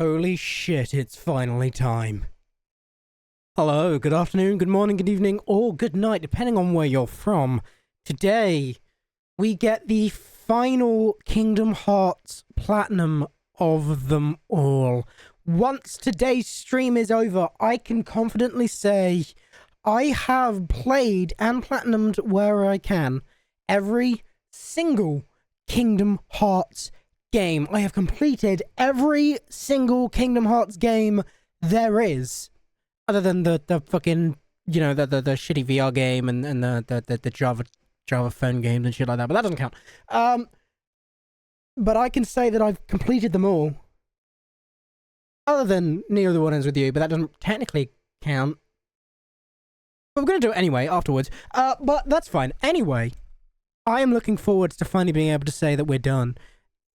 Holy shit, it's finally time. Hello, good afternoon, good morning, good evening, or good night, depending on where you're from. Today, we get the final Kingdom Hearts Platinum of them all. Once today's stream is over, I can confidently say I have played and platinumed where I can every single Kingdom Hearts game. I have completed every single Kingdom Hearts game there is, other than the fucking, the shitty VR game and the Java phone games and shit like that, but that doesn't count. But I can say that I've completed them all, other than Neo the One Ends With You, but that doesn't technically count. But we're going to do it anyway afterwards. But that's fine. Anyway, I am looking forward to finally being able to say that we're done.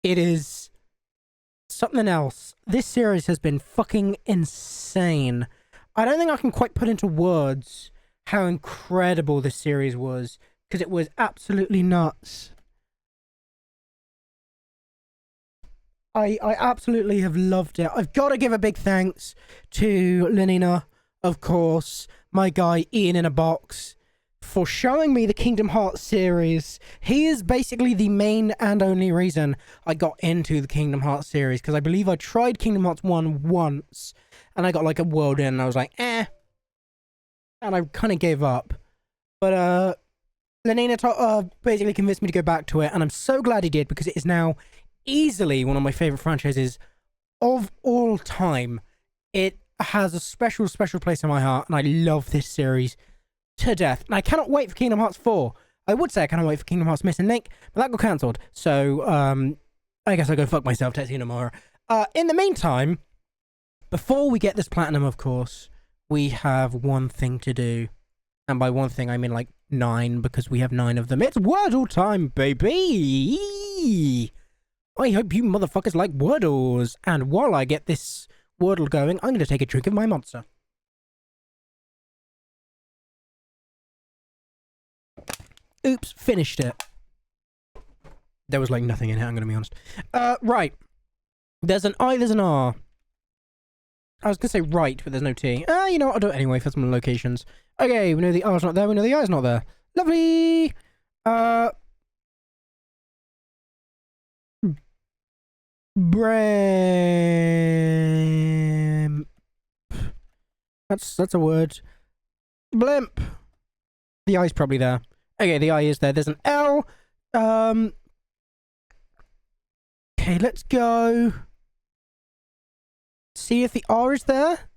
It is something else. This series has been fucking insane. I don't think I can quite put into words how incredible this series was, because it was absolutely nuts. I absolutely have loved it. I've got to give a big thanks to Lenina, of course, my guy Ian in a box, for showing me the Kingdom Hearts series. He is basically the main and only reason I got into the Kingdom Hearts series, because I believe I tried Kingdom Hearts 1 once, and I got like a world in, and I was like, and I kind of gave up. But Lenina basically convinced me to go back to it, and I'm so glad he did, because it is now easily one of my favorite franchises of all time. It has a special place in my heart, and I love this series to death. And I cannot wait for Kingdom Hearts 4. I would say I cannot wait for Kingdom Hearts Missing Link, but that got cancelled. So, I guess I'll go fuck myself, Tetsuya Nomura. In the meantime, before we get this platinum, of course, we have one thing to do. And by one thing, I mean like 9, because we have 9 of them. It's Wordle time, baby! I hope you motherfuckers like Wordles. And while I get this Wordle going, I'm going to take a drink of my monster. Oops, finished it. There was like nothing in it, I'm going to be honest. Right. There's an I, there's an R. I was going to say right, but there's no T. You know what, I'll do it anyway for some locations. Okay, we know the R's not there, we know the I's not there. Lovely! Brim. That's a word. Blimp. The I's probably there. Okay, the I is there. There's an L. Okay, let's go. See if the R is there.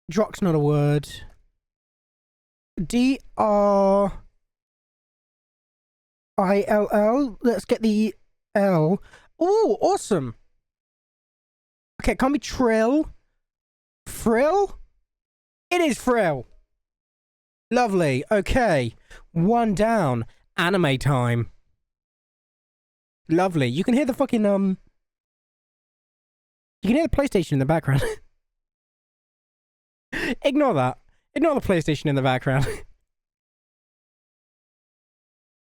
Drock's not a word. D-R-I-L-L. Let's get the L. Oh, awesome. Okay, it can't be Trill. Frill? It is Frill. Lovely. Okay. One down. Anime time. Lovely. You can hear the fucking, You can hear the PlayStation in the background. Ignore that. Ignore the PlayStation in the background.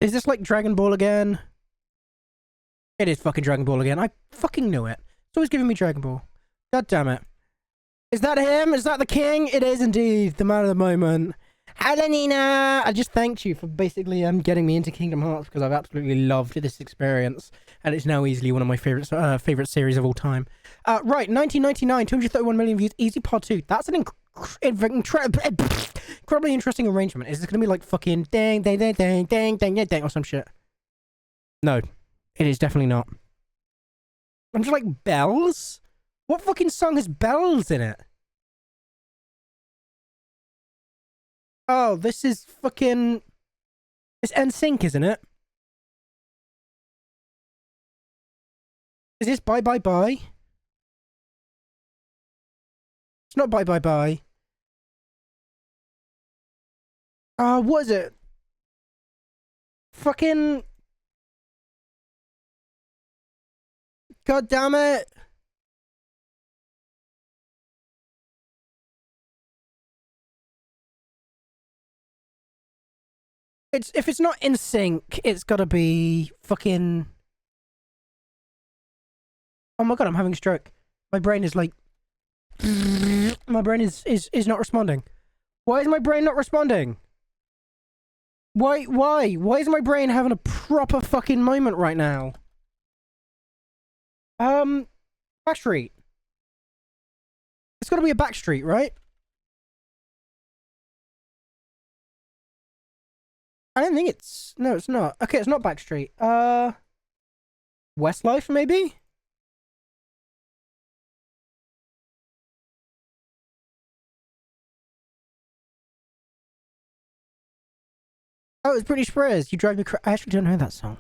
Is this like Dragon Ball again? It is fucking Dragon Ball again. I fucking knew it. It's always giving me Dragon Ball. God damn it. Is that him? Is that the king? It is indeed the man of the moment. Hello, Nina! I just thanked you for basically getting me into Kingdom Hearts, because I've absolutely loved this experience, and it's now easily one of my favorite series of all time. Right, 1999, 231 million views, Easy Part 2. That's an incredibly interesting arrangement. Is this going to be like fucking dang, dang, dang, dang, dang, dang, dang, dang, or some shit? No, it is definitely not. I'm just like, bells? What fucking song has bells in it? Oh, this is fucking... It's NSYNC, isn't it? Is this Bye Bye Bye? It's not Bye Bye Bye. What is it? Fucking... God damn it. If it's not in sync, it's gotta be fucking Oh my god, I'm having a stroke. My brain is like... My brain is not responding. Why is my brain not responding? Why? Why is my brain having a proper fucking moment right now? Back street. It's gotta be a back street, right? I don't think it's... No, it's not. Okay, it's not back street. Westlife, maybe? Oh, it's Britney Spears. You drive me I actually don't know that song.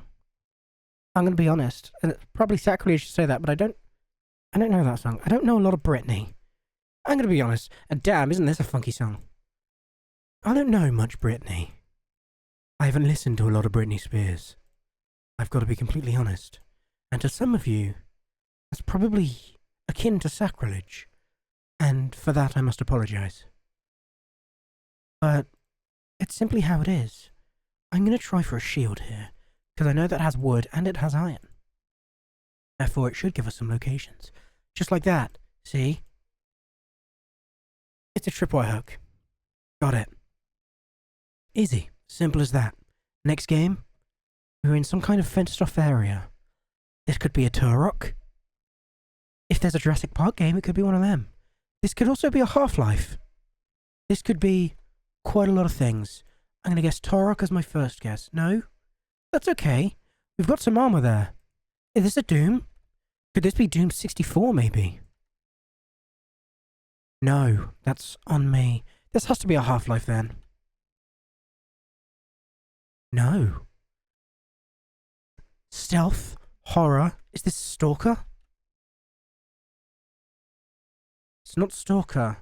I'm gonna be honest. And it's probably sacrilege to say that, but I don't know that song. I don't know a lot of Britney. I'm gonna be honest. And damn, isn't this a funky song? I don't know much Britney. I haven't listened to a lot of Britney Spears. I've got to be completely honest. And to some of you, that's probably akin to sacrilege. And for that I must apologise. But it's simply how it is. I'm going to try for a shield here, because I know that has wood and it has iron. Therefore it should give us some locations. Just like that. See? It's a tripwire hook. Got it. Easy. Simple as that. Next game, we're in some kind of fenced off area. This could be a Turok. If there's a Jurassic Park game, it could be one of them. This could also be a Half-Life. This could be quite a lot of things. I'm going to guess Turok as my first guess. No? That's okay. We've got some armor there. Is this a Doom? Could this be Doom 64 maybe? No, that's on me. This has to be a Half-Life then. No. Stealth? Horror? Is this Stalker? It's not Stalker.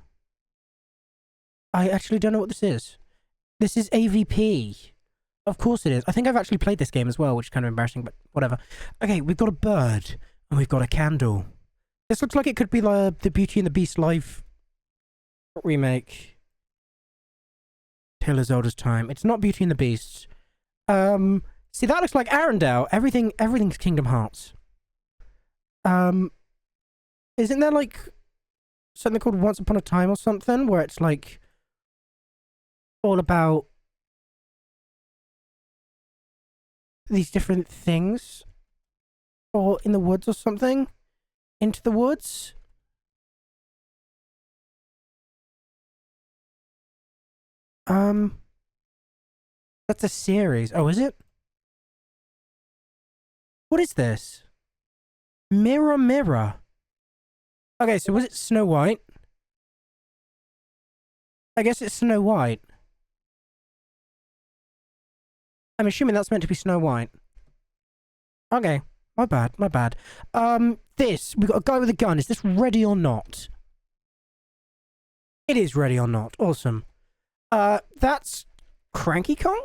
I actually don't know what this is. This is AVP. Of course it is. I think I've actually played this game as well, which is kind of embarrassing, but whatever. Okay, we've got a bird, and we've got a candle. This looks like it could be the Beauty and the Beast live remake. Tale as Old as Time. It's not Beauty and the Beast. See, that looks like Arendelle. Everything's Kingdom Hearts. Isn't there like something called Once Upon a Time or something, where it's like all about these different things? Or in the woods or something? Into the Woods? That's a series. Oh, is it? What is this? Mirror, Mirror. Okay, so was it Snow White? I guess it's Snow White. I'm assuming that's meant to be Snow White. Okay, my bad. We got a guy with a gun. Is this ready or not? It is ready or not. Awesome. That's Cranky Kong?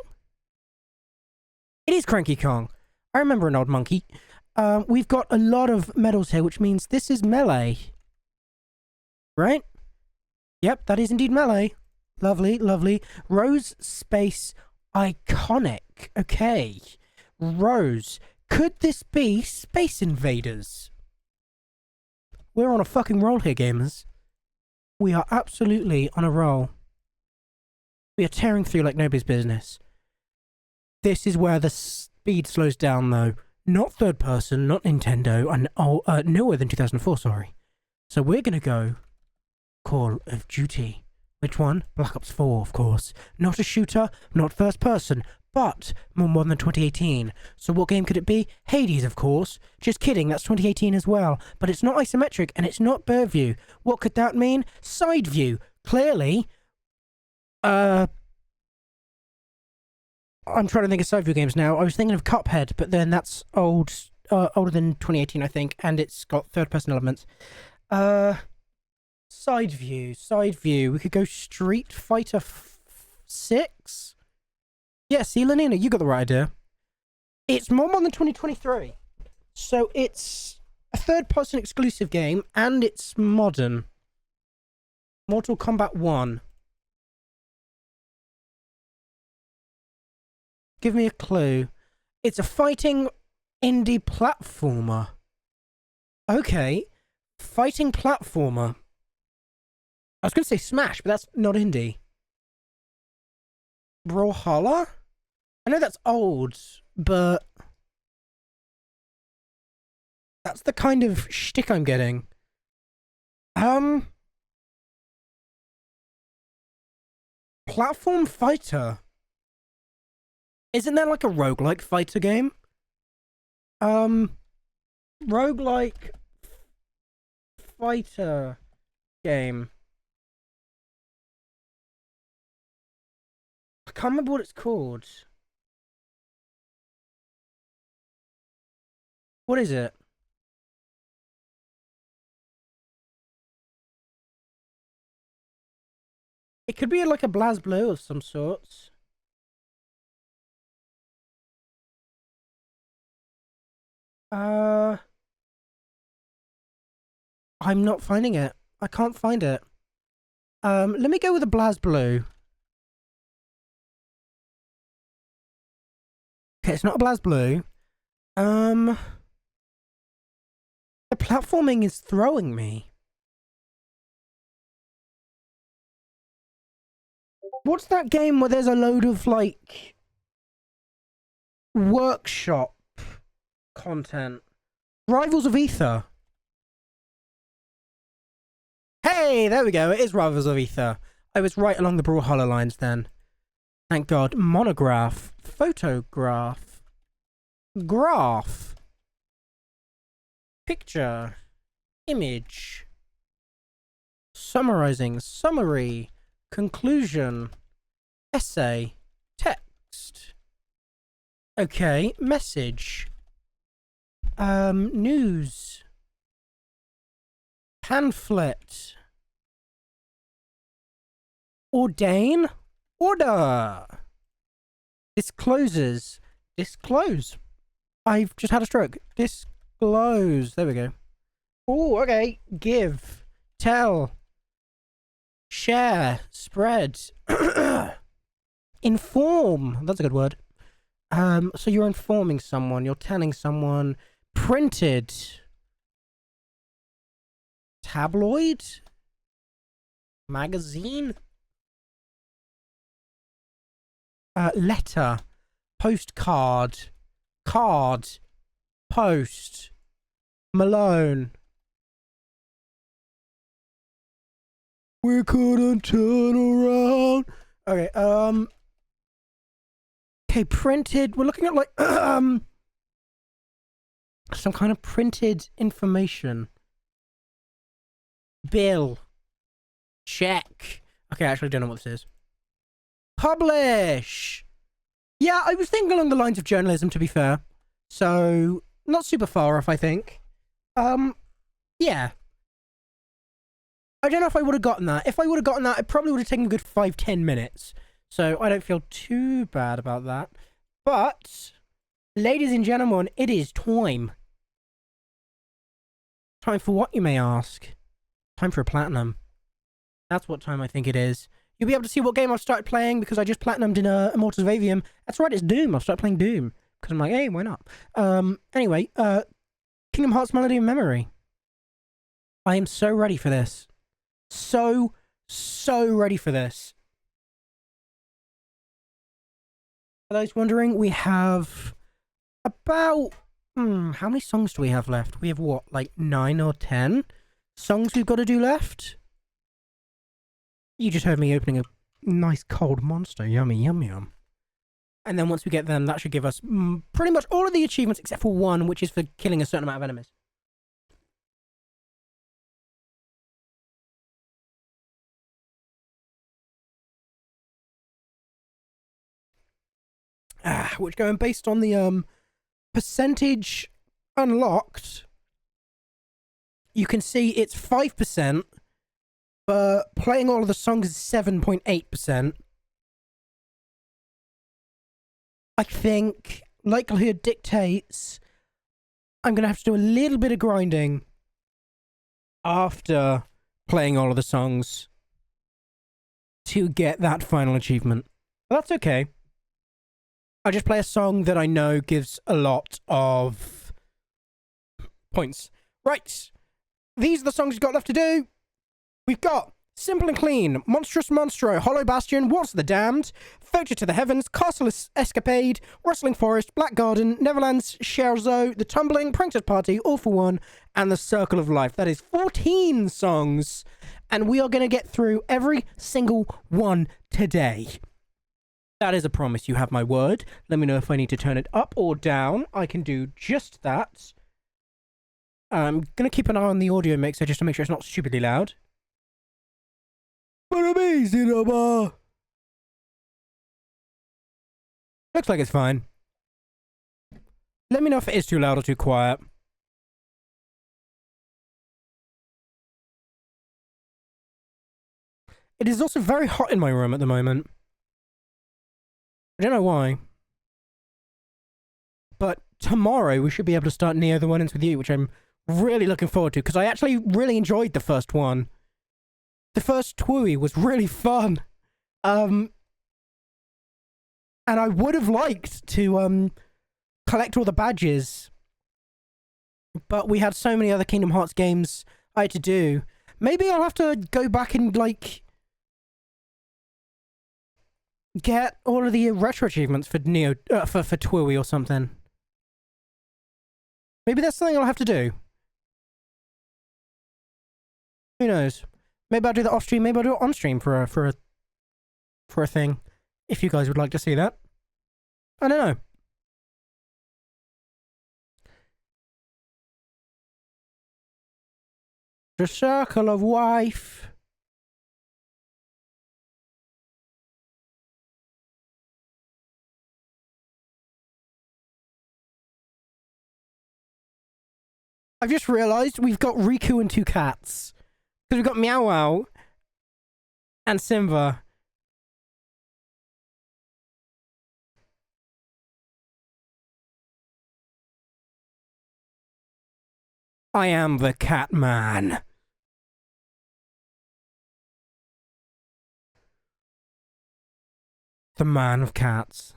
It is Cranky Kong. I remember an old monkey. We've got a lot of medals here, which means this is melee. Right? Yep, that is indeed melee. Lovely, lovely. Rose Space Iconic. Okay. Rose. Could this be Space Invaders? We're on a fucking roll here, gamers. We are absolutely on a roll. We are tearing through like nobody's business. This is where the speed slows down, though. Not third person, not Nintendo, and newer than 2004, sorry. So we're gonna go Call of Duty. Which one? Black Ops 4, of course. Not a shooter, not first person, but more modern than 2018. So what game could it be? Hades, of course. Just kidding, that's 2018 as well. But it's not isometric, and it's not bird view. What could that mean? Side view. Clearly. I'm trying to think of side view games now. I was thinking of Cuphead, but then that's older than 2018, I think, and it's got third-person elements. Side view. We could go Street Fighter 6? Yeah, see, Lenina, you got the right idea. It's more modern than 2023. So it's a third-person exclusive game, and it's modern. Mortal Kombat 1. Give me a clue. It's a fighting indie platformer. Okay. Fighting platformer. I was going to say Smash, but that's not indie. Brawlhalla? I know that's old, but that's the kind of shtick I'm getting. Platform fighter. Isn't there like a roguelike fighter game? Roguelike fighter game. I can't remember what it's called. What is it? It could be like a BlazBlue of some sorts. I'm not finding it. I can't find it. Let me go with a BlazBlue. Okay, it's not a BlazBlue. The platforming is throwing me. What's that game where there's a load of, like, workshop content? Rivals of Ether. Hey, there we go. It is Rivals of Ether. I was right along the Brawlhalla lines then. Thank God. Monograph. Photograph. Graph. Picture. Image. Summarizing. Summary. Conclusion. Essay. Text. Okay. Message. News. Pamphlet. Ordain. Order. Discloses. Disclose. I've just had a stroke. Disclose. There we go. Oh, okay. Give. Tell. Share. Spread. Inform. That's a good word. So you're informing someone. You're telling someone. Printed. Tabloid. Magazine. Letter. Postcard. Card. Post. Malone. We couldn't turn around. Okay, okay, printed. We're looking at like some kind of printed information. Bill. Check. Okay, I actually don't know what this is. Publish. Yeah, I was thinking along the lines of journalism, to be fair. So, not super far off, I think. Yeah. I don't know if I would have gotten that. If I would have gotten that, it probably would have taken a good 5-10 minutes. So, I don't feel too bad about that. But, ladies and gentlemen, it is time. Time for what, you may ask? Time for a platinum. That's what time I think it is. You'll be able to see what game I've started playing because I just platinumed in Immortals of Avium. That's right, it's Doom. I've started playing Doom because I'm like, hey, why not? Anyway, Kingdom Hearts Melody of Memory. I am so ready for this. So ready for this. For those wondering, we have about... how many songs do we have left? We have what, like 9 or 10 songs we've got to do left? You just heard me opening a nice cold monster. Yummy, yum, yum. And then once we get them, that should give us pretty much all of the achievements except for one, which is for killing a certain amount of enemies. Which going based on the percentage unlocked, you can see it's 5%, but playing all of the songs is 7.8%. I think likelihood dictates I'm going to have to do a little bit of grinding after playing all of the songs to get that final achievement. But that's okay. I just play a song that I know gives a lot of points. Right. These are the songs we've got left to do. We've got Simple and Clean, Monstrous Monstro, Hollow Bastion, What's the Damned, Filter to the Heavens, Castle Escapade, Rustling Forest, Black Garden, Neverland's Scherzo, The Tumbling, Prankster's Party, All for One, and The Circle of Life. That is 14 songs, and we are going to get through every single one today. That is a promise, you have my word. Let me know if I need to turn it up or down. I can do just that. I'm going to keep an eye on the audio mixer just to make sure it's not stupidly loud. But amazing, looks like it's fine. Let me know if it is too loud or too quiet. It is also very hot in my room at the moment. I don't know why. But tomorrow we should be able to start Neo the One Ends With You, which I'm really looking forward to, because I actually really enjoyed the first one. The first TWUI was really fun. And I would have liked to collect all the badges. But we had so many other Kingdom Hearts games I had to do. Maybe I'll have to go back and, like, get all of the retro achievements for Neo, for TWUI or something. Maybe that's something I'll have to do. Who knows? Maybe I'll do that off stream. Maybe I'll do it on stream for a thing. If you guys would like to see that, I don't know. The Circle of Life. I've just realised we've got Riku and two cats. Because we've got Meow Wow and Simba. I am the cat man. The man of cats.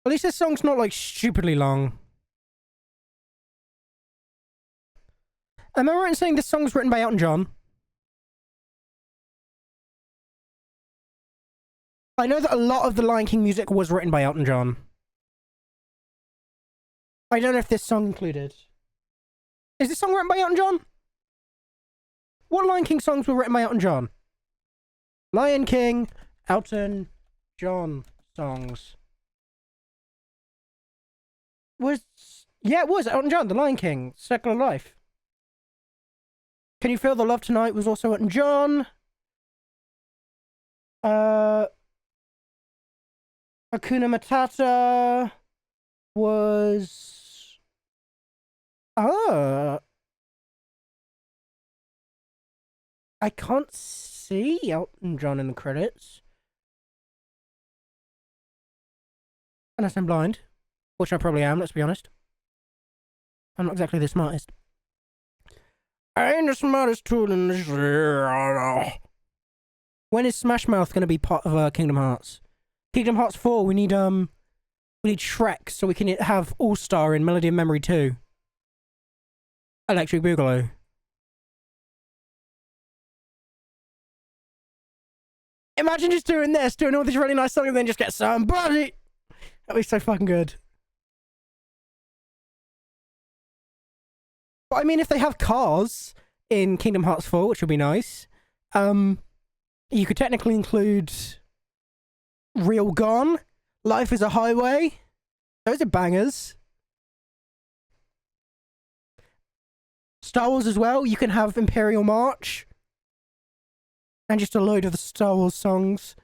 At least this song's not, like, stupidly long. Am I right in saying this song's written by Elton John? I know that a lot of the Lion King music was written by Elton John. I don't know if this song included. Is this song written by Elton John? What Lion King songs were written by Elton John? Lion King, Elton John songs. Yeah, it was Elton John, The Lion King, Circle of Life. Can You Feel the Love Tonight was also Elton John. Hakuna Matata was... I can't see Elton John in the credits. Unless I'm blind. Which I probably am, let's be honest. I'm not exactly the smartest. I ain't the smartest tool in this. When is Smash Mouth going to be part of Kingdom Hearts? Kingdom Hearts 4, we need Shrek so we can have All-Star in Melody of Memory 2. Electric Boogaloo. Imagine just doing this, doing all these really nice songs and then just get somebody. That'd be so fucking good. But I mean, if they have cars in Kingdom Hearts 4, which would be nice, you could technically include Real Gone, Life is a Highway. Those are bangers. Star Wars as well, you can have Imperial March. And just a load of the Star Wars songs.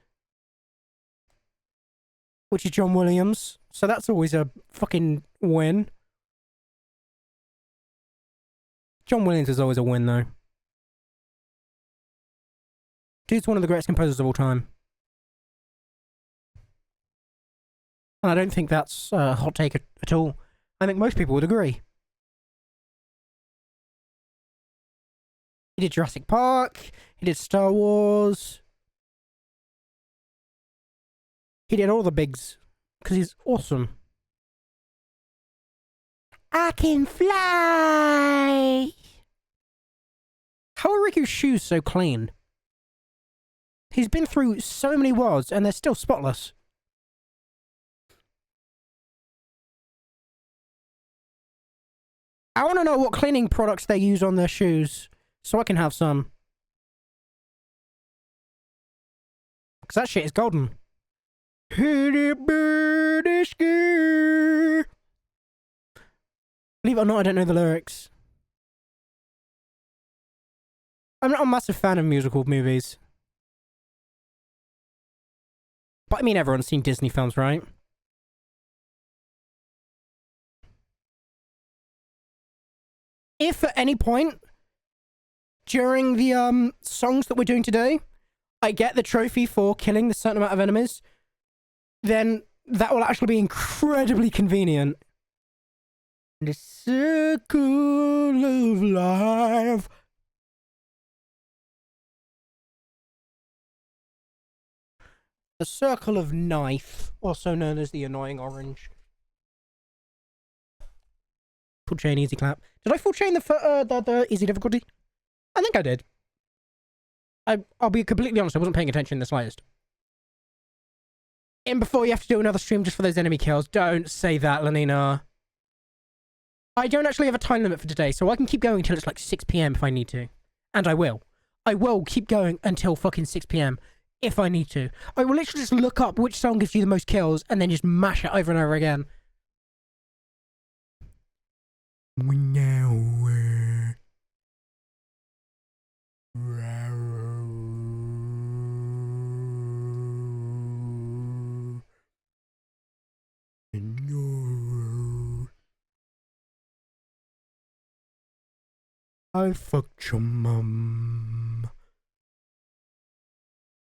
Which is John Williams. So that's always a fucking win. John Williams is always a win, though. Dude's one of the greatest composers of all time. And I don't think that's a hot take at all. I think most people would agree. He did Jurassic Park. He did Star Wars. He did all the bigs. Because he's awesome. I can fly! How are Riku's shoes so clean? He's been through so many worlds and they're still spotless. I want to know what cleaning products they use on their shoes so I can have some. Because that shit is golden. Believe it or not, I don't know the lyrics. I'm not a massive fan of musical movies. But I mean, everyone's seen Disney films, right? If at any point during the songs that we're doing today, I get the trophy for killing the certain amount of enemies, then that will actually be incredibly convenient. The circle of life. The circle of knife, also known as the annoying orange. Full chain, easy clap. Did I full chain the easy difficulty? I think I did. I'll be completely honest, I wasn't paying attention in the slightest. And before you have to do another stream just for those enemy kills, don't say that, Lenina. I don't actually have a time limit for today, so I can keep going until it's like 6 PM if I need to. And I will. I will keep going until fucking 6 PM if I need to. I will literally just look up which song gives you the most kills and then just mash it over and over again. I fucked your mum.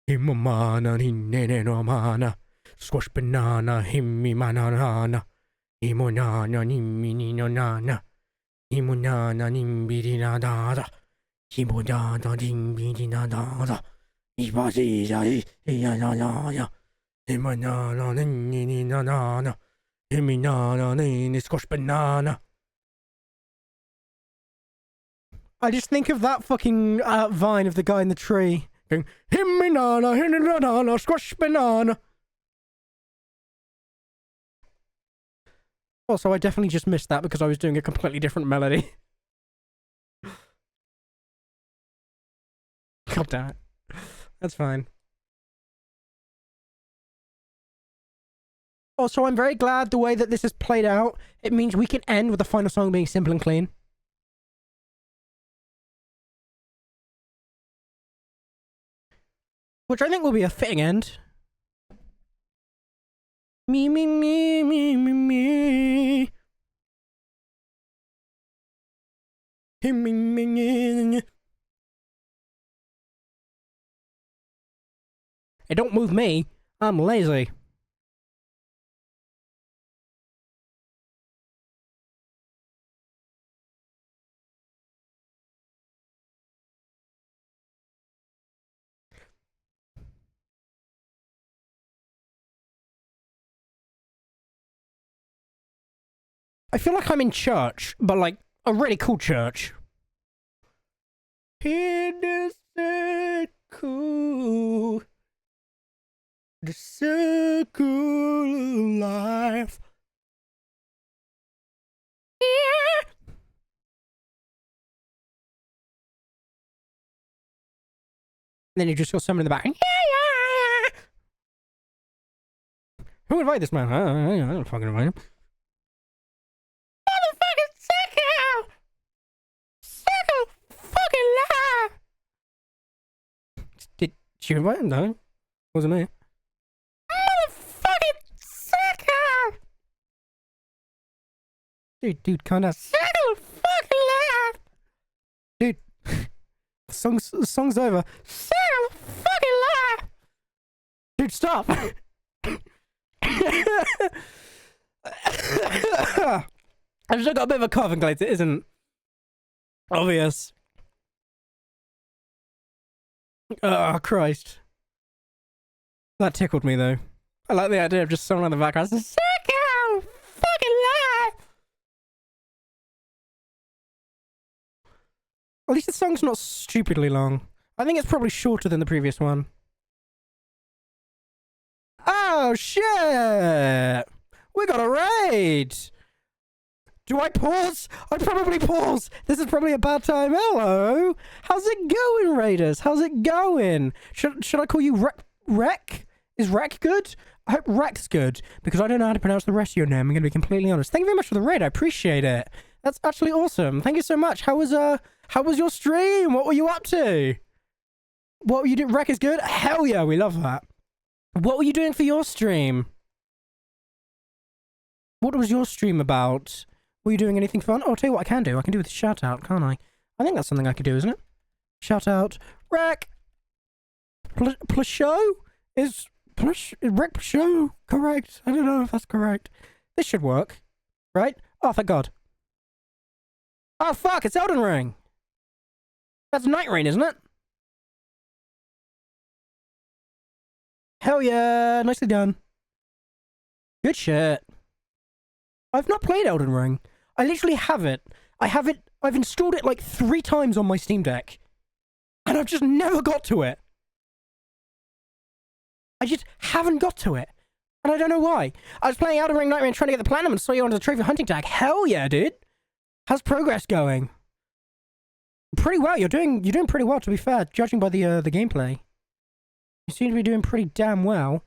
Himomana hinene no mana. Squash banana himmi manana. Himonana nimini no nana. Himonana nimbidi nada. Himonana nimbidi nada. Ibasi ya ya. Himonana nini nana. Himinana nini squash banana. I just think of that fucking vine of the guy in the tree going, banana, squash banana. Also, I definitely just missed that because I was doing a completely different melody. God damn it. That's fine. Also, I'm very glad the way that this has played out. It means we can end with the final song being simple and clean. Which I think will be a fitting end. Me. It don't move me. I'm lazy. I feel like I'm in church, but like a really cool church. In the circle, the circle of life. Yeah. And then you just hear someone in the back. Yeah. Who invited this man? I don't fucking invite him. Did you invite him? No. Wasn't me. Motherfucking sicko! Dude, kinda. Sicko fucking laugh! Dude. The song's over. Sicko fucking laugh! Dude, stop! I've still got a bit of a coughing glade. It isn't obvious. Oh, Christ. That tickled me, though. I like the idea of just someone in the background saying, "Sicko! Fucking lie!" At least the song's not stupidly long. I think it's probably shorter than the previous one. Oh, shit! We got a raid! Do I pause? I'd probably pause. This is probably a bad time. Hello. How's it going, Raiders? How's it going? Should I call you Rek? Is Rek good? I hope Rek's good, because I don't know how to pronounce the rest of your name. I'm going to be completely honest. Thank you very much for the raid. I appreciate it. That's actually awesome. Thank you so much. How was your stream? What were you up to? What were you doing? Rek is good? Hell yeah, we love that. What were you doing for your stream? What was your stream about? Were you doing anything fun? Oh, I'll tell you what I can do. I can do with a shout out, can't I? I think that's something I could do, isn't it? Shout out. Rek! Plashow? Is Rek Plashow correct? I don't know if that's correct. This should work. Right? Oh, thank God. Oh, fuck, it's Elden Ring! That's Night Rain, isn't it? Hell yeah! Nicely done. Good shit. I've not played Elden Ring. I literally have it. I've installed it like 3 times on my Steam Deck. And I've just never got to it. I just haven't got to it. And I don't know why. I was playing Elden Ring Night Rain trying to get the platinum and saw you onto the trophy hunting tag. Hell yeah, dude. How's progress going? Pretty well. You're doing pretty well, to be fair, judging by the gameplay. You seem to be doing pretty damn well.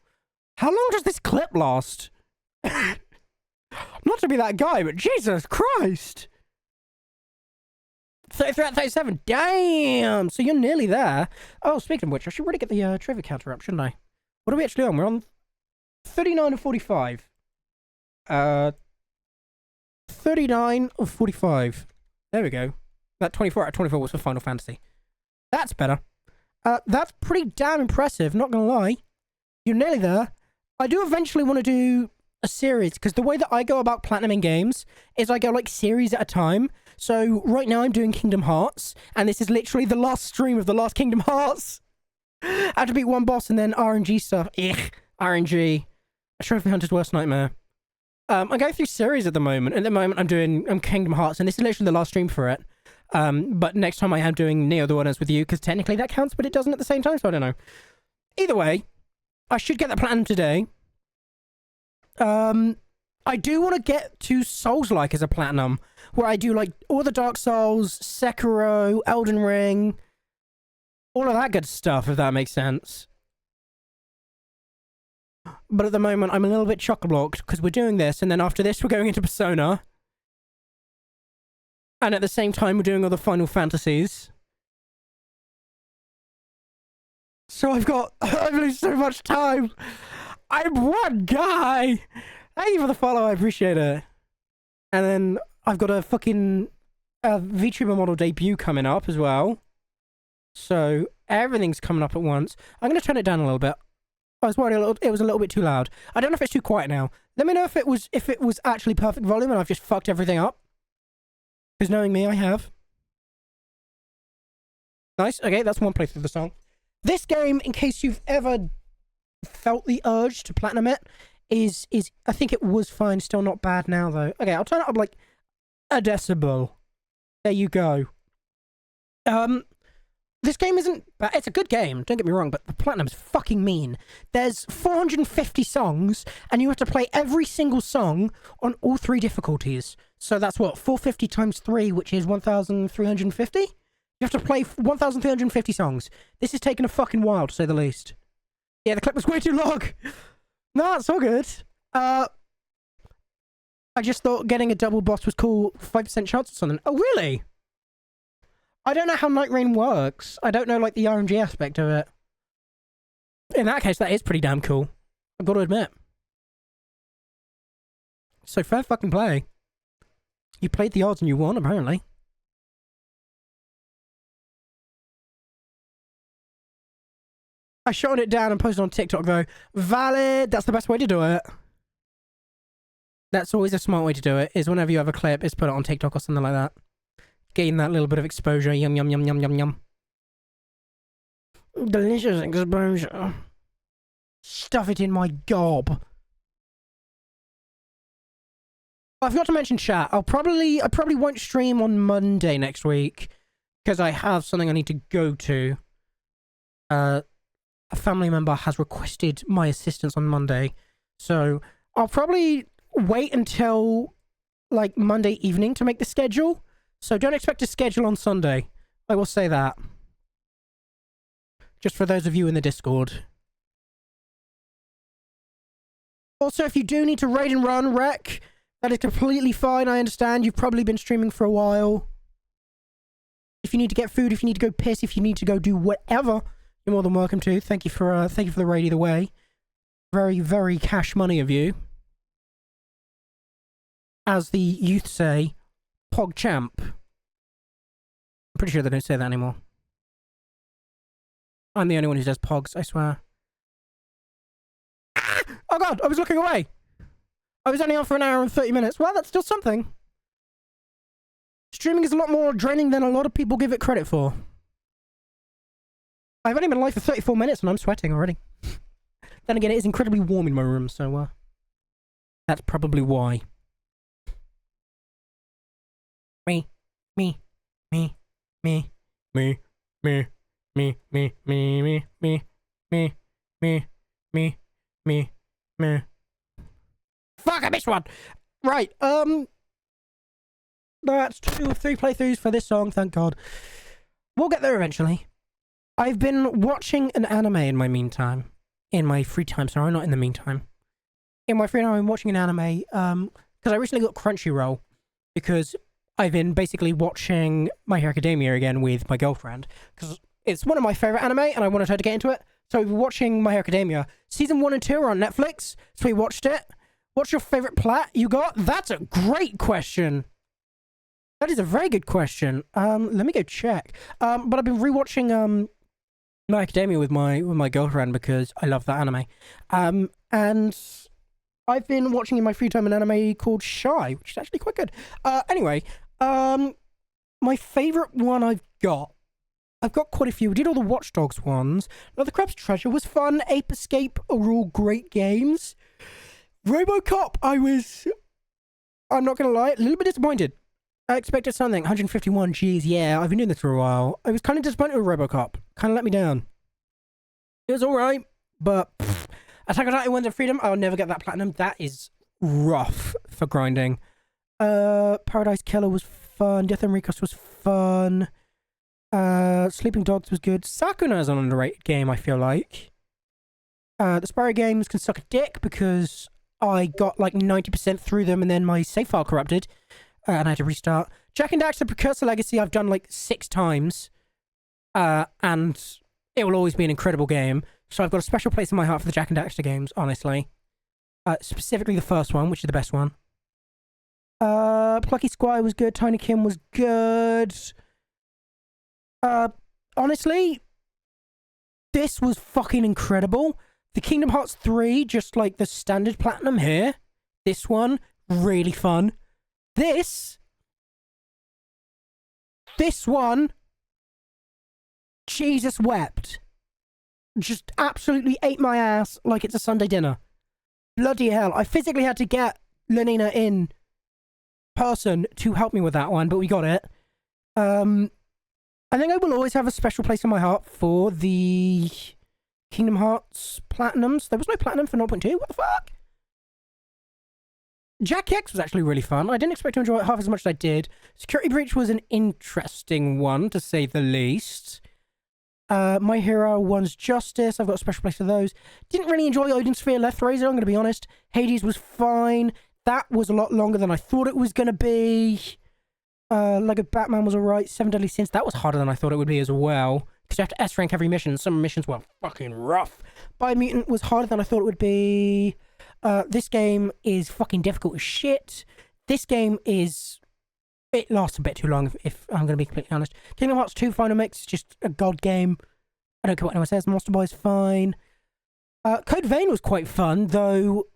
How long does this clip last? Not to be that guy, but Jesus Christ! 33 out of 37. Damn! So you're nearly there. Oh, speaking of which, I should really get the trivia counter up, shouldn't I? What are we actually on? We're on 39 of 45. 39 of 45. There we go. That 24 out of 24 was for Final Fantasy. That's better. That's pretty damn impressive, not gonna lie. You're nearly there. I do eventually want to do a series, because the way that I go about platinum in games is I go like series at a time. So right now I'm doing Kingdom Hearts, and this is literally the last stream of the last Kingdom Hearts. I have to beat one boss and then RNG stuff. RNG. A Trophy Hunter's worst nightmare. I'm going through series at the moment. At the moment I'm Kingdom Hearts, and this is literally the last stream for it. But next time I am doing Neo the Wilderness with you, because technically that counts, but it doesn't at the same time, so I don't know. Either way, I should get that platinum today. I do want to get to Souls-like as a platinum, where I do like all the Dark Souls, Sekiro, Elden Ring, all of that good stuff, if that makes sense. But at the moment, I'm a little bit chock-a-blocked, because we're doing this, and then after this, we're going into Persona. And at the same time, we're doing all the Final Fantasies. So I've only so much time. I'm one guy. Thank you for the follow. I appreciate it. And then I've got a fucking VTuber model debut coming up as well. So everything's coming up at once. I'm going to turn it down a little bit. I was worried it was a little bit too loud. I don't know if it's too quiet now. Let me know if it was actually perfect volume and I've just fucked everything up. Because knowing me, I have. Nice. Okay, that's one playthrough of the song. This game, in case you've ever felt the urge to platinum it, is I think it was fine, still not bad now though. Okay, I'll turn it up like a decibel. There you go. This game isn't bad. It's a good game, don't get me wrong, but the platinum's fucking mean. There's 450 songs, and you have to play every single song on all 3 difficulties. So that's what, 450 times 3, which is 1,350? You have to play 1,350 songs. This is taking a fucking while, to say the least. Yeah, the clip was way too long. No, it's all good. I just thought getting a double boss was cool. 5% chance or something. Oh, really? I don't know how Night Rain works. I don't know, like, the RNG aspect of it. In that case, that is pretty damn cool. I've got to admit. So, fair fucking play. You played the odds and you won, apparently. I shot it down and posted on TikTok, though. Valid! That's the best way to do it. That's always a smart way to do it, is whenever you have a clip, is put it on TikTok or something like that. Gain that little bit of exposure. Yum, yum, yum, yum, yum, yum. Delicious exposure. Stuff it in my gob. I forgot to mention chat. I probably won't stream on Monday next week because I have something I need to go to. A family member has requested my assistance on Monday, so I'll probably wait until like Monday evening to make the schedule. So don't expect a schedule on Sunday. I will say that. Just for those of you in the Discord. Also, if you do need to raid and run, Rec, that is completely fine. I understand. You've probably been streaming for a while. If you need to get food, if you need to go piss, if you need to go do whatever, you're more than welcome to. Thank you for the raid either way. Very, very cash money of you. As the youth say, Pog Champ. I'm pretty sure they don't say that anymore. I'm the only one who says Pogs, I swear. Oh god, I was looking away! I was only on for an hour and 30 minutes. Well, that's still something. Streaming is a lot more draining than a lot of people give it credit for. I've only been live for 34 minutes and I'm sweating already. Then again, it is incredibly warm in my room, so that's probably why. Me, me, me, me, me, me, me, me, me, me, me, me, me, me, me. Fuck, I missed one! Right, that's 2 of 3 playthroughs for this song, thank god. We'll get there eventually. I've been watching an anime in my meantime. In my free time, sorry, not in the meantime. In my free time, I'm watching an anime, because I recently got Crunchyroll, because I've been basically watching My Hero Academia again with my girlfriend, because it's one of my favourite anime, and I wanted her to get into it. So we've been watching My Hero Academia. Season 1 and 2 are on Netflix, so we watched it. What's your favourite plot you got? That's a great question. That is a very good question. Let me go check. But I've been rewatching My Academia with my girlfriend because I love that anime. And I've been watching in my free time an anime called Shy, which is actually quite good. Anyway, my favourite one I've got quite a few. We did all the Watch Dogs ones. Now, The Crab's Treasure was fun. Ape Escape are all great games. RoboCop, I'm not going to lie, a little bit disappointed. I expected something. 151, geez, yeah, I've been doing this for a while. I was kind of disappointed with RoboCop. Kind of let me down. It was alright, but Attack on Titan Winds of Freedom, I'll never get that platinum. That is rough for grinding. Paradise Killer was fun. Death and Recast was fun. Sleeping Dogs was good. Sakuna is an underrated game, I feel like. The Spyro games can suck a dick because I got like 90% through them and then my save file corrupted. And I had to restart. Jak and Daxter Precursor Legacy I've done like 6 times. And it will always be an incredible game. So I've got a special place in my heart for the Jak and Daxter games, honestly. Specifically the first one, which is the best one. Plucky Squire was good. Tiny Kim was good. Honestly, this was fucking incredible. The Kingdom Hearts 3, just like the standard platinum here. This one, really fun. This one, Jesus wept. Just absolutely ate my ass like it's a Sunday dinner. Bloody hell. I physically had to get Lenina in person to help me with that one, but we got it. I think I will always have a special place in my heart for the Kingdom Hearts Platinums. There was no Platinum for 0.2, what the fuck? Jack X was actually really fun. I didn't expect to enjoy it half as much as I did. Security Breach was an interesting one, to say the least. My Hero One's Justice, I've got a special place for those. Didn't really enjoy Odin Sphere Left Razor, I'm going to be honest. Hades was fine. That was a lot longer than I thought it was going to be. Lego Batman was alright. 7 Deadly Sins, that was harder than I thought it would be as well. Because you have to S-rank every mission. Some missions were fucking rough. Biomutant was harder than I thought it would be. This game is fucking difficult as shit. This game is... It lasts a bit too long, if I'm going to be completely honest. Kingdom Hearts 2 Final Mix is just a god game. I don't care what anyone says. Monster Boy is fine. Code Vein was quite fun, though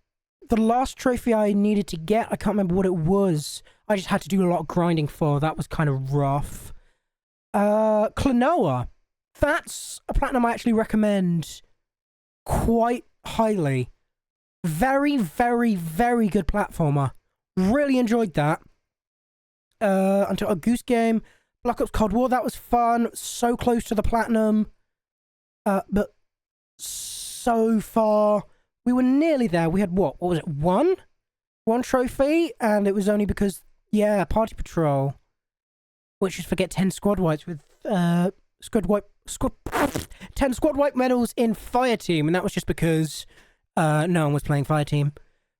the last trophy I needed to get, I can't remember what it was. I just had to do a lot of grinding for. That was kind of rough. Klonoa. That's a platinum I actually recommend quite highly. Very, very, very good platformer. Really enjoyed that. Until a Goose Game, Black Ops Cold War, that was fun. So close to the platinum. But so far, we were nearly there. We had what was it? One trophy, and it was only because, yeah, Party Patrol, which is forget 10 squad wipes with 10 squad wipe medals in Fire Team, and that was just because no one was playing Fire Team.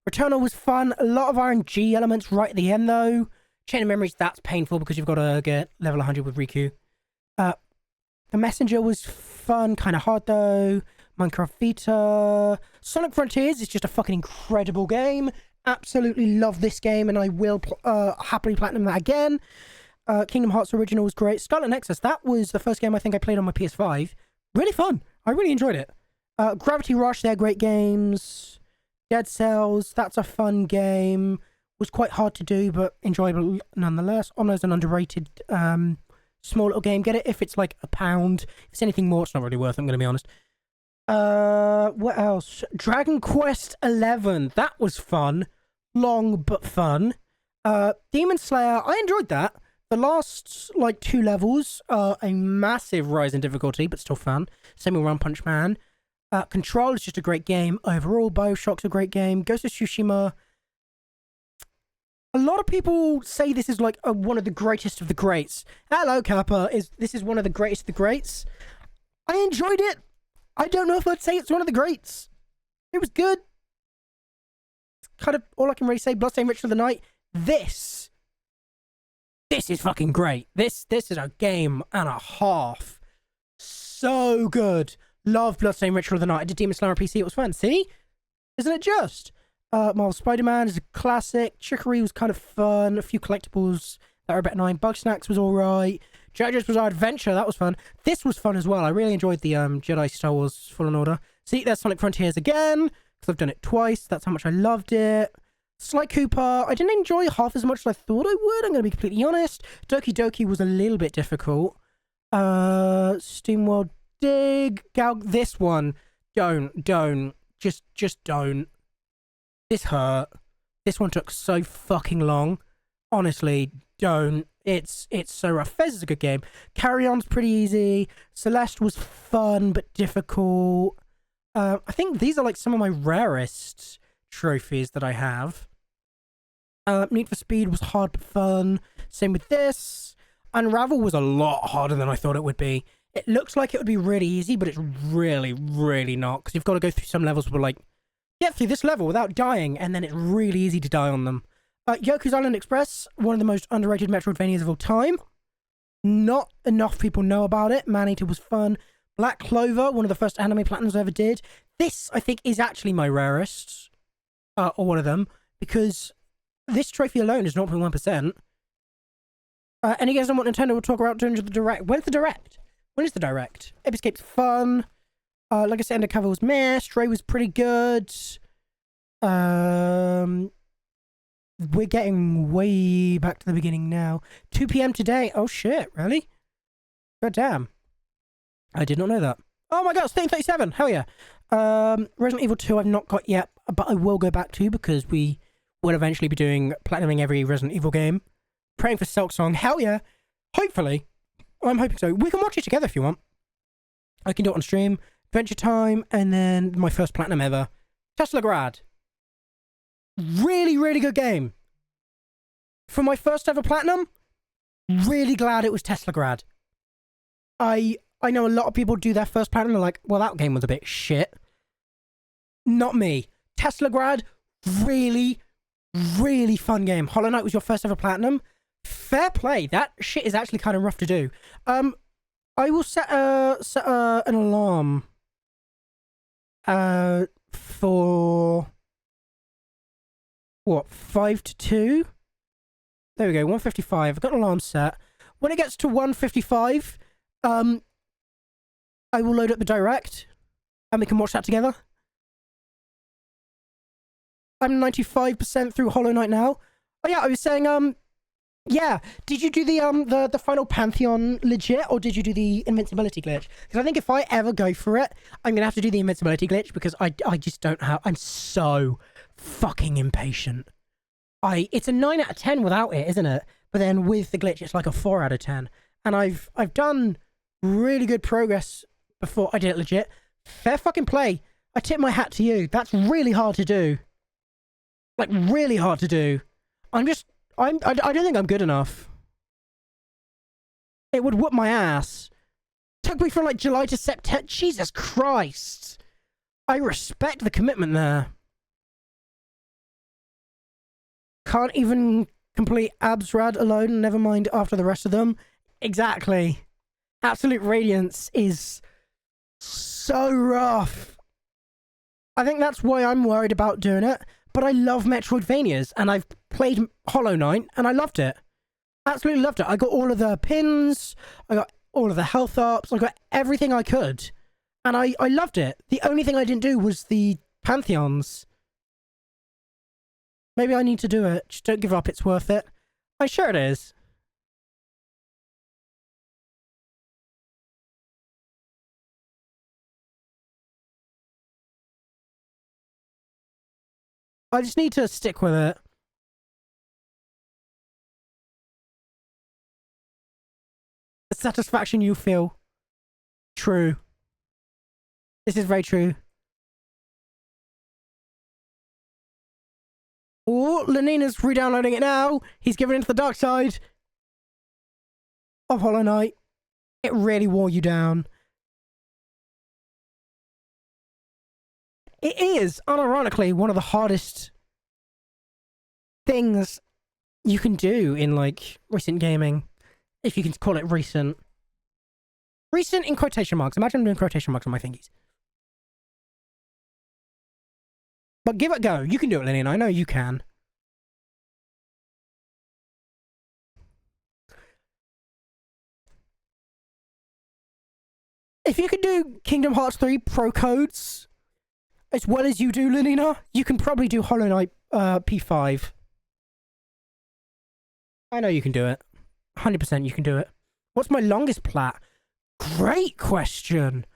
Returnal was fun. A lot of RNG elements right at the end, though. Chain of Memories, that's painful because you've got to get level 100 with Riku. The Messenger was fun, kind of hard, though. Minecraft Vita. Sonic Frontiers is just a fucking incredible game. Absolutely love this game, and I will happily platinum that again. Kingdom Hearts Original was great. Scarlet Nexus, that was the first game I think I played on my PS5. Really fun. I really enjoyed it. Gravity Rush, they're great games. Dead Cells, that's a fun game. Was quite hard to do, but enjoyable nonetheless. Omno's an underrated small little game. Get it if it's like £1. If it's anything more, it's not really worth it, I'm going to be honest. What else? Dragon Quest 11. That was fun. Long, but fun. Demon Slayer, I enjoyed that. The last, like, 2 levels are a massive rise in difficulty, but still fun. Same with One Punch Man. Control is just a great game. Overall, Bioshock's a great game. Ghost of Tsushima. A lot of people say this is, like, one of the greatest of the greats. Hello, Kappa. This is one of the greatest of the greats. I enjoyed it. I don't know if I'd say it's one of the greats. It was good. It's kind of all I can really say. Bloodstained Ritual of the Night. This is fucking great. This is a game and a half. So good. Love Bloodstained Ritual of the Night. I did Demon Slayer on PC. It was fun. See? Isn't it just? Marvel Spider-Man is a classic. Chicory was kind of fun. A few collectibles that are a bit annoying. Bugsnax was alright. JoJo's Bizarre Adventure, that was fun. This was fun as well. I really enjoyed the Jedi Star Wars Fallen Order. See, there's Sonic Frontiers again, because I've done it twice. That's how much I loved it. Sly Cooper, I didn't enjoy half as much as I thought I would, I'm going to be completely honest. Doki Doki was a little bit difficult. SteamWorld Dig, this one, don't. Just don't. This hurt. This one took so fucking long. Honestly, don't. It's so rough. Fez is a good game. Carry On's pretty easy. Celeste was fun but difficult. I think these are like some of my rarest trophies that I have. Need for Speed was hard but fun. Same with this. Unravel was a lot harder than I thought it would be. It looks like it would be really easy, but it's really, really not. Because you've got to go through some levels where like, get through this level without dying, and then it's really easy to die on them. Yoku's Island Express, one of the most underrated Metroidvanias of all time. Not enough people know about it. Maneater was fun. Black Clover, one of the first anime platinums I ever did. This, I think, is actually my rarest. Or one of them. Because this trophy alone is 0.1%. And you guys don't want Nintendo will talk about during the Direct. When's the Direct? When is the Direct? Episcape's fun. Like I said, Undercover was meh. Stray was pretty good. We're getting way back to the beginning now. 2 p.m. today. Oh shit, really? God damn. I did not know that. Oh my god, Stain 37. Hell yeah. Resident Evil 2 I've not got yet, but I will go back to because we will eventually be doing platinuming every Resident Evil game. Praying for Silk Song. Hell yeah. Hopefully. I'm hoping so. We can watch it together if you want. I can do it on stream. Adventure Time, and then my first platinum ever. Tesla Grad. Really, really good game. For my first ever platinum, really glad it was Tesla Grad. I know a lot of people do their first platinum and are like, well, that game was a bit shit. Not me. Tesla Grad, really, really fun game. Hollow Knight was your first ever platinum. Fair play. That shit is actually kind of rough to do. I will set an alarm for what, 5 to 2? There we go, 1:55. I've got an alarm set. When it gets to 1:55, I will load up the Direct and we can watch that together. I'm 95% through Hollow Knight now. Oh yeah, I was saying Yeah. Did you do the final Pantheon legit, or did you do the invincibility glitch? Because I think if I ever go for it, I'm gonna have to do the invincibility glitch because I just don't have. I'm so fucking impatient. It's a 9 out of 10 without it, isn't it? But then with the glitch, it's like a 4 out of 10. And I've done really good progress before I did it legit. Fair fucking play. I tip my hat to you. That's really hard to do. Like really hard to do. I don't think I'm good enough. It would whoop my ass. Took me from like July to September. Jesus Christ. I respect the commitment there. Can't even complete Absrad alone, never mind after the rest of them. Exactly. Absolute Radiance is so rough. I think that's why I'm worried about doing it. But I love Metroidvanias, and I've played Hollow Knight, and I loved it. Absolutely loved it. I got all of the pins, I got all of the health ups, I got everything I could. And I loved it. The only thing I didn't do was the Pantheons. Maybe I need to do it. Just don't give up, it's worth it. I'm sure it is. I just need to stick with it. The satisfaction you feel. True. This is very true. Oh, Lenina's re-downloading it now. He's giving into the dark side of Hollow Knight. It really wore you down. It is, unironically, one of the hardest things you can do in, like, recent gaming. If you can call it recent. Recent in quotation marks. Imagine I'm doing quotation marks on my thingies. But give it a go. You can do it, Lillian. I know you can. If you can do Kingdom Hearts 3 pro codes as well as you do, Lilina, you can probably do Hollow Knight P5. I know you can do it. 100% you can do it. What's my longest plat? Great question.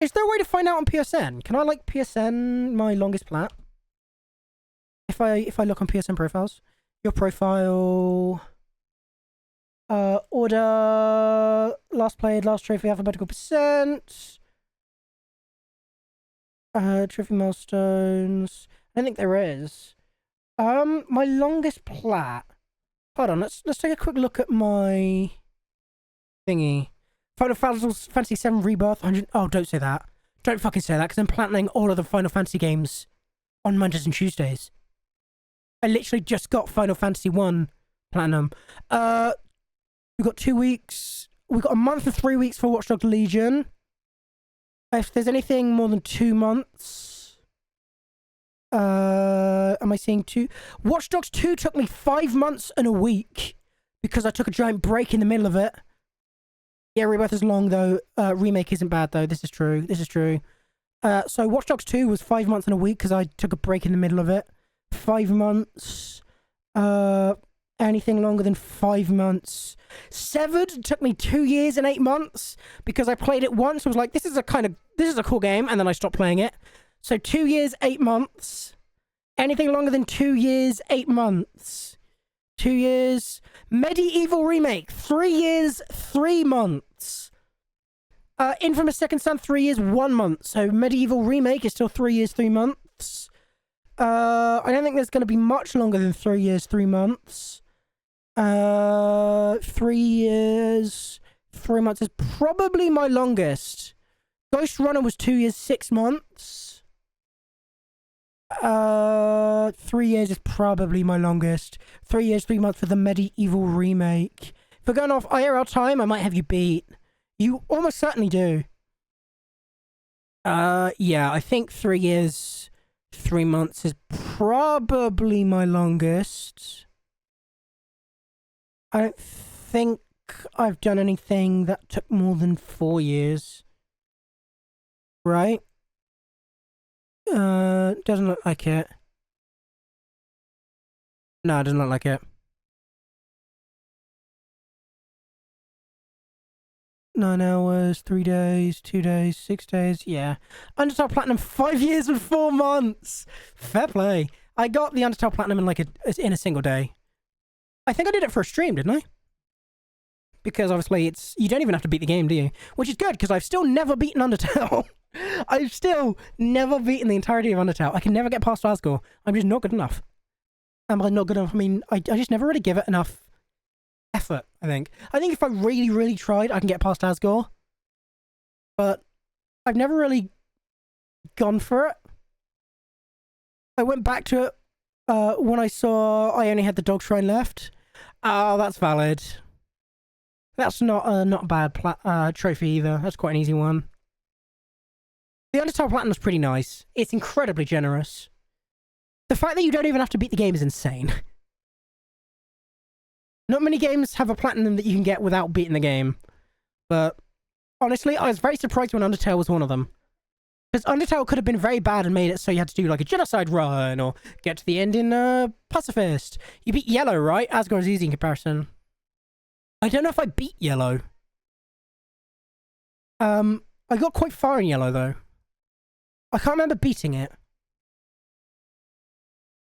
Is there a way to find out on PSN? Can I like PSN my longest plat? If I look on PSN profiles, your profile, order, last played, last trophy, alphabetical percent, trophy milestones. I don't think there is. My longest plat. Hold on, let's take a quick look at my thingy. Final Fantasy VII Rebirth 100. Oh, don't say that. Don't fucking say that, because I'm platinuming all of the Final Fantasy games on Mondays and Tuesdays. I literally just got Final Fantasy 1 platinum. We've got 2 weeks. We've got a month and 3 weeks for Watch Dogs Legion. If there's anything more than 2 months... am I seeing 2? Watch Dogs 2 took me 5 months and a week because I took a giant break in the middle of it. Yeah, Rebirth is long though. Remake isn't bad though. This is true. This is true. So Watch Dogs 2 was 5 months and a week because I took a break in the middle of it. 5 months. Anything longer than 5 months. Severed took me 2 years and 8 months because I played it once. I was like, this is a cool game, and then I stopped playing it. So 2 years, 8 months. Anything longer than 2 years, 8 months. 2 years. Medieval Remake, 3 years, 3 months. Infamous Second Son, 3 years, 1 month. So Medieval Remake is still 3 years, 3 months. I don't think there's going to be much longer than 3 years, 3 months. 3 years, 3 months is probably my longest. Ghost Runner was 2 years, 6 months. 3 years is probably my longest. 3 years, 3 months for the Medieval Remake. If we're going off IRL time, I might have you beat. You almost certainly do. Yeah, I think 3 years, 3 months is probably my longest. I don't think I've done anything that took more than 4 years. Right? Doesn't look like it. No, it doesn't look like it. 9 hours, 3 days, 2 days, 6 days. Yeah. Undertale Platinum, 5 years and 4 months. Fair play. I got the Undertale Platinum in like in a single day. I think I did it for a stream, didn't I? Because obviously you don't even have to beat the game, do you? Which is good, because I've still never beaten Undertale. I've still never beaten the entirety of Undertale. I can never get past Asgore. I'm just not good enough. Am I not good enough? I mean, I just never really give it enough effort, I think. I think if I really, really tried, I can get past Asgore. But I've never really gone for it. I went back to it when I saw I only had the dog shrine left. Oh, that's valid. That's not a bad trophy either. That's quite an easy one. The Undertale Platinum is pretty nice. It's incredibly generous. The fact that you don't even have to beat the game is insane. Not many games have a platinum that you can get without beating the game. But honestly, I was very surprised when Undertale was one of them. Because Undertale could have been very bad and made it so you had to do like a genocide run or get to the end in Pacifist. You beat Yellow, right? Asgore is easy in comparison. I don't know if I beat Yellow. I got quite far in Yellow though. I can't remember beating it.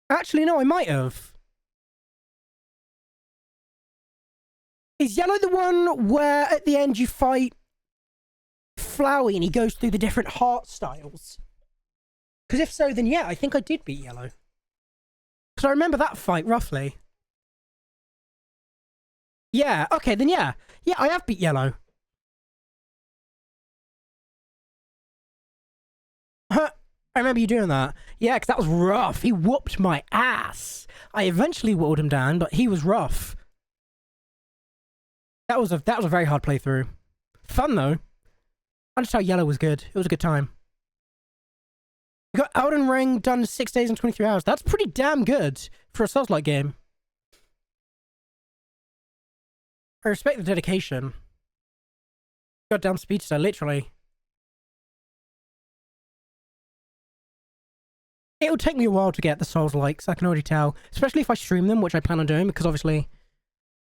Actually, no, I might have. Is Yellow the one where at the end you fight Flowey and he goes through the different heart styles? Because if so, then yeah, I think I did beat Yellow. Because I remember that fight, roughly. Yeah, okay, then yeah. Yeah, I have beat Yellow. Huh, I remember you doing that. Yeah, because that was rough. He whooped my ass. I eventually whittled him down, but he was rough. That was a very hard playthrough. Fun, though. Undertale Yellow was good. It was a good time. You got Elden Ring done in 6 days and 23 hours. That's pretty damn good for a Souls-like game. I respect the dedication. Goddamn speedster, literally. It'll take me a while to get the Souls-likes, I can already tell. Especially if I stream them, which I plan on doing, because obviously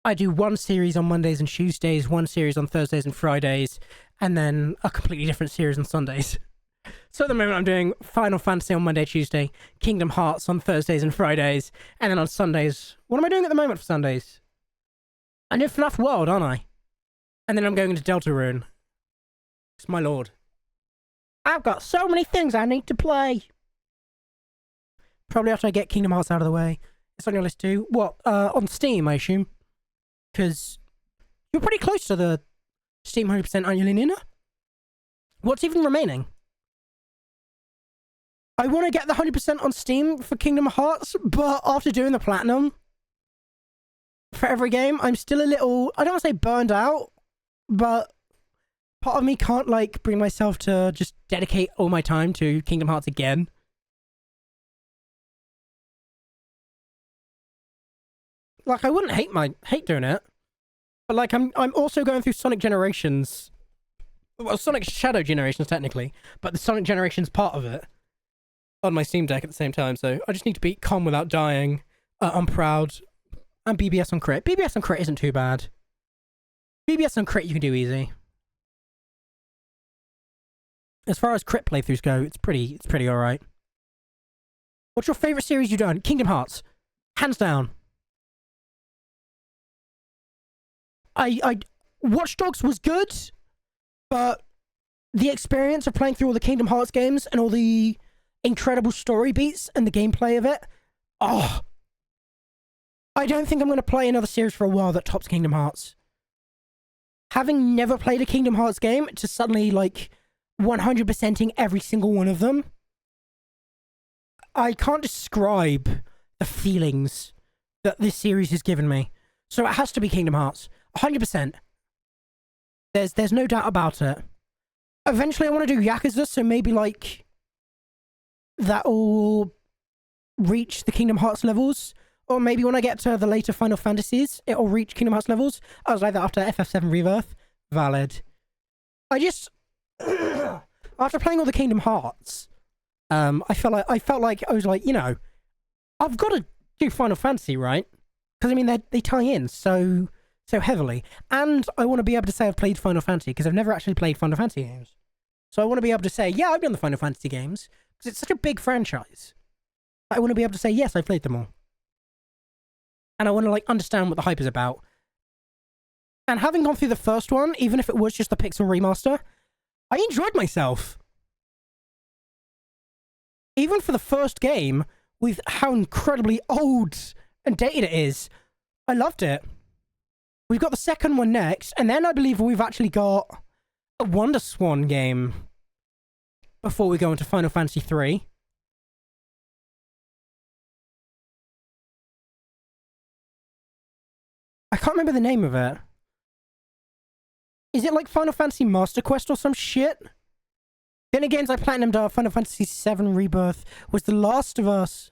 I do one series on Mondays and Tuesdays, one series on Thursdays and Fridays, and then a completely different series on Sundays. So at the moment I'm doing Final Fantasy on Monday, Tuesday, Kingdom Hearts on Thursdays and Fridays, and then on Sundays... What am I doing at the moment for Sundays? I'm doing FNAF World, aren't I? And then I'm going into Deltarune. It's my lord. I've got so many things I need to play. Probably after I get Kingdom Hearts out of the way. It's on your list too. What? On Steam, I assume? Because you're pretty close to the Steam 100%, aren't you, Lenina? What's even remaining? I want to get the 100% on Steam for Kingdom Hearts, but after doing the Platinum for every game, I'm still a little... I don't want to say burned out, but part of me can't, like, bring myself to just dedicate all my time to Kingdom Hearts again. Like, I wouldn't hate doing it, but like I'm also going through Sonic Generations, well, Sonic Shadow Generations technically, but the Sonic Generations part of it on my Steam Deck at the same time. So I just need to beat Calm Without Dying, I'm Proud, and BBS on Crit. BBS on Crit isn't too bad. BBS on Crit you can do easy. As far as Crit playthroughs go, it's pretty alright. What's your favourite series you've done? Kingdom Hearts, hands down. Watch Dogs was good, but the experience of playing through all the Kingdom Hearts games and all the incredible story beats and the gameplay of it, oh, I don't think I'm going to play another series for a while that tops Kingdom Hearts. Having never played a Kingdom Hearts game to suddenly, like, 100%ing every single one of them, I can't describe the feelings that this series has given me. So it has to be Kingdom Hearts. 100%. There's no doubt about it. Eventually I want to do Yakuza, so maybe like that'll reach the Kingdom Hearts levels. Or maybe when I get to the later Final Fantasies, it'll reach Kingdom Hearts levels. I was like that after FF7 Rebirth. Valid. I just after playing all the Kingdom Hearts, I felt like I was like, you know, I've got to do Final Fantasy, right? Because I mean they tie in so so heavily. And I want to be able to say I've played Final Fantasy, because I've never actually played Final Fantasy games. So I want to be able to say, yeah, I've done the Final Fantasy games, because it's such a big franchise. I want to be able to say, yes, I've played them all. And I want to, like, understand what the hype is about. And having gone through the first one, even if it was just the Pixel remaster, I enjoyed myself. Even for the first game, with how incredibly old and dated it is, I loved it. We've got the second one next, and then I believe we've actually got a Wonder Swan game before we go into Final Fantasy 3. I can't remember the name of it. Is it like Final Fantasy Master Quest or some shit? Then again, I platinumed Final Fantasy VII Rebirth. Was The Last of Us.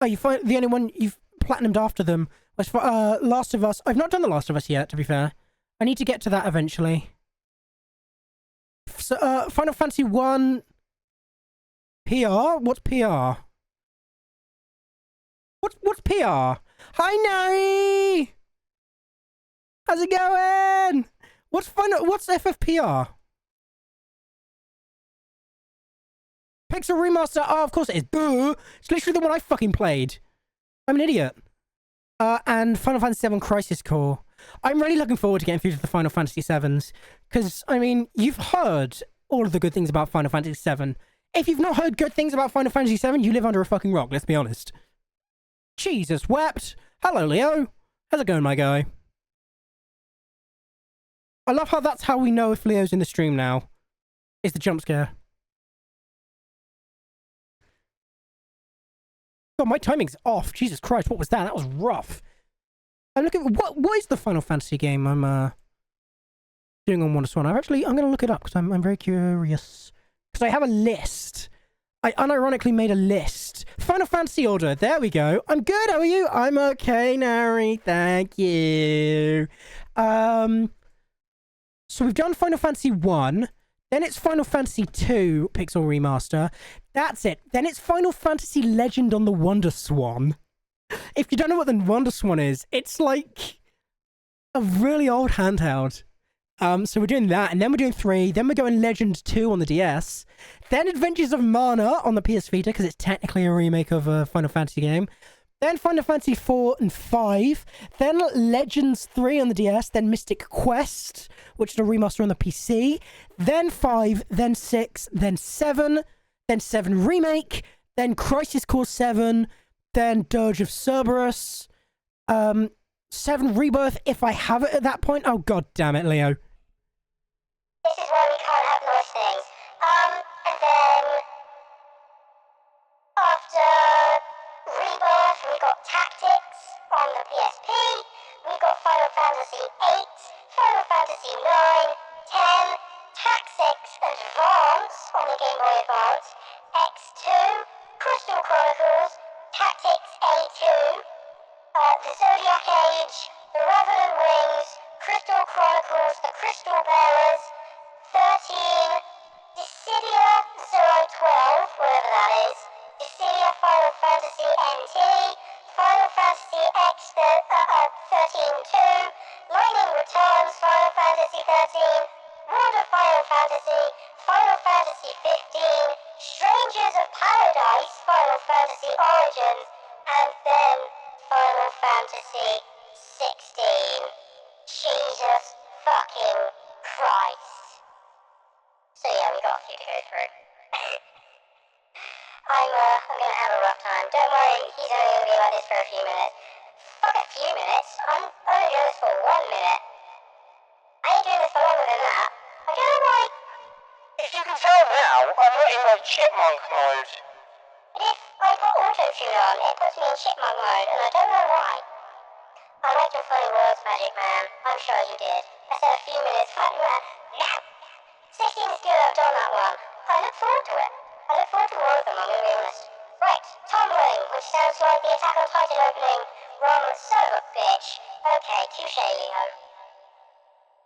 Oh, you find the only one you've platinumed after them was for Last of Us. I've not done The Last of Us yet, to be fair. I need to get to that eventually. So, Final Fantasy 1 PR? What's PR? What's PR? Hi, Nari! How's it going? What's FFPR? Pixel Remaster. Oh, of course it is. Boo! It's literally the one I fucking played. I'm an idiot. And Final Fantasy VII Crisis Core. I'm really looking forward to getting through to the Final Fantasy VIIs. Because, I mean, you've heard all of the good things about Final Fantasy VII. If you've not heard good things about Final Fantasy VII, you live under a fucking rock, let's be honest. Jesus wept. Hello, Leo. How's it going, my guy? I love how that's how we know if Leo's in the stream now. Is the jump scare. God, my timing's off. Jesus Christ, what was that? That was rough. I'm looking. What is the Final Fantasy game I'm doing on Wonder Swan? I'm gonna look it up because I'm very curious. Because I have a list. I unironically made a list. Final Fantasy Order. There we go. I'm good. How are you? I'm okay, Nari. Thank you. So we've done Final Fantasy 1. Then it's Final Fantasy 2 Pixel Remaster. That's it. Then it's Final Fantasy Legend on the Wonder Swan. If you don't know what the Wonder Swan is, it's like a really old handheld. So we're doing that, and then we're doing 3, then we're going Legend 2 on the DS, then Adventures of Mana on the PS Vita, because it's technically a remake of a Final Fantasy game, then Final Fantasy 4 and 5, then Legends 3 on the DS, then Mystic Quest, which is a remaster on the PC, then 5, then 6, then 7, then 7 Remake, then Crisis Core 7, then Dirge of Cerberus, 7 Rebirth, if I have it at that point. Oh, god damn it, Leo. This is why we can't have nice things. And then after Rebirth, we got Tactics on the PSP, we got Final Fantasy 8, Final Fantasy 9, 10, Tactics Advance on the Game Boy Advance, X2, Crystal Chronicles, Tactics A2, the Zodiac Age, the Revenant Wings, Crystal Chronicles, the Crystal Bearers, 13, Dissidia 012, whatever that is, Dissidia Final Fantasy NT, Final Fantasy X 13-2, Lightning Returns Final Fantasy 13, Wonder Final Fantasy, Final Fantasy 15, Strangers of Paradise Final Fantasy Origins, and then Final Fantasy 16. Jesus fucking Christ. So yeah, we got a few to go through. I'm gonna have a rough time. Don't worry, he's only gonna be like this for a few minutes. Fuck a few minutes. I'm only doing this for 1 minute. I ain't doing this for longer than that. I don't know why. If you can tell now, I'm not in like chipmunk mode. But if I put auto-tune on, it puts me in chipmunk mode, and I don't know why. I liked your funny words, Magic Man. I'm sure you did. I said a few minutes, funny man. Now, 16 is good, I've done that one. I look forward to it. I look forward to more of them, I'm gonna be honest. Right, tumbling, which sounds like the Attack on Titan opening. Rum, son of a bitch. Okay, touche, Leo.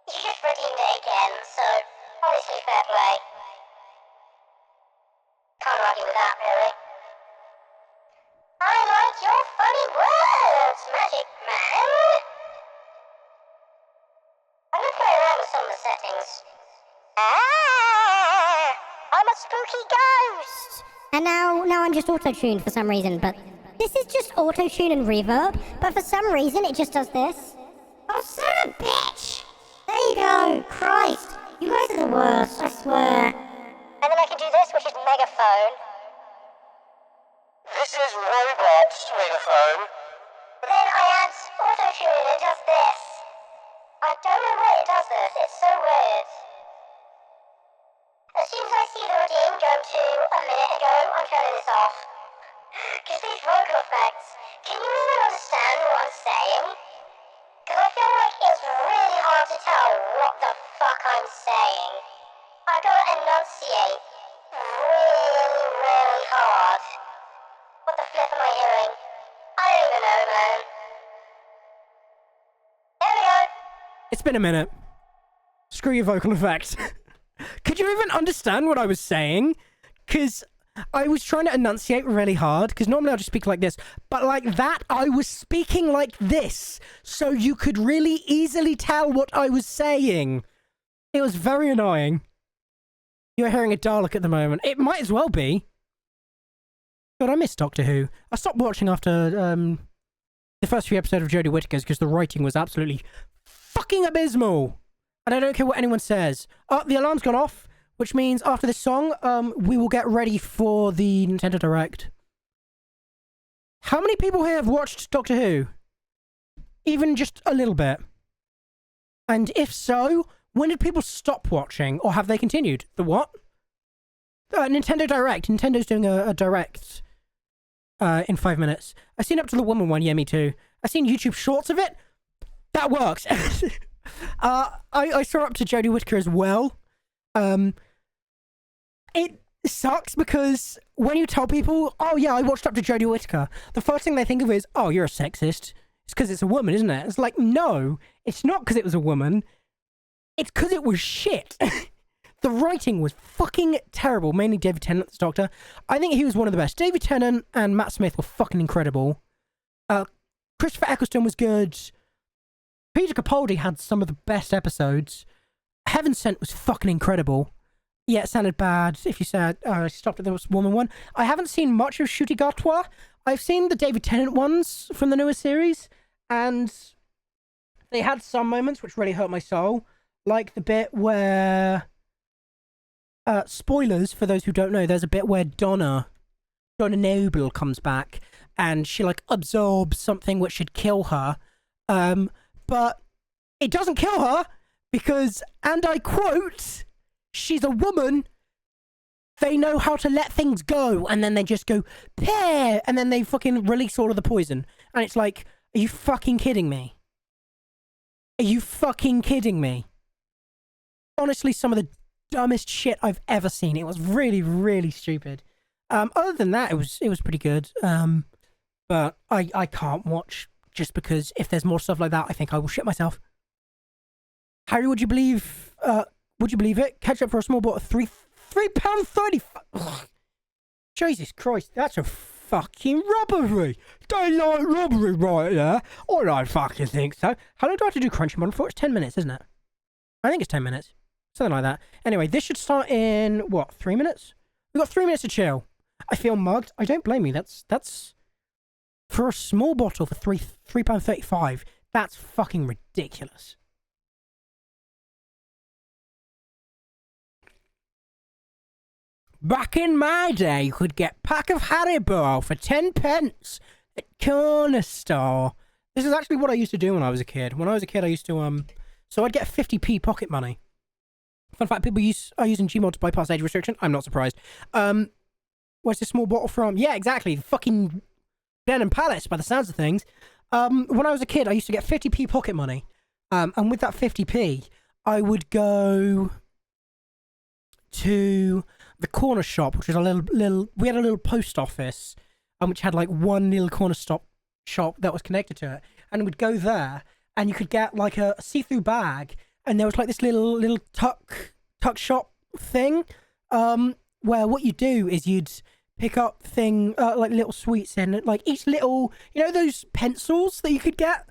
You just redeemed it again, so honestly fair play. Can't argue with that, really. I like your funny words, Magic Man. spooky ghost. And now I'm just auto-tuned for some reason, but this is just auto-tune and reverb, but for some reason it just does this. Oh, son of a bitch! There you go, Christ, you guys are the worst, I swear. And then I can do this, which is megaphone. This is robot megaphone. Then I add auto-tune and it does this. I don't know why it does this, it's so weird. As soon as I see the redeem go to a minute ago, I'm turning this off. Because these vocal effects, can you even understand what I'm saying? Because I feel like it's really hard to tell what the fuck I'm saying. I gotta enunciate really, really hard. What the flip am I hearing? I don't even know, man. There we go. It's been a minute. Screw your vocal effects. Could you even understand what I was saying? Because I was trying to enunciate really hard, because normally I'll just speak like this, but like that, I was speaking like this, so you could really easily tell what I was saying. It was very annoying. You're hearing a Dalek at the moment. It might as well be. God, I miss Doctor Who. I stopped watching after the first few episodes of Jodie Whittaker's because the writing was absolutely fucking abysmal. And I don't care what anyone says. The alarm's gone off, which means after this song, we will get ready for the Nintendo Direct. How many people here have watched Doctor Who? Even just a little bit. And if so, when did people stop watching, or have they continued? The what? Nintendo Direct. Nintendo's doing a Direct in 5 minutes. I've seen up to the woman one, yeah, me too. I've seen YouTube shorts of it. That works. I saw up to Jodie Whittaker as well. It sucks because when you tell people, oh yeah, I watched up to Jodie Whittaker, the first thing they think of is, oh, you're a sexist. It's because it's a woman, isn't it? It's like, no, it's not because it was a woman. It's because it was shit. The writing was fucking terrible, mainly David Tennant's Doctor. I think he was one of the best. David Tennant and Matt Smith were fucking incredible. Christopher Eccleston was good. Peter Capaldi had some of the best episodes. Heaven Sent was fucking incredible. Yeah, it sounded bad if you said, I stopped at the woman one. I haven't seen much of Shooty Gartois. I've seen the David Tennant ones from the newer series, and they had some moments which really hurt my soul. Like the bit where... spoilers for those who don't know, there's a bit where Donna Noble comes back, and she, like, absorbs something which should kill her. But it doesn't kill her, because, and I quote, she's a woman, they know how to let things go, and then they just go, pear, and then they fucking release all of the poison. And it's like, are you fucking kidding me? Are you fucking kidding me? Honestly, some of the dumbest shit I've ever seen. It was really, really stupid. Other than that, it was pretty good. But I can't watch just because if there's more stuff like that, I think I will shit myself. Harry, would you believe it? Ketchup for a small bottle of £3.30. Jesus Christ, that's a fucking robbery. Daylight robbery right there. I don't fucking think so. How long do I have to do Crunchy Model for? It's 10 minutes, isn't it? I think it's 10 minutes. Something like that. Anyway, this should start in, what, 3 minutes? We've got 3 minutes to chill. I feel mugged. I don't blame you. That's for a small bottle for £3.35. That's fucking ridiculous. Back in my day, you could get pack of Haribo for 10 pence at corner store. This is actually what I used to do when I was a kid. When I was a kid, I used to, so I'd get 50p pocket money. Fun fact, people are using Gmod to bypass age restriction. I'm not surprised. Where's this small bottle from? Yeah, exactly. Fucking Ben & Palace, by the sounds of things. When I was a kid, I used to get 50p pocket money. And with that 50p, I would go to the corner shop, which was a little. We had a little post office, which had like one little corner shop that was connected to it, and we'd go there, and you could get like a see-through bag, and there was like this little tuck shop thing, where what you do is you'd pick up like little sweets, and like each little, you know, those pencils that you could get.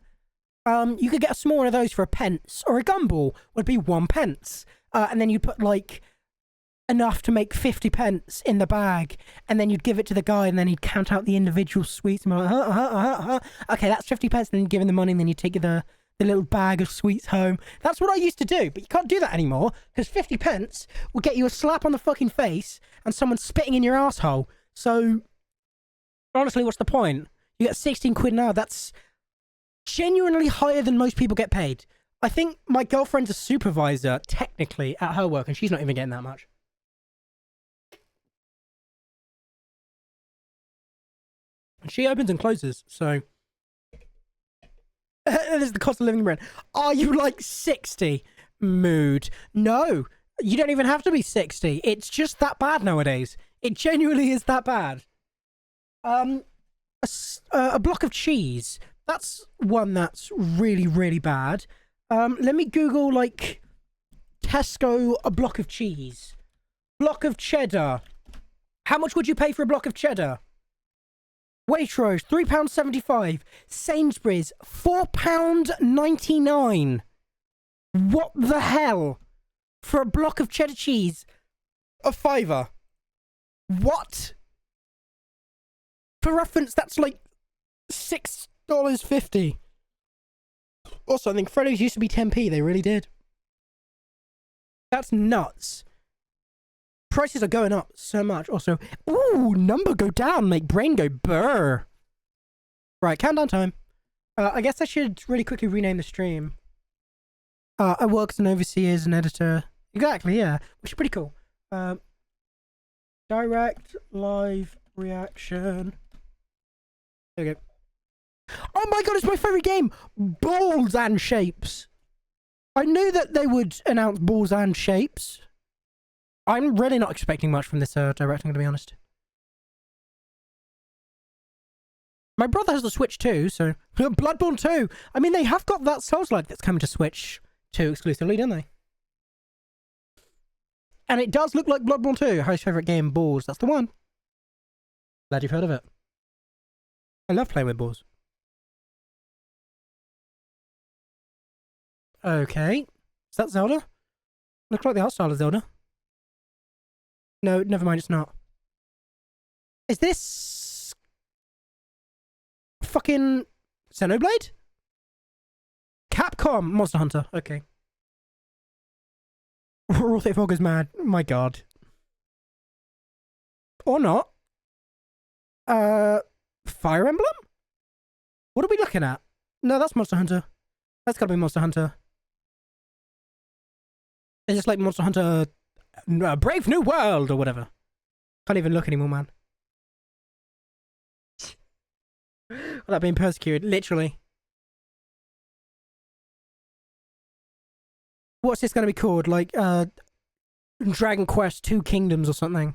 You could get a small one of those for a pence, or a gumball would be 1 pence, and then you'd put like enough to make 50 pence in the bag, and then you'd give it to the guy, and then he'd count out the individual sweets, and be like, okay, that's 50 pence, and then you'd give him the money, and then you'd take the little bag of sweets home. That's what I used to do, but you can't do that anymore, because 50 pence will get you a slap on the fucking face, and someone spitting in your asshole. So, honestly, what's the point? You get 16 quid now. That's genuinely higher than most people get paid. I think my girlfriend's a supervisor, technically, at her work, and she's not even getting that much. She opens and closes, so... This is the cost of living rent. Are you like 60? Mood. No, you don't even have to be 60. It's just that bad nowadays. It genuinely is that bad. A block of cheese. That's one that's really, really bad. Let me Google, like, Tesco, a block of cheese. Block of cheddar. How much would you pay for a block of cheddar? Waitrose, £3.75. Sainsbury's, £4.99. What the hell? For a block of cheddar cheese, a fiver. What? For reference, that's like $6.50. Also, I think Freddo's used to be 10p. They really did. That's nuts. Prices are going up so much. Also, ooh, number go down, make brain go burr. Right, countdown time. I guess I should really quickly rename the stream. I work as an overseer, as an editor. Exactly, yeah. Which is pretty cool. Direct live reaction. There we go. Oh my god, it's my favourite game! Balls and Shapes. I knew that they would announce Balls and Shapes. I'm really not expecting much from this directing, to be honest. My brother has the Switch too, so... Bloodborne 2! I mean, they have got that Souls-like that's coming to Switch 2 exclusively, don't they? And it does look like Bloodborne 2. Harry's favourite game, balls. That's the one. Glad you've heard of it. I love playing with balls. Okay. Is that Zelda? Looks like the art style of Zelda. No, never mind, it's not. Is this... fucking... Xenoblade? Capcom! Monster Hunter, okay. Rothic Fog is mad. My god. Or not. Fire Emblem? What are we looking at? No, that's Monster Hunter. That's gotta be Monster Hunter. It's just like Monster Hunter... Brave New World or whatever. Can't even look anymore, man. Without being persecuted, literally. What's this going to be called? Like, Dragon Quest 2 Kingdoms or something.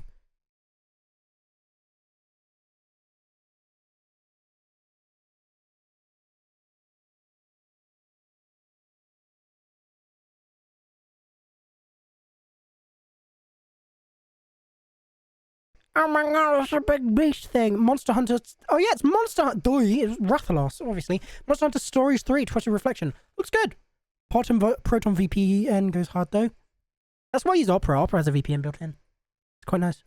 Oh my god, it's a big beast thing. Monster Hunter... Oh yeah, it's Monster Hunter... It's Rathalos, obviously. Monster Hunter Stories 3, Twisted Reflection. Looks good. Proton VPN goes hard, though. That's why I use Opera. Opera has a VPN built in. It's quite nice.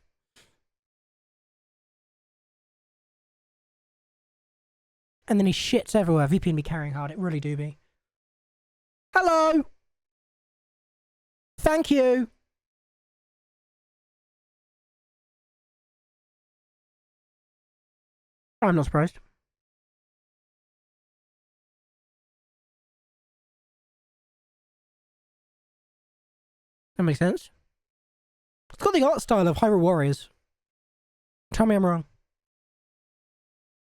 And then he shits everywhere. VPN be carrying hard. It really do be. Hello! Thank you! I'm not surprised. That makes sense. It's got the art style of Hyrule Warriors. Tell me I'm wrong.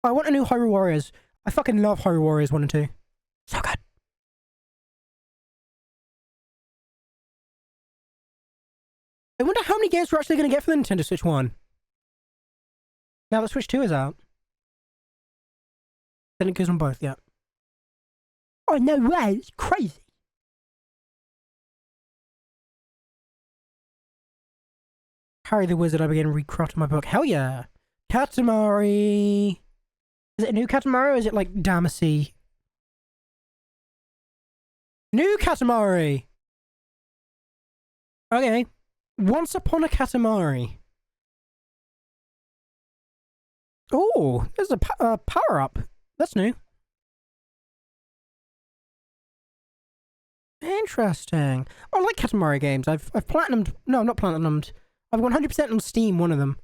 I want a new Hyrule Warriors. I fucking love Hyrule Warriors 1 and 2. So good. I wonder how many games we're actually going to get for the Nintendo Switch 1. Now that Switch 2 is out. Then it goes on both, yeah. Oh, no way. It's crazy. Harry the Wizard, I began recrafting my book. Hell yeah. Katamari. Is it a new Katamari or is it like Damacy? New Katamari. Okay. Once Upon a Katamari. Oh, there's a power up. That's new. Interesting. I like Katamari games. I've platinumed. No, not platinumed. I've 100% on Steam, one of them.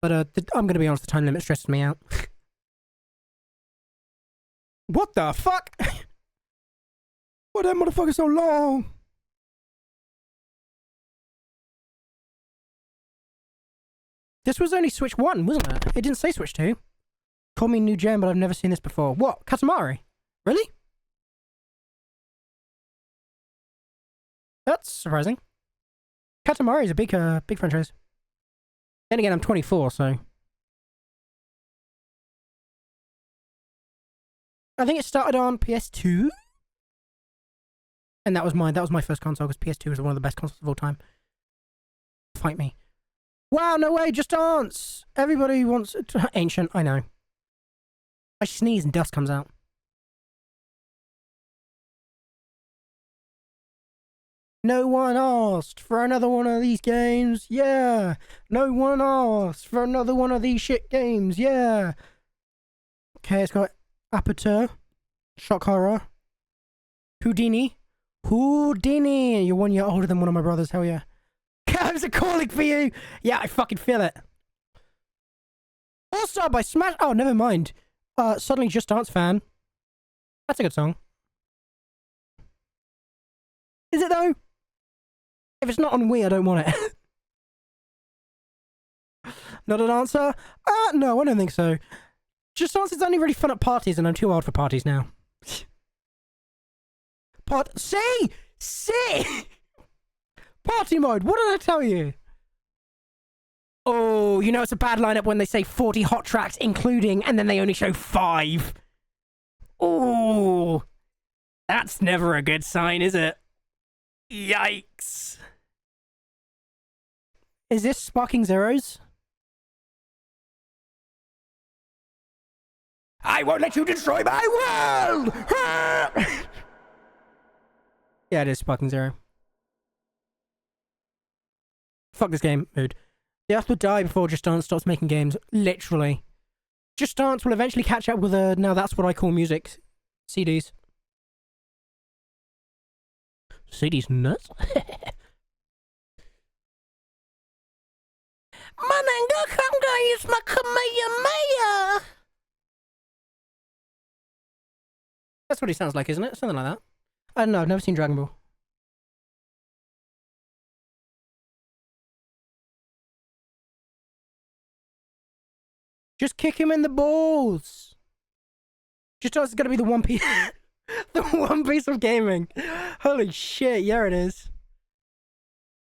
But I'm gonna be honest, the time limit stresses me out. What the fuck? Why that motherfucker so long? This was only Switch 1, wasn't it? It didn't say Switch 2. Call me new gen, but I've never seen this before. What? Katamari? Really? That's surprising. Katamari is a big franchise. Then again, I'm 24, so... I think it started on PS2? And that was my first console, because PS2 is one of the best consoles of all time. Fight me. Wow, no way, Just Dance! Everybody wants... Ancient, I know. I sneeze and dust comes out. No one asked for another one of these games, yeah! No one asked for another one of these shit games, yeah! Okay, it's got Aperture, Shock Horror, Houdini. Houdini! You're 1 year older than one of my brothers, hell yeah. Cabs are calling for you! Yeah, I fucking feel it. All-Star by Smash... Oh, never mind. Suddenly Just Dance fan. That's a good song. Is it though? If it's not on Wii, I don't want it. Not an answer? No, I don't think so. Just Dance is only really fun at parties, and I'm too old for parties now. See! Party mode, what did I tell you? Oh, you know it's a bad lineup when they say 40 hot tracks including, and then they only show 5. Oh, that's never a good sign, is it? Yikes. Is this Sparking Zeros? I won't let you destroy my world! Yeah, it is Sparking Zero. Fuck this game, mood. The Earth will die before Just Dance stops making games. Literally. Just Dance will eventually catch up with now that's what I call music. CDs. CDs nuts? Mananga Kanga is my Kamehameha! That's what he sounds like, isn't it? Something like that. I don't know, I've never seen Dragon Ball. Just kick him in the balls! Just Dance is gonna be the one piece... the one piece of gaming. Holy shit, yeah it is.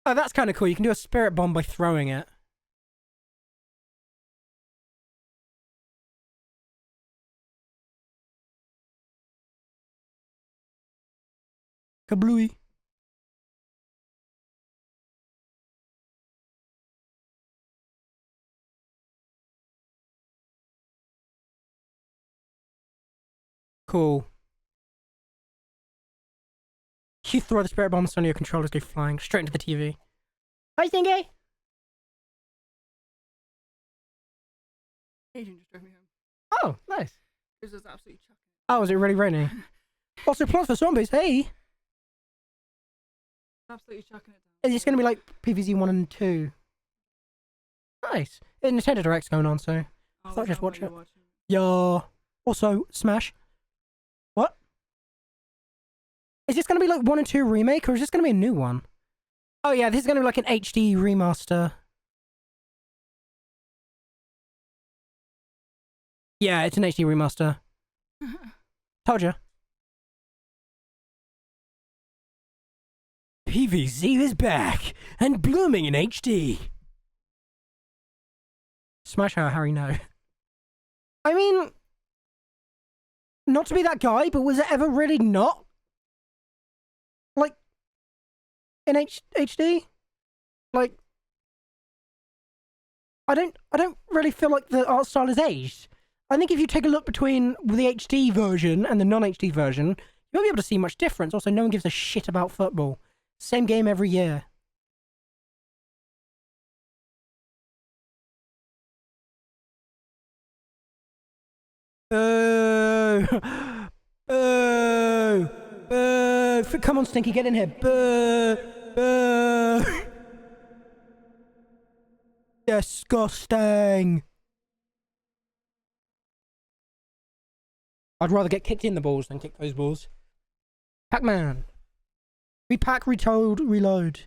Oh, that's kind of cool. You can do a spirit bomb by throwing it. Kablooey. Cool. You throw the spirit bombs on your controllers go flying straight into the TV. Hi, Stinky! Agent just drove me home. Oh, nice. It was just absolutely chucking. Oh, is it really raining? Also, Plants for Zombies, hey! Absolutely chucking it down. Is this going to be like PVZ 1 and 2? Nice. Nintendo Direct's going on, so I thought I'd just watch it. Yeah. Also, Smash. What? Is this going to be like 1 and 2 remake, or is this going to be a new one? Oh yeah, this is going to be like an HD remaster. Yeah, it's an HD remaster. Told ya. PVZ is back and blooming in HD. Smash her, Harry, no. I mean, not to be that guy, but was it ever really not? Like, in HD? Like, I don't really feel like the art style has aged. I think if you take a look between the HD version and the non-HD version, you won't be able to see much difference. Also, no one gives a shit about football. Same game every year. Boo! Boo! Boo! Come on, Stinky, get in here. Boo! Boo! Disgusting! I'd rather get kicked in the balls than kick those balls. Pac-Man. Repack, retold, reload.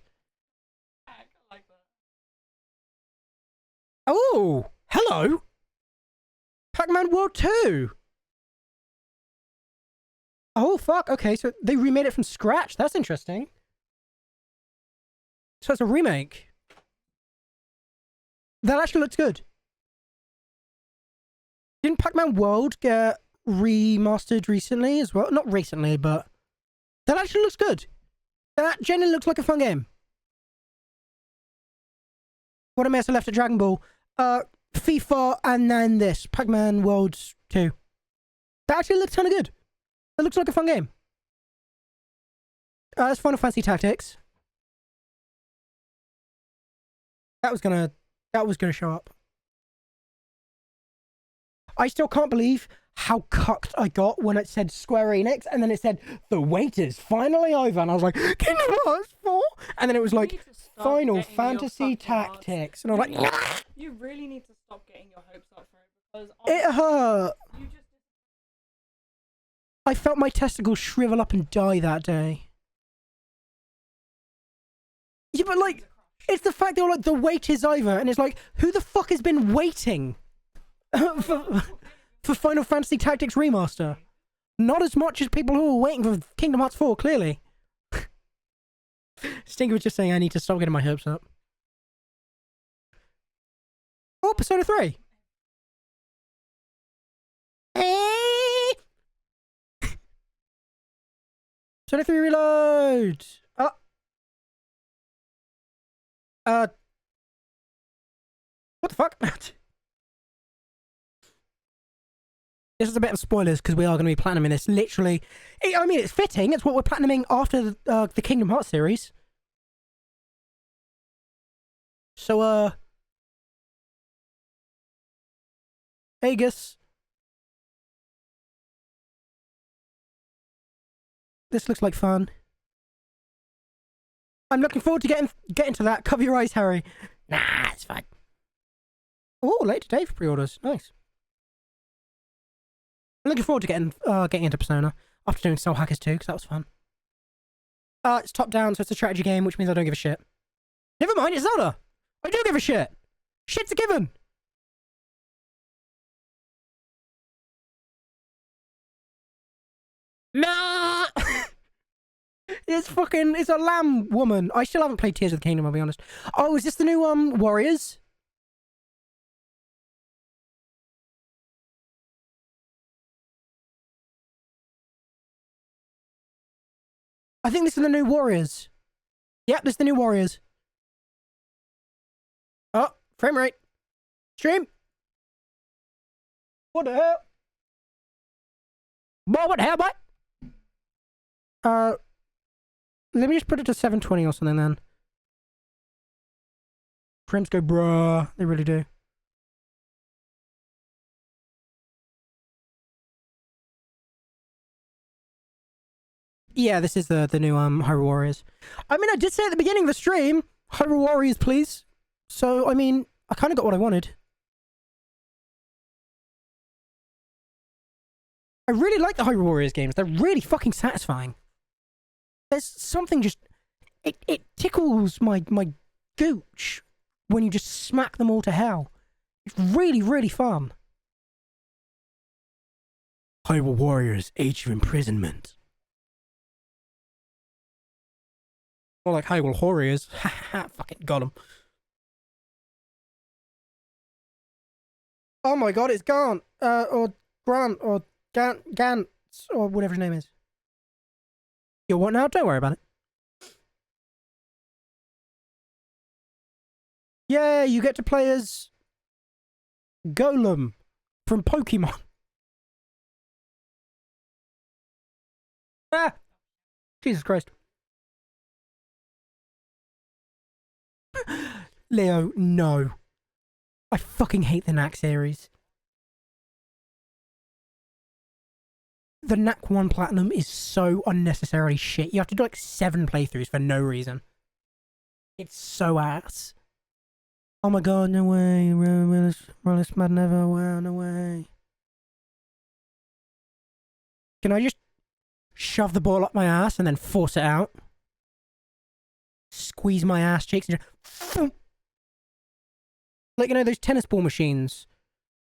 I like that. Oh! Hello! Pac-Man World 2! Oh, fuck. Okay, so they remade it from scratch. That's interesting. So it's a remake. That actually looks good. Didn't Pac-Man World get remastered recently as well? Not recently, but that actually looks good. That genuinely looks like a fun game. What a mess I left at Dragon Ball. FIFA and then this. Pac-Man World 2. That actually looks kind of good. It looks like a fun game. It's Final Fantasy Tactics. That was gonna show up. I still can't believe how cucked I got when it said Square Enix and then it said the wait is finally over and I was like Kingdom Hearts 4 and then it was like Final Fantasy Tactics and I was like you really need to stop getting your hopes up for it because it hurt. you just I felt my testicles shrivel up and die that day. Yeah, but like it's the fact that like the wait is over and it's like who the fuck has been waiting for Final Fantasy Tactics Remaster? Not as much as people who are waiting for Kingdom Hearts 4, clearly. Stinky was just saying I need to stop getting my hopes up. Oh, Persona 3. Persona 3 Reload. What the fuck? This is a bit of spoilers because we are going to be platinuming this. Literally, I mean, it's fitting. It's what we're platinuming after the Kingdom Hearts series. So, Aegis. This looks like fun. I'm looking forward to getting to that. Cover your eyes, Harry. Nah, it's fine. Oh, late today for pre-orders. Nice. I'm looking forward to getting into Persona after doing Soul Hackers 2 because that was fun. It's top down, so it's a strategy game, which means I don't give a shit. Never mind, it's Zelda. I do give a shit. Shit's a given. Nah. It's a lamb woman. I still haven't played Tears of the Kingdom, I'll be honest. Oh, is this the new Warriors? I think this is the new Warriors. Yep, this is the new Warriors. Oh, frame rate. Stream. What the hell? Boy, what the hell, boy? Let me just put it to 720 or something then. Frames go bruh. They really do. Yeah, this is the new Hyrule Warriors. I mean, I did say at the beginning of the stream, Hyrule Warriors, please. So, I mean, I kind of got what I wanted. I really like the Hyrule Warriors games. They're really fucking satisfying. There's something just... It tickles my gooch when you just smack them all to hell. It's really, really fun. Hyrule Warriors, Age of Imprisonment. More like Hyrule Warriors. Ha fucking got him. Oh my god, it's Gant. Or Grant, or Gantz, or whatever his name is. Yo, what now? Don't worry about it. Yeah, you get to play as Golem from Pokemon. Ah! Jesus Christ. Leo, no. I fucking hate the Knack series. the NAC 1 Platinum is so unnecessarily shit. You have to do like 7 playthroughs for no reason. It's so ass. Oh my god, no way. Realist mad never, no way. Can I just shove the ball up my ass and then force it out? Squeeze my ass cheeks and just... Like, you know, those tennis ball machines.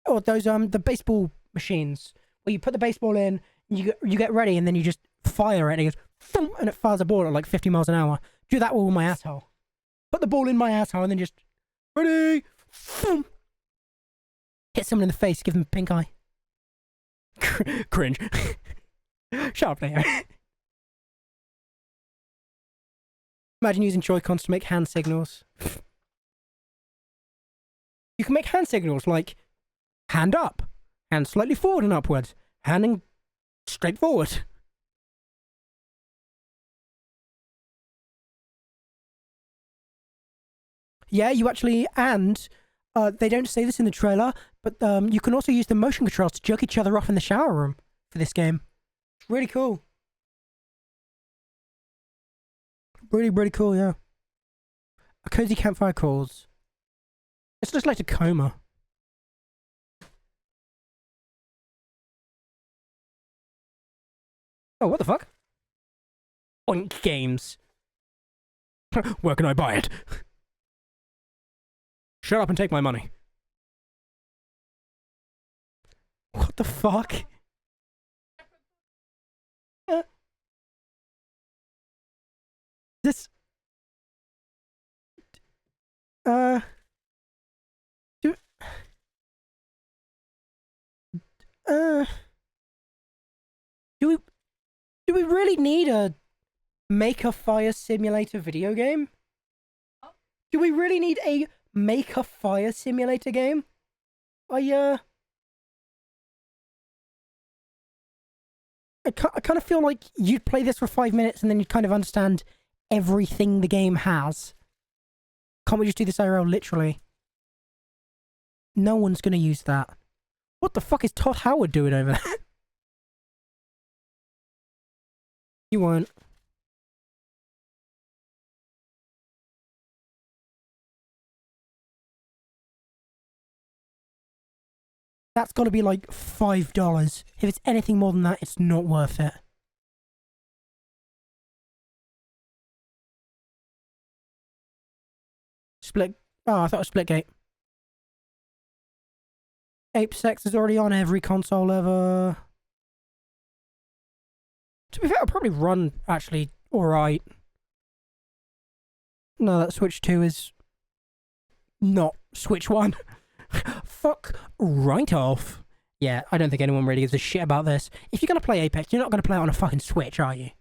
Or those, the baseball machines. Where you put the baseball in, you get ready, and then you just fire it, and it goes... And it fires a ball at like 50 miles an hour. Do that with my asshole. Put the ball in my asshole, and then just... Ready! Hit someone in the face, give them a pink eye. Cringe. Shut up, Leo. Imagine using Joy-Cons to make hand signals. You can make hand signals like hand up, hand slightly forward and upwards, handing straight forward. Yeah, you actually, and they don't say this in the trailer, but you can also use the motion controls to jerk each other off in the shower room for this game. It's really cool. Really, really cool, yeah. A cozy campfire calls. It's just like a coma. Oh, what the fuck? Oink Games. Where can I buy it? Shut up and take my money. What the fuck? This... Do we really need a Make a Fire Simulator video game? Do we really need a Make a Fire Simulator game? I kind of feel like you'd play this for 5 minutes and then you'd kind of understand everything the game has. Can't we just do this IRL literally? No one's gonna use that. What the fuck is Todd Howard doing over there? You won't. That's gotta be like $5. If it's anything more than that, it's not worth it. Split... Oh, I thought it was Splitgate. Ape Sex is already on every console ever. To be fair, it'll probably run, actually, alright. No, that Switch 2 is... not Switch 1. Fuck right off. Yeah, I don't think anyone really gives a shit about this. If you're gonna play Apex, you're not gonna play it on a fucking Switch, are you?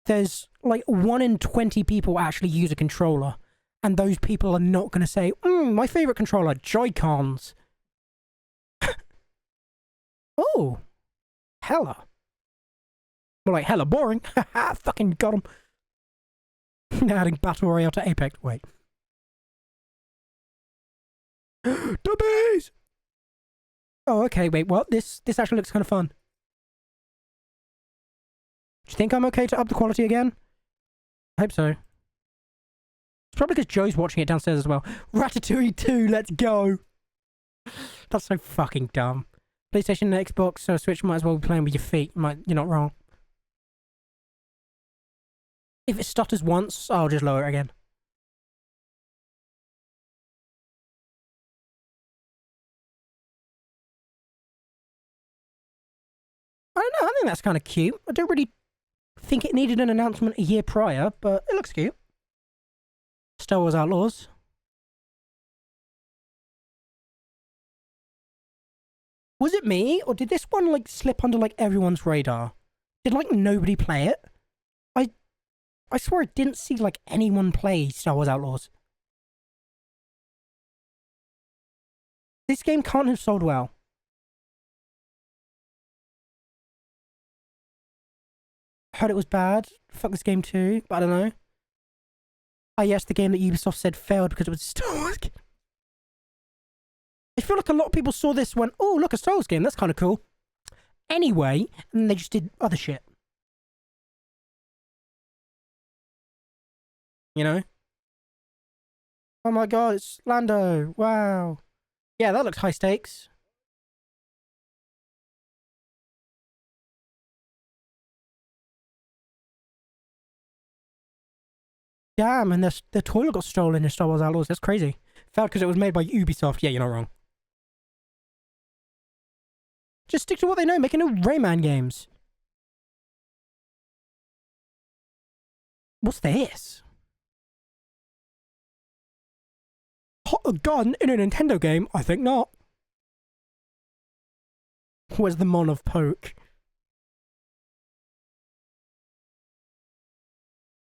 There's like 1 in 20 people actually use a controller. And those people are not gonna say, my favourite controller, Joy-Cons. Oh. Hella. More like hella boring. Haha, fucking got him. Adding Battle Royale to Apex. Wait. Dubbies! Oh, okay, wait, what? This actually looks kind of fun. Do you think I'm okay to up the quality again? I hope so. It's probably because Joe's watching it downstairs as well. Ratatouille 2, let's go! That's so fucking dumb. PlayStation and Xbox, so Switch might as well be playing with your feet. You're not wrong. If it stutters once, I'll just lower it again. I don't know, I think that's kind of cute. I don't really think it needed an announcement a year prior, but it looks cute. Star Wars Outlaws. Was it me, or did this one, like, slip under, like, everyone's radar? Did, like, nobody play it? I swear I didn't see, like, anyone play Star Wars Outlaws. This game can't have sold well. Heard it was bad. Fuck this game too, but I don't know. Ah, yes, the game that Ubisoft said failed because it was a Star Wars game. I feel like a lot of people saw this went, oh, look, a Souls game. That's kind of cool. Anyway, and they just did other shit. You know? Oh my god, it's Lando. Wow. Yeah, that looks high stakes. Damn, and the toilet got stolen in Star Wars Outlaws. That's crazy. Failed because it was made by Ubisoft. Yeah, you're not wrong. Just stick to what they know. Make new Rayman games. What's this? Hot a gun in a Nintendo game? I think not. Where's the Mon of Poke?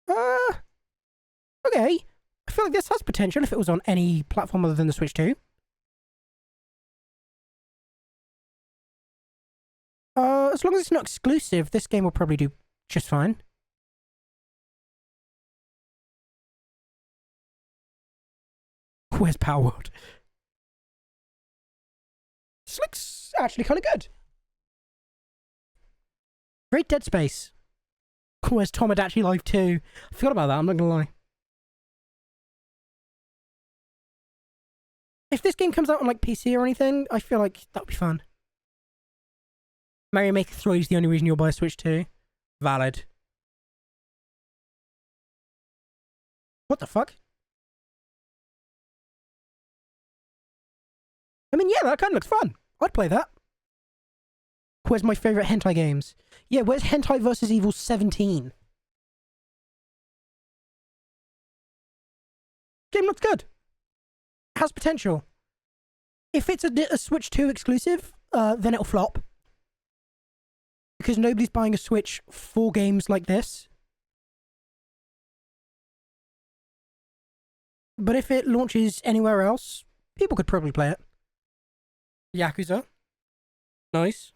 Okay. I feel like this has potential if it was on any platform other than the Switch 2. As long as it's not exclusive, this game will probably do just fine. Where's Power World? This looks actually kind of good. Great Dead Space. Where's Tomodachi Life 2? I forgot about that, I'm not gonna lie. If this game comes out on like PC or anything, I feel like that would be fun. Mario Maker 3 is the only reason you'll buy a Switch 2. Valid. What the fuck? I mean, yeah, that kind of looks fun. I'd play that. Where's my favourite hentai games? Yeah, where's Hentai vs. Evil 17? Game looks good. Has potential. If it's a Switch 2 exclusive, then it'll flop. Because nobody's buying a Switch for games like this. But if it launches anywhere else, people could probably play it. Yakuza. Nice.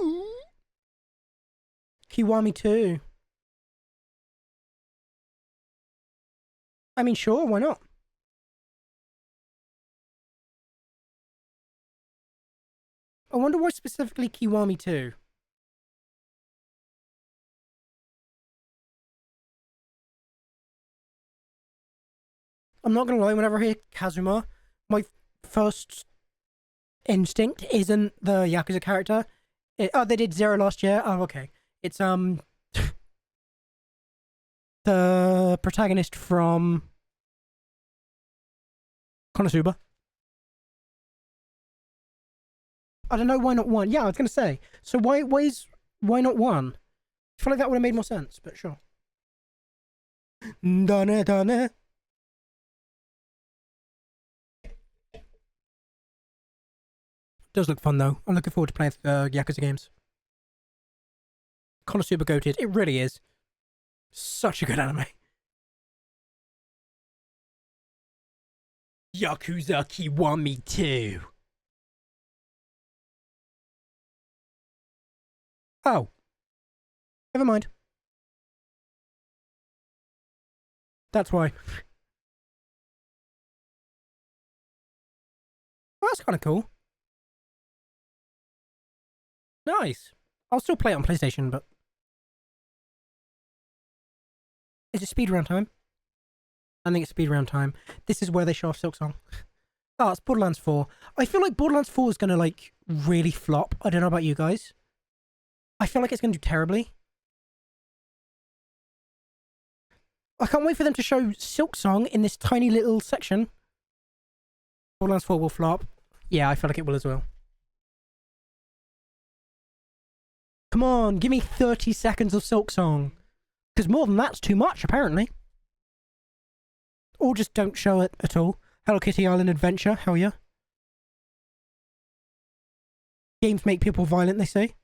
Ooh. Kiwami 2. I mean, sure, why not? I wonder why specifically Kiwami 2. I'm not gonna lie, whenever I hear Kazuma, my first instinct isn't the Yakuza character. Oh, they did Zero last year? Oh, okay. It's, the protagonist from Konosuba. I don't know why not one. Yeah, I was gonna say. So why not one? I feel like that would have made more sense, but sure. Done. Does look fun though. I'm looking forward to playing the Yakuza games. Konosuba goated. It really is. Such a good anime. Yakuza Kiwami 2. Oh. Never mind. That's why. Well, that's kind of cool. Nice. I'll still play it on PlayStation, but... Is it speedrun time? I think it's speedrun time. This is where they show off Silksong. Oh, it's Borderlands 4. I feel like Borderlands 4 is gonna, like, really flop. I don't know about you guys. I feel like it's gonna do terribly. I can't wait for them to show Silksong in this tiny little section. Borderlands 4 will flop. Yeah, I feel like it will as well. Come on, give me 30 seconds of Silksong. Because more than that's too much, apparently. Or just don't show it at all. Hello Kitty Island Adventure, hell yeah. Games make people violent, they say.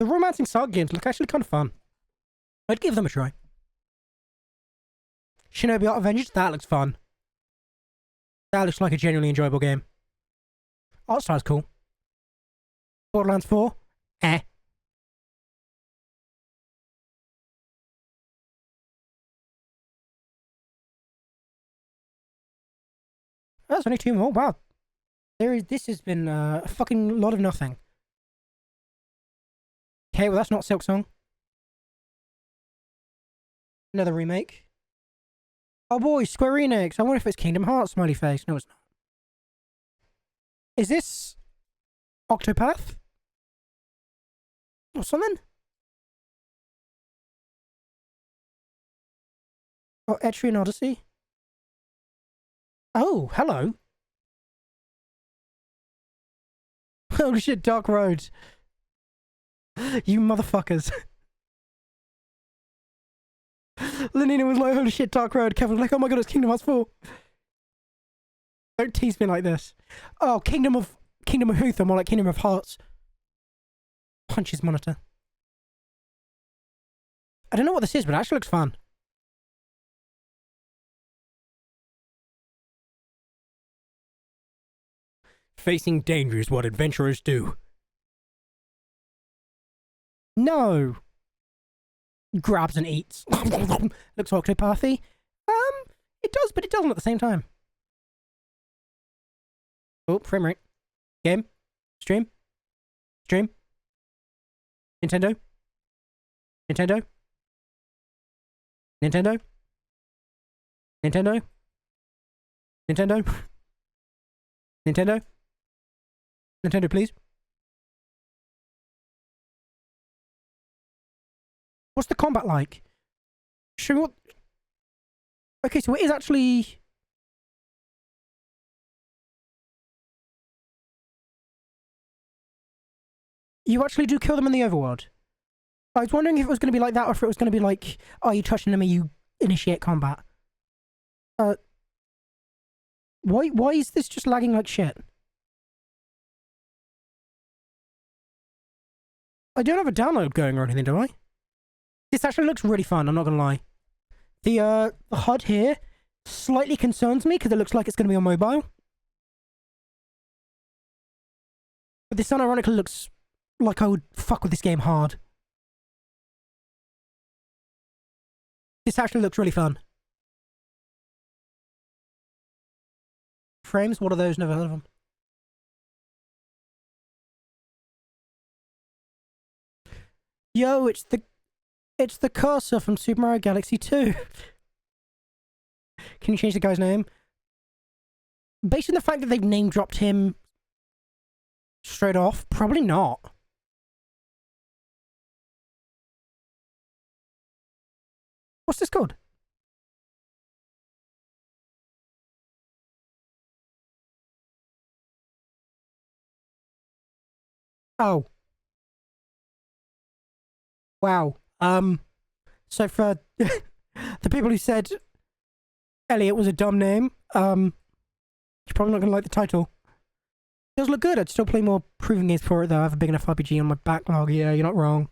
The romancing saga games look actually kind of fun. I'd give them a try. Shinobi Art of Vengeance, that looks fun. That looks like a genuinely enjoyable game. Art style's cool. Borderlands 4, eh. That's only 2 more. Wow. This has been a fucking lot of nothing. Okay, well that's not Silk Song. Another remake. Oh boy, Square Enix. I wonder if it's Kingdom Hearts smiley face. No, it's not. Is this Octopath? Or something? Or Etrian Odyssey? Oh, hello. Holy shit, Dark Road. You motherfuckers. Lenina was like, holy shit, Dark Road. Kevin was like, oh my god, it's Kingdom Hearts 4. Don't tease me like this. Oh, Kingdom of Hutha, more like Kingdom of Hearts. Punch his monitor. I don't know what this is, but it actually looks fun. Facing danger is what adventurers do. No. Grabs and eats. Looks Octopathy. It does, but it doesn't at the same time. Oh, frame rate. Game. Stream. Stream. Nintendo. Nintendo. Nintendo. Nintendo. Nintendo. Nintendo. Nintendo, please. What's the combat like? Show me what... Okay, so it is actually... You actually do kill them in the overworld. I was wondering if it was going to be like that, or if it was going to be like, oh, you touch an enemy, you initiate combat. Why is this just lagging like shit? I don't have a download going or anything, do I? This actually looks really fun, I'm not gonna lie. The HUD here slightly concerns me because it looks like it's gonna be on mobile. But this unironically looks like I would fuck with this game hard. This actually looks really fun. Frames? What are those? Never heard of them. Yo, it's the cursor from Super Mario Galaxy 2. Can you change the guy's name? Based on the fact that they've name dropped him straight off, probably not. What's this called? Oh. Wow. So for the people who said Elliot was a dumb name, you're probably not gonna like the title. It does look good. I'd still play more proving games for it though. I have a big enough RPG on my backlog. Yeah, you're not wrong.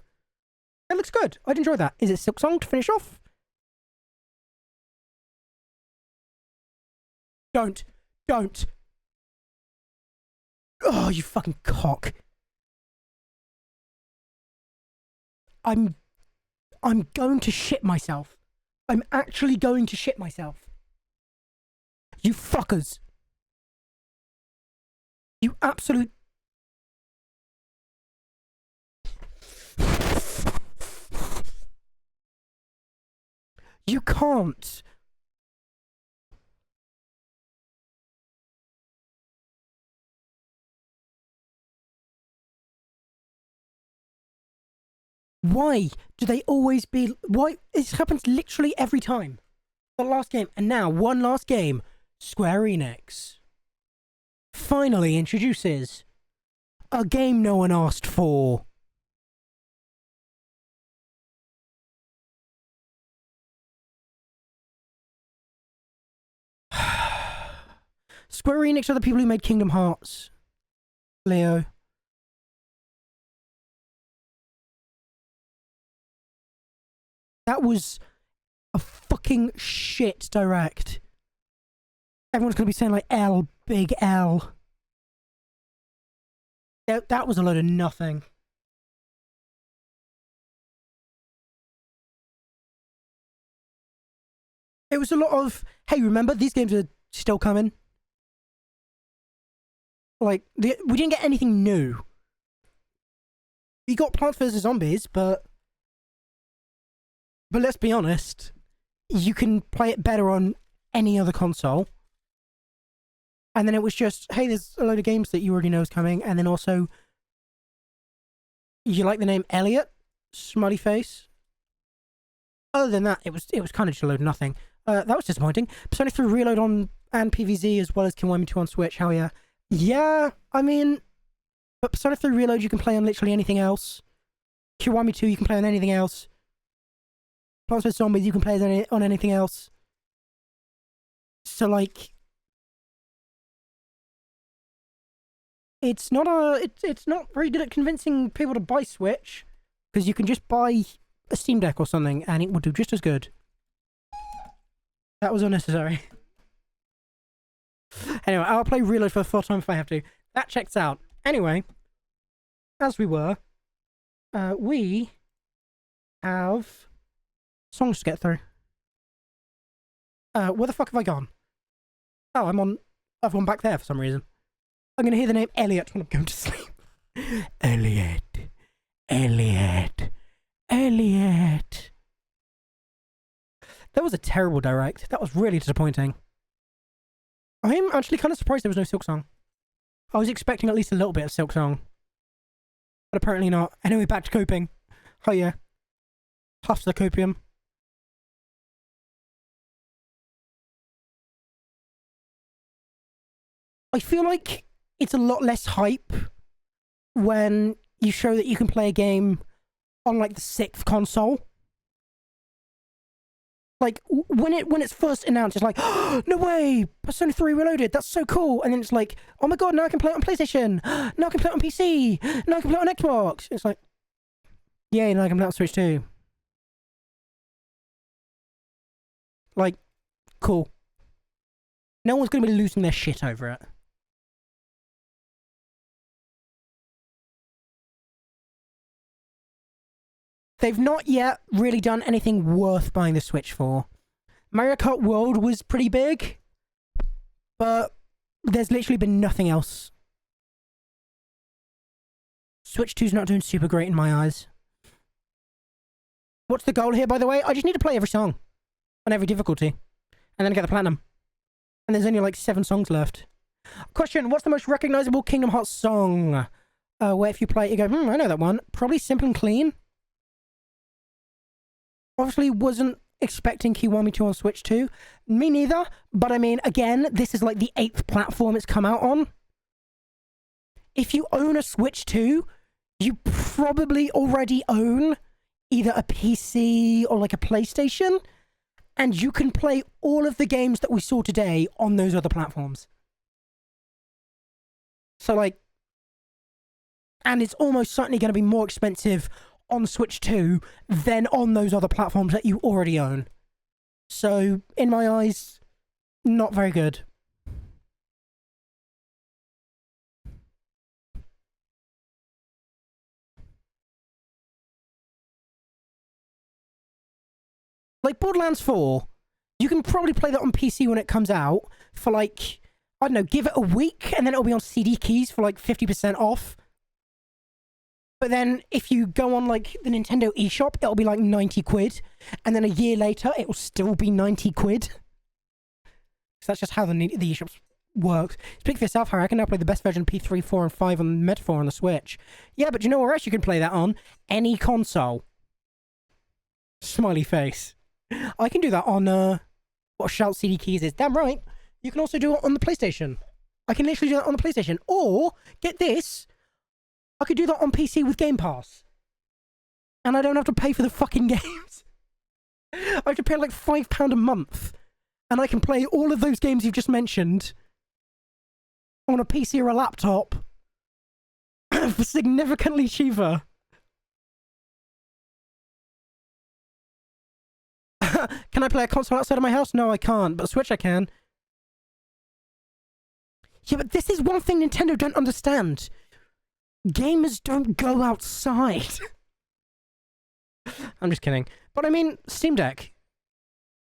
It looks good. I'd enjoy that. Is it Silk Song to finish off? Don't. Don't. Oh, you fucking cock. I'm going to shit myself. I'm actually going to shit myself. You fuckers. You absolute... You can't. Why do they always be... Why? This happens literally every time. The last game. And now, one last game. Square Enix finally introduces a game no one asked for. Square Enix are the people who made Kingdom Hearts. Leo. That was a fucking shit direct. Everyone's gonna be saying like L, big L. That was a load of nothing. It was a lot of, hey, remember, these games are still coming. Like, we didn't get anything new. You got Plants vs Zombies, but let's be honest, you can play it better on any other console. And then it was just, hey, there's a load of games that you already know is coming, and then also, you like the name Elliot? Smiley face. Other than that, it was kind of just a load of nothing. That was disappointing. Persona 3 Reload on and PVZ as well as Kiwami 2 on Switch. Hell yeah. Yeah, I mean, but Persona 3 Reload you can play on literally anything else. Kiwami 2 you can play on anything else. Plants vs Zombies you can play on anything else. So like, it's not very good at convincing people to buy Switch, because you can just buy a Steam Deck or something and it will do just as good. That was unnecessary. Anyway, I'll play Reload for the fourth time if I have to. That checks out. Anyway, as we were, we have songs to get through. Where the fuck have I gone? Oh, I've gone back there for some reason. I'm gonna hear the name Elliot when I'm going to sleep. Elliot. Elliot. Elliot. That was a terrible direct. That was really disappointing. I'm actually kind of surprised there was no Silk Song. I was expecting at least a little bit of Silk Song. But apparently not. Anyway, back to coping. Oh yeah. Huffs the copium. I feel like it's a lot less hype when you show that you can play a game on like the 6th console. Like, when it's first announced, it's like, oh, no way, Persona 3 Reloaded, that's so cool. And then it's like, oh my god, now I can play it on PlayStation. Now I can play it on PC. Now I can play it on Xbox. It's like, yay, now I can play it on Switch too. Like, cool. No one's going to be losing their shit over it. They've not yet really done anything worth buying the Switch for. Mario Kart World was pretty big, but there's literally been nothing else. Switch 2's not doing super great in my eyes. What's the goal here, by the way? I just need to play every song on every difficulty, and then I get the platinum. And there's only like 7 songs left. Question, what's the most recognizable Kingdom Hearts song? Where if you play it, you go, I know that one. Probably Simple and Clean. Obviously wasn't expecting Kiwami 2 on Switch 2. Me neither, but I mean, again, this is like the 8th platform it's come out on. If you own a Switch 2, you probably already own either a PC or like a PlayStation, and you can play all of the games that we saw today on those other platforms. So like, and it's almost certainly going to be more expensive on Switch 2 than on those other platforms that you already own. So, in my eyes, not very good. Like Borderlands 4, you can probably play that on PC when it comes out for like, I don't know, give it a week and then it'll be on CD keys for like 50% off. But then if you go on like the Nintendo eShop, it'll be like 90 quid. And then a year later, it will still be 90 quid. So that's just how the eShops works. Speak for yourself, Harry. I can now play the best version of P3, 4, and 5 on Metaphor on the Switch. Yeah, but you know where else you can play that on? Any console. Smiley face. I can do that on, what Shout CD keys is. Damn right. You can also do it on the PlayStation. I can literally do that on the PlayStation. Or, get this, I could do that on PC with Game Pass. And I don't have to pay for the fucking games. I have to pay like £5 a month. And I can play all of those games you've just mentioned on a PC or a laptop for significantly cheaper. Can I play a console outside of my house? No, I can't. But Switch I can. Yeah, but this is one thing Nintendo don't understand. Gamers don't go outside. I'm just kidding. But I mean, Steam Deck.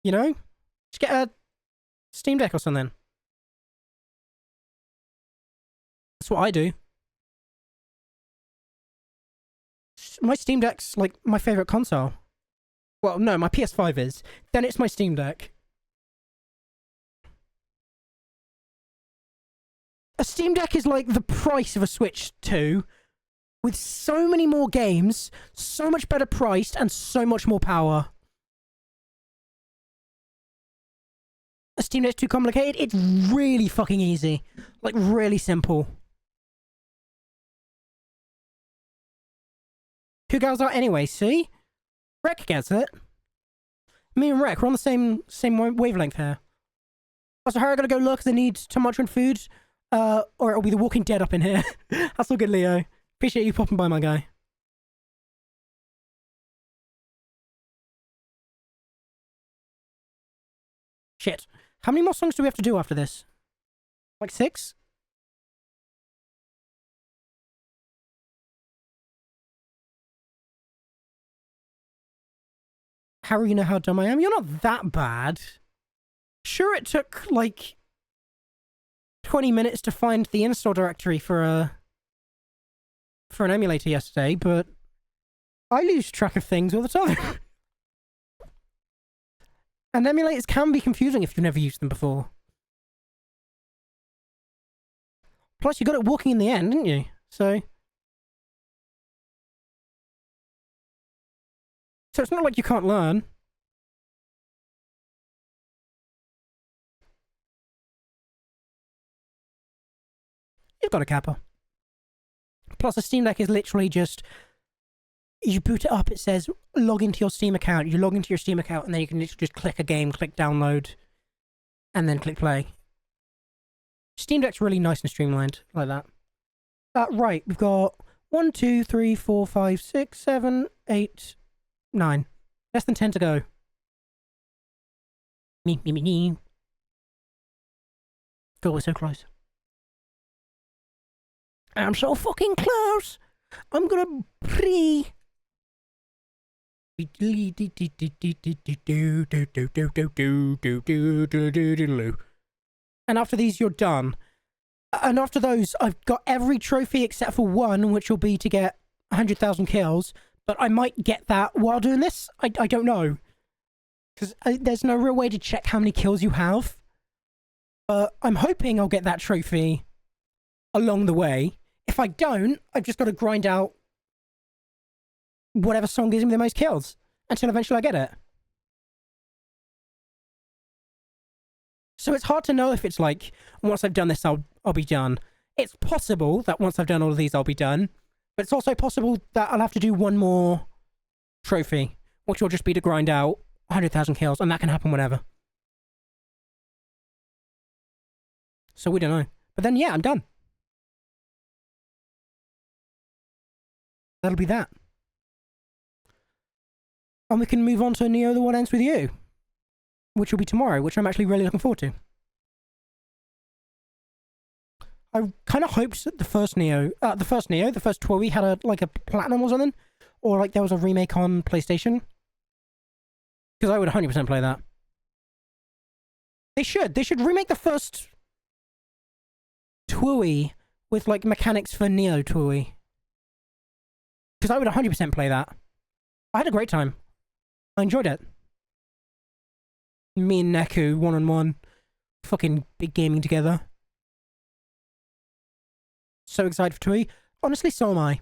You know? Just get a Steam Deck or something. That's what I do. My Steam Deck's like my favorite console. Well, no, my PS5 is. Then it's my Steam Deck. A Steam Deck is like the price of a Switch 2, with so many more games, so much better priced, and so much more power. A Steam Deck's too complicated? It's really fucking easy. Like, really simple. Who goes out anyway, see? Rec gets it. Me and Rec, we're on the same wavelength here. Also, how are I gonna go look? They need too much on food? Or it'll be The Walking Dead up in here. That's all good, Leo. Appreciate you popping by, my guy. Shit. How many more songs do we have to do after this? Like 6? How do you know how dumb I am? You're not that bad. Sure, it took, like, 20 minutes to find the install directory for an emulator yesterday, but I lose track of things all the time. And emulators can be confusing if you've never used them before. Plus, you got it working in the end, didn't you? So it's not like you can't learn. You've got a kappa. Plus, a Steam Deck is literally just... You boot it up, it says, log into your Steam account. You log into your Steam account, and then you can literally just click a game, click download, and then click play. Steam Deck's really nice and streamlined, like that. Right, we've got 1, 2, 3, 4, 5, 6, 7, 8, 9. Less than 10 to go. Me. God, we're so close. I'm so fucking close. I'm gonna pre. And after these, you're done. And after those, I've got every trophy except for one, which will be to get 100,000 kills. But I might get that while doing this. I don't know. Because there's no real way to check how many kills you have. But I'm hoping I'll get that trophy along the way. If I don't, I've just got to grind out whatever song gives me the most kills until eventually I get it. So it's hard to know if it's like, once I've done this, I'll be done. It's possible that once I've done all of these, I'll be done. But it's also possible that I'll have to do one more trophy, which will just be to grind out 100,000 kills, and that can happen whenever. So we don't know. But then, yeah, I'm done. That'll be that. And we can move on to Neo The What Ends With You, which will be tomorrow, which I'm actually really looking forward to. I kind of hoped that the first TWOE had a platinum or something, or like there was a remake on PlayStation, because I would 100% play that. They should remake the first TWOE with like mechanics for Neo TWOE, because I would 100% play that. I had a great time. I enjoyed it. Me and Neku, one-on-one, fucking big gaming together. So excited for TWOE. Honestly, so am I.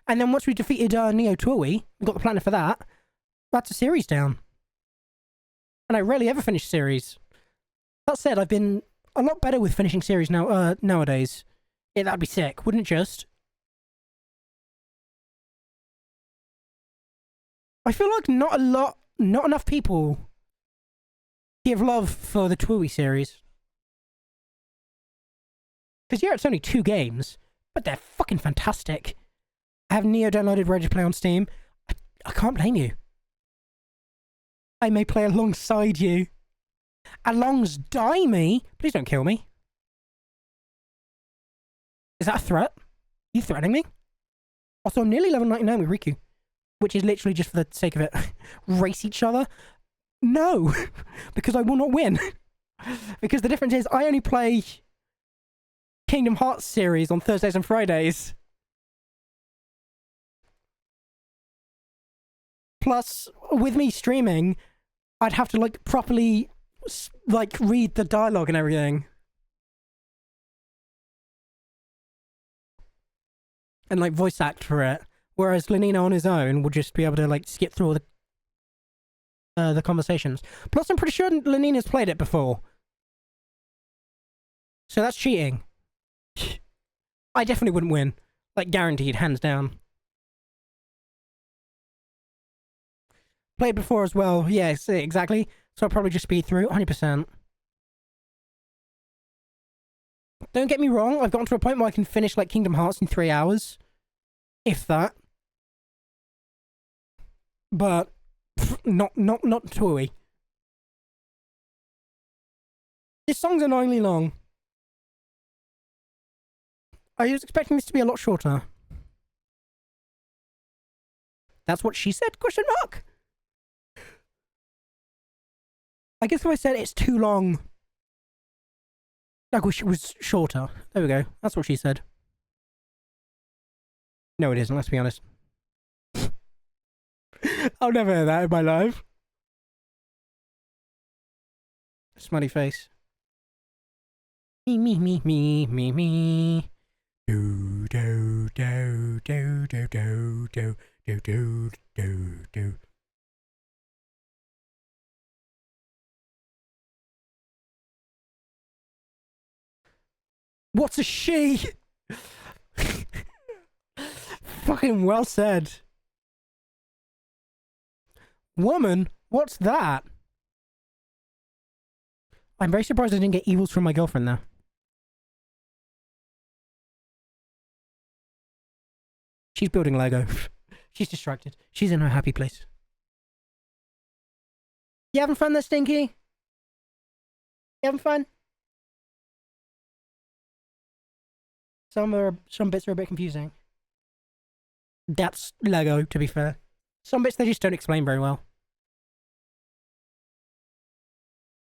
And then once we defeated Neo TWOE, we got the platinum for that, that's a series down. And I rarely ever finish series. That said, I've been a lot better with finishing series now nowadays. Yeah, that'd be sick, wouldn't it just? I feel like not enough people give love for the TWOE series. Because yeah, it's only 2 games, but they're fucking fantastic. I have Neo downloaded, ready to play on Steam. I can't blame you. I may play alongside you. Alongside me? Please don't kill me. Is that a threat? You threatening me? Also, I'm nearly level 99 with Riku, which is literally just for the sake of it. Race each other? No, because I will not win. Because the difference is I only play Kingdom Hearts series on Thursdays and Fridays. Plus, with me streaming, I'd have to like properly like read the dialogue and everything. And like voice act for it. Whereas Lenina on his own would just be able to like skip through all the conversations. Plus, I'm pretty sure Lenina's played it before. So that's cheating. I definitely wouldn't win. Like, guaranteed, hands down. Played before as well. Yes, exactly. So I'll probably just speed through, 100%. Don't get me wrong, I've gotten to a point where I can finish, like, Kingdom Hearts in 3 hours. If that. But, not tooey. This song's annoyingly long. I was expecting this to be a lot shorter. That's what she said? Question mark? I guess if I said it's too long, I wish it was shorter. There we go. That's what she said. No, it isn't, let's be honest. I'll never hear that in my life. Smiley face. Me. Do do do do do do do do do do do. What's a she? Fucking well said. Woman? What's that? I'm very surprised I didn't get evils from my girlfriend there. She's building Lego. She's distracted. She's in her happy place. You having fun there, Stinky? You having fun? Some bits are a bit confusing. That's Lego, to be fair. Some bits they just don't explain very well.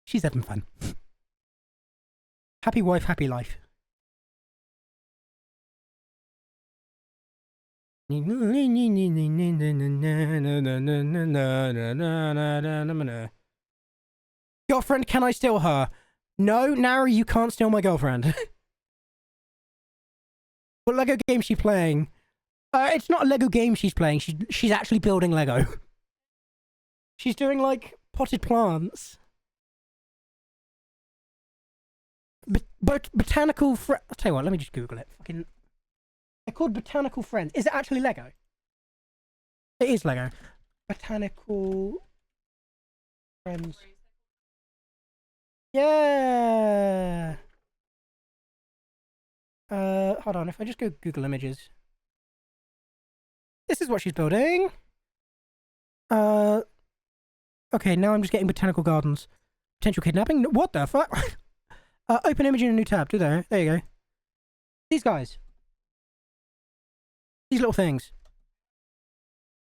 She's having fun. Happy wife, happy life. Girlfriend, can I steal her? No, Nara, you can't steal my girlfriend. What Lego game is she playing? It's not a Lego game she's playing. She's actually building Lego. She's doing like potted plants. Botanical I'll tell you what, let me just Google it. Fucking. They're called Botanical Friends. Is it actually Lego? It is Lego. Botanical Friends. Yeah. Hold on. If I just go Google Images. This is what she's building. Okay, now I'm just getting Botanical Gardens. Potential kidnapping? What the fuck? Open image in a new tab. Do there. There you go. These guys. These little things.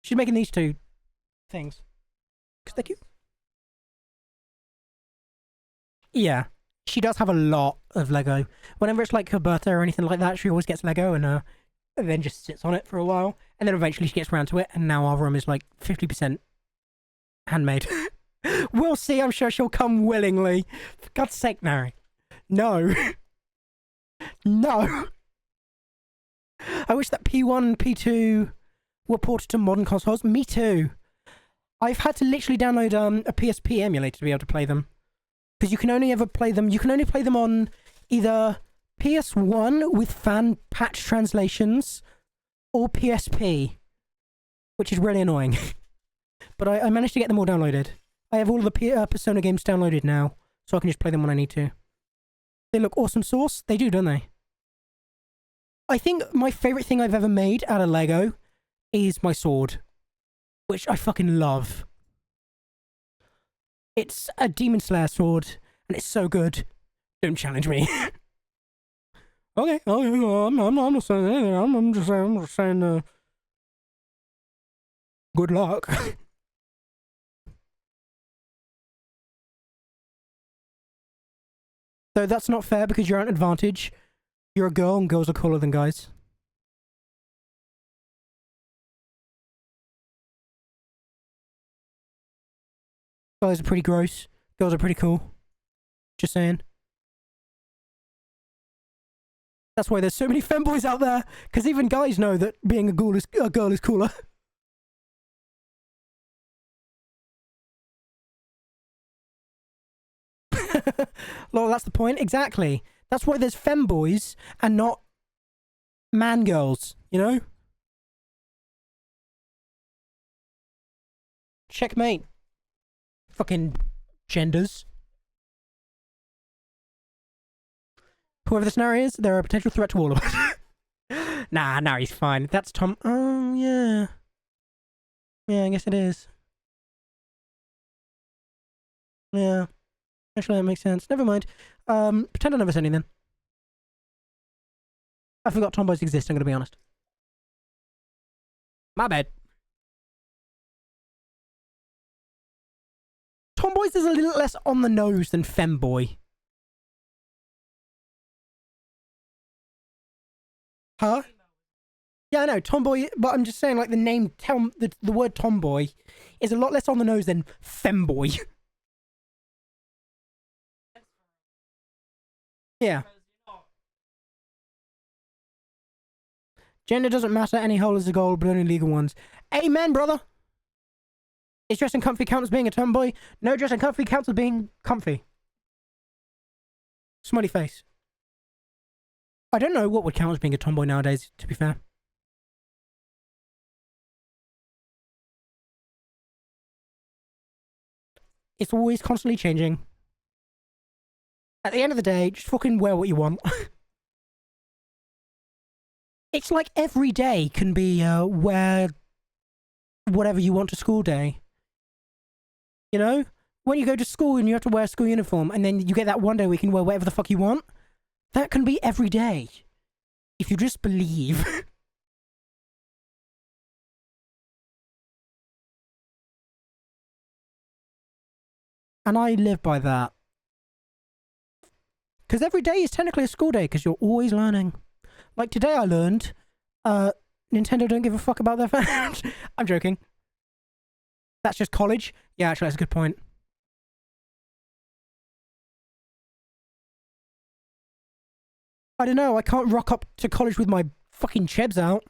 She's making these two things. Because they're cute. Yeah. She does have a lot of Lego. Whenever it's like her birthday or anything like that, she always gets Lego and then just sits on it for a while. And then eventually she gets around to it. And now our room is like 50% handmade. We'll see. I'm sure she'll come willingly. For God's sake, Mary. No. No. I wish that P1 and P2 were ported to modern consoles. Me too. I've had to literally download a PSP emulator to be able to play them. Because you can only play them on either PS1 with fan patch translations or PSP. Which is really annoying. But I managed to get them all downloaded. I have all of the Persona games downloaded now. So I can just play them when I need to. They look awesome sauce. They do, don't they? I think my favourite thing I've ever made out of Lego is my sword. Which I fucking love. It's a Demon Slayer sword. And it's so good. Don't challenge me. Okay. I'm not saying anything. I'm just saying good luck. So that's not fair because you're at an advantage. You're a girl and girls are cooler than guys. Guys are pretty gross. Girls are pretty cool. Just saying. That's why there's so many femboys out there. Because even guys know that being a girl is cooler. Well, that's the point. Exactly. That's why there's femboys and not man girls, you know? Checkmate. Fucking genders. Whoever the scenario is, they're a potential threat to all of us. Nah, he's fine. That's Tom. Oh, yeah. Yeah, I guess it is. Yeah. Actually, that makes sense. Never mind. Pretend I never said anything. I forgot tomboys exist, I'm gonna be honest. My bad. Tomboys is a little less on the nose than femboy. Huh? Yeah, I know, tomboy, but I'm just saying, like, the name, the word tomboy is a lot less on the nose than femboy. Yeah. Gender doesn't matter, any hole is a goal, but only legal ones. Amen, brother! Is dressing comfy count as being a tomboy? No, dressing comfy counts as being comfy. Smiley face. I don't know what would count as being a tomboy nowadays, to be fair. It's always constantly changing. At the end of the day, just fucking wear what you want. It's like every day can be wear whatever you want to school day. You know? When you go to school and you have to wear a school uniform and then you get that one day where you can wear whatever the fuck you want. That can be every day. If you just believe. And I live by that. Because every day is technically a school day because you're always learning. Like today I learned Nintendo don't give a fuck about their fans. I'm joking. That's just college. Yeah, actually that's a good point. I don't know, I can't rock up to college with my fucking chebs out.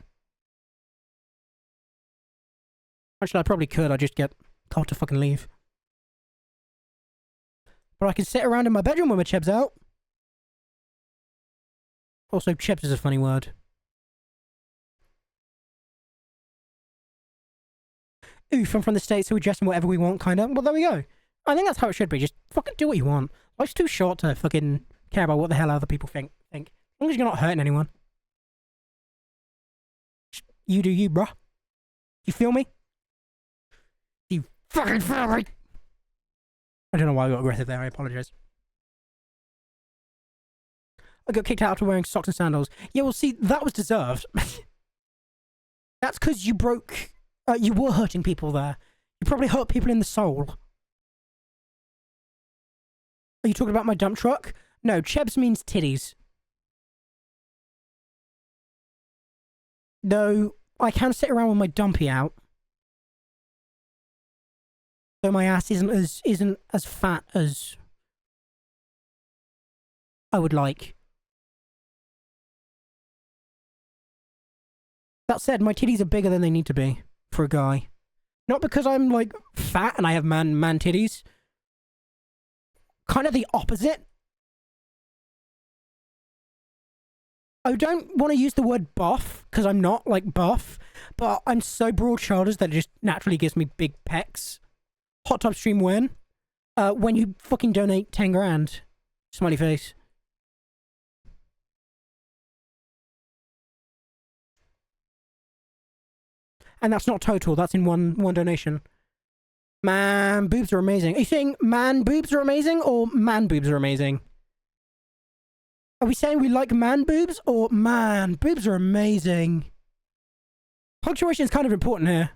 Actually, I probably could, I just get told to fucking leave. But I can sit around in my bedroom with my chebs out. Also, chebs is a funny word. Oof, I'm from the States, so we dress in whatever we want, kinda. Well, there we go. I think that's how it should be. Just fucking do what you want. Life's too short to fucking care about what the hell other people think. As long as you're not hurting anyone. You do you, bruh. You feel me? You fucking feel me? I don't know why I got aggressive there, I apologise. I got kicked out after wearing socks and sandals. Yeah, well see, that was deserved. That's because you broke... you were hurting people there. You probably hurt people in the soul. Are you talking about my dump truck? No, chebs means titties. Though, I can sit around with my dumpy out. Though my ass isn't as fat as I would like. That said, my titties are bigger than they need to be for a guy. Not because I'm like fat and I have man titties. Kind of the opposite. I don't want to use the word buff because I'm not like buff, but I'm so broad shoulders that it just naturally gives me big pecs. Hot Tub Stream when you fucking donate 10 grand. Smiley face. And that's not total, that's in one donation. Man, boobs are amazing. Are you saying man boobs are amazing or man boobs are amazing? Are we saying we like man boobs or man boobs are amazing? Punctuation is kind of important here.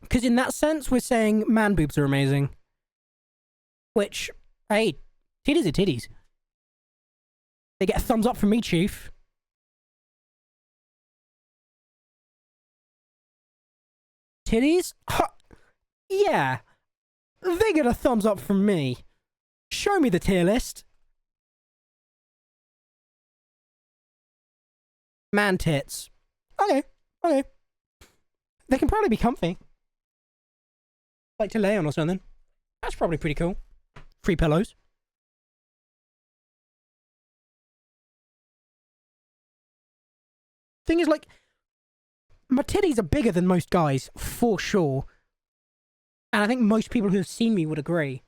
Because in that sense, we're saying man boobs are amazing. Which, hey, titties are titties. They get a thumbs up from me, Chief. Titties? Huh. Yeah. They get a thumbs up from me. Show me the tier list. Man tits. Okay. Okay. They can probably be comfy. Like to lay on or something. That's probably pretty cool. Free pillows. Thing is, like, my titties are bigger than most guys, for sure. And I think most people who have seen me would agree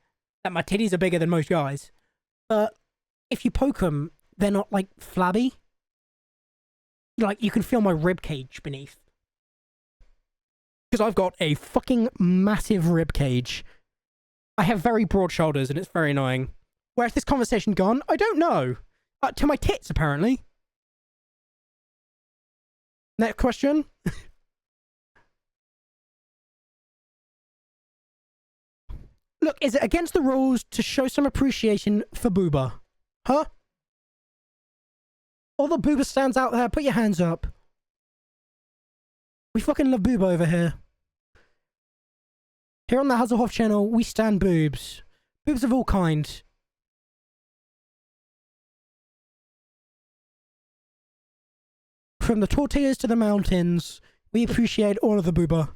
that my titties are bigger than most guys. But if you poke them, they're not, like, flabby. Like, you can feel my rib cage beneath. Because I've got a fucking massive rib cage. I have very broad shoulders, and it's very annoying. Where's this conversation gone? I don't know. To my tits, apparently. Next question. Look, is it against the rules to show some appreciation for Booba? Huh? All the Booba stands out there, put your hands up. We fucking love Booba over here. Here on the Hasselhoff channel, we stand boobs. Boobs of all kinds. From the tortillas to the mountains, we appreciate all of the Booba.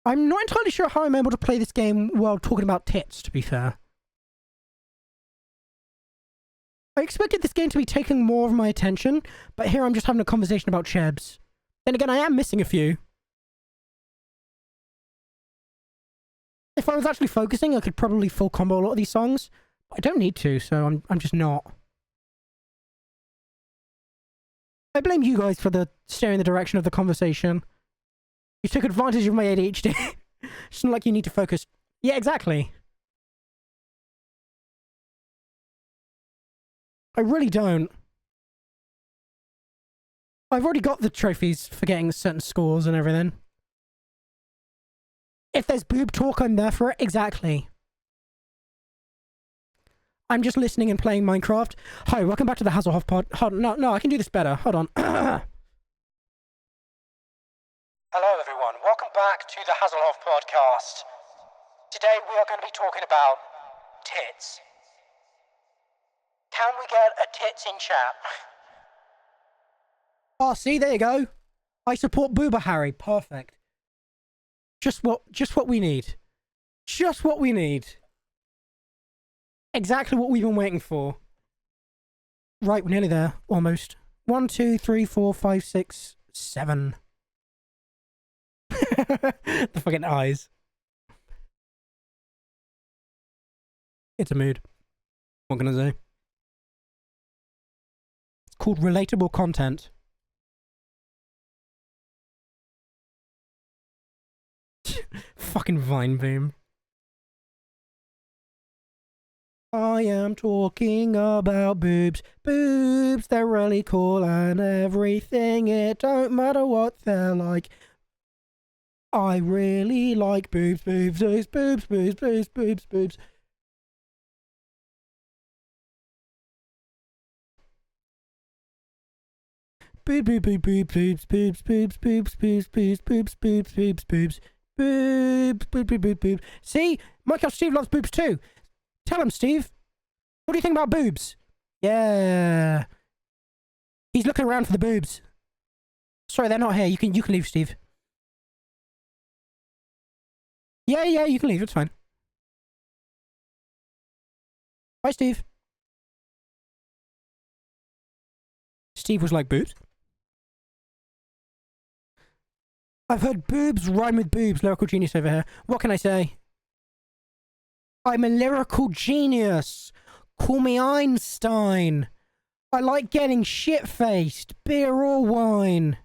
I'm not entirely sure how I'm able to play this game while talking about tits, to be fair. I expected this game to be taking more of my attention, but here I'm just having a conversation about Chebs. Then again, I am missing a few. If I was actually focusing, I could probably full combo a lot of these songs. I don't need to, so I'm just not. I blame you guys for the steering the direction of the conversation. You took advantage of my ADHD. It's not like you need to focus. Yeah, exactly. I really don't. I've already got the trophies for getting certain scores and everything. If there's boob talk, I'm there for it. Exactly. I'm just listening and playing Minecraft. Hi, welcome back to the Hasselhoff pod. Hold on, no, I can do this better. Hold on. Hello everyone, welcome back to the Hasselhoff podcast. Today we are going to be talking about tits. Can we get a tits in chat? Oh, see, there you go. I support Booba Harry. Perfect. Just what we need. Just what we need. Exactly what we've been waiting for. Right, we're nearly there. Almost. 1, 2, 3, 4, 5, 6, 7. The fucking eyes. It's a mood. What can I say? It's called relatable content. Fucking Vine boom. I am talking about boobs. Boobs, they're really cool and everything. It don't matter what they're like. I really like boobs, boobs, boobs, boobs, boobs, boobs, boobs, boobs. Boob, boob, boob, boob, boobs, boobs, boobs, boobs, boobs, boobs, boobs, boobs, boobs, boobs, boobs, boob, boob, boob, boob. See, Michael Steve loves boobs too. Tell him, Steve. What do you think about boobs? Yeah. He's looking around for the boobs. Sorry, they're not here. You can leave, Steve. Yeah, you can leave. It's fine. Bye, Steve. Steve was like, boobs? I've heard boobs rhyme with boobs. Lyrical genius over here. What can I say? I'm a lyrical genius. Call me Einstein. I like getting shit-faced, beer or wine.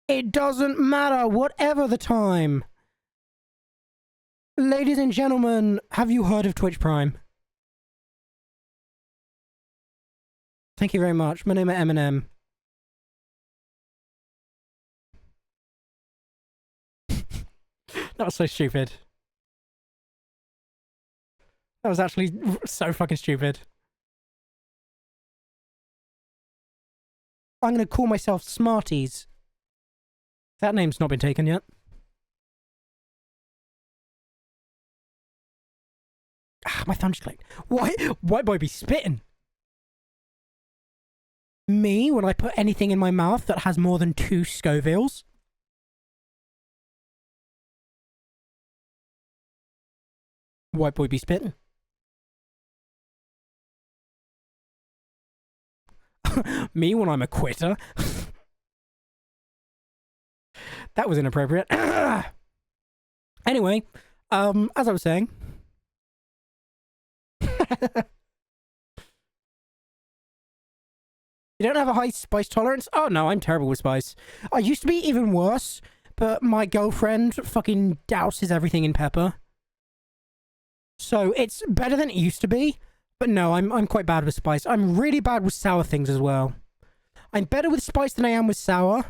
It doesn't matter, whatever the time. Ladies and gentlemen, have you heard of Twitch Prime? Thank you very much. My name is Eminem. That was so stupid. That was actually so fucking stupid. I'm gonna call myself Smarties. That name's not been taken yet. Ah, my thumb just clicked. Why? Why boy be spitting? Me, when I put anything in my mouth that has more than 2 Scovilles? White boy be spitting. Me when I'm a quitter. That was inappropriate. Anyway, as I was saying. You don't have a high spice tolerance? Oh no, I'm terrible with spice. I used to be even worse, but my girlfriend fucking douses everything in pepper. So it's better than it used to be. But no, I'm quite bad with spice. I'm really bad with sour things as well. I'm better with spice than I am with sour,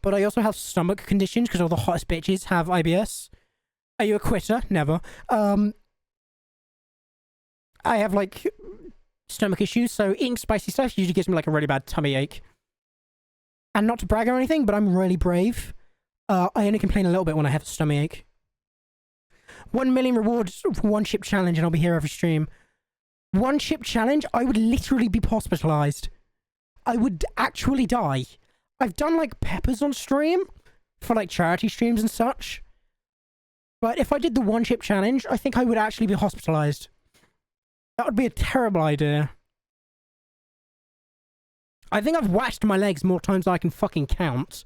but I also have stomach conditions because all the hottest bitches have IBS. Are you a quitter? Never. I have like stomach issues, so eating spicy stuff usually gives me like a really bad tummy ache. And not to brag or anything, but I'm really brave. I only complain a little bit when I have a stomach ache. 1 million rewards for one chip challenge and I'll be here every stream. One chip challenge, I would literally be hospitalized. I would actually die. I've done like peppers on stream for like charity streams and such. But if I did the one chip challenge, I think I would actually be hospitalized. That would be a terrible idea. I think I've waxed my legs more times than I can fucking count.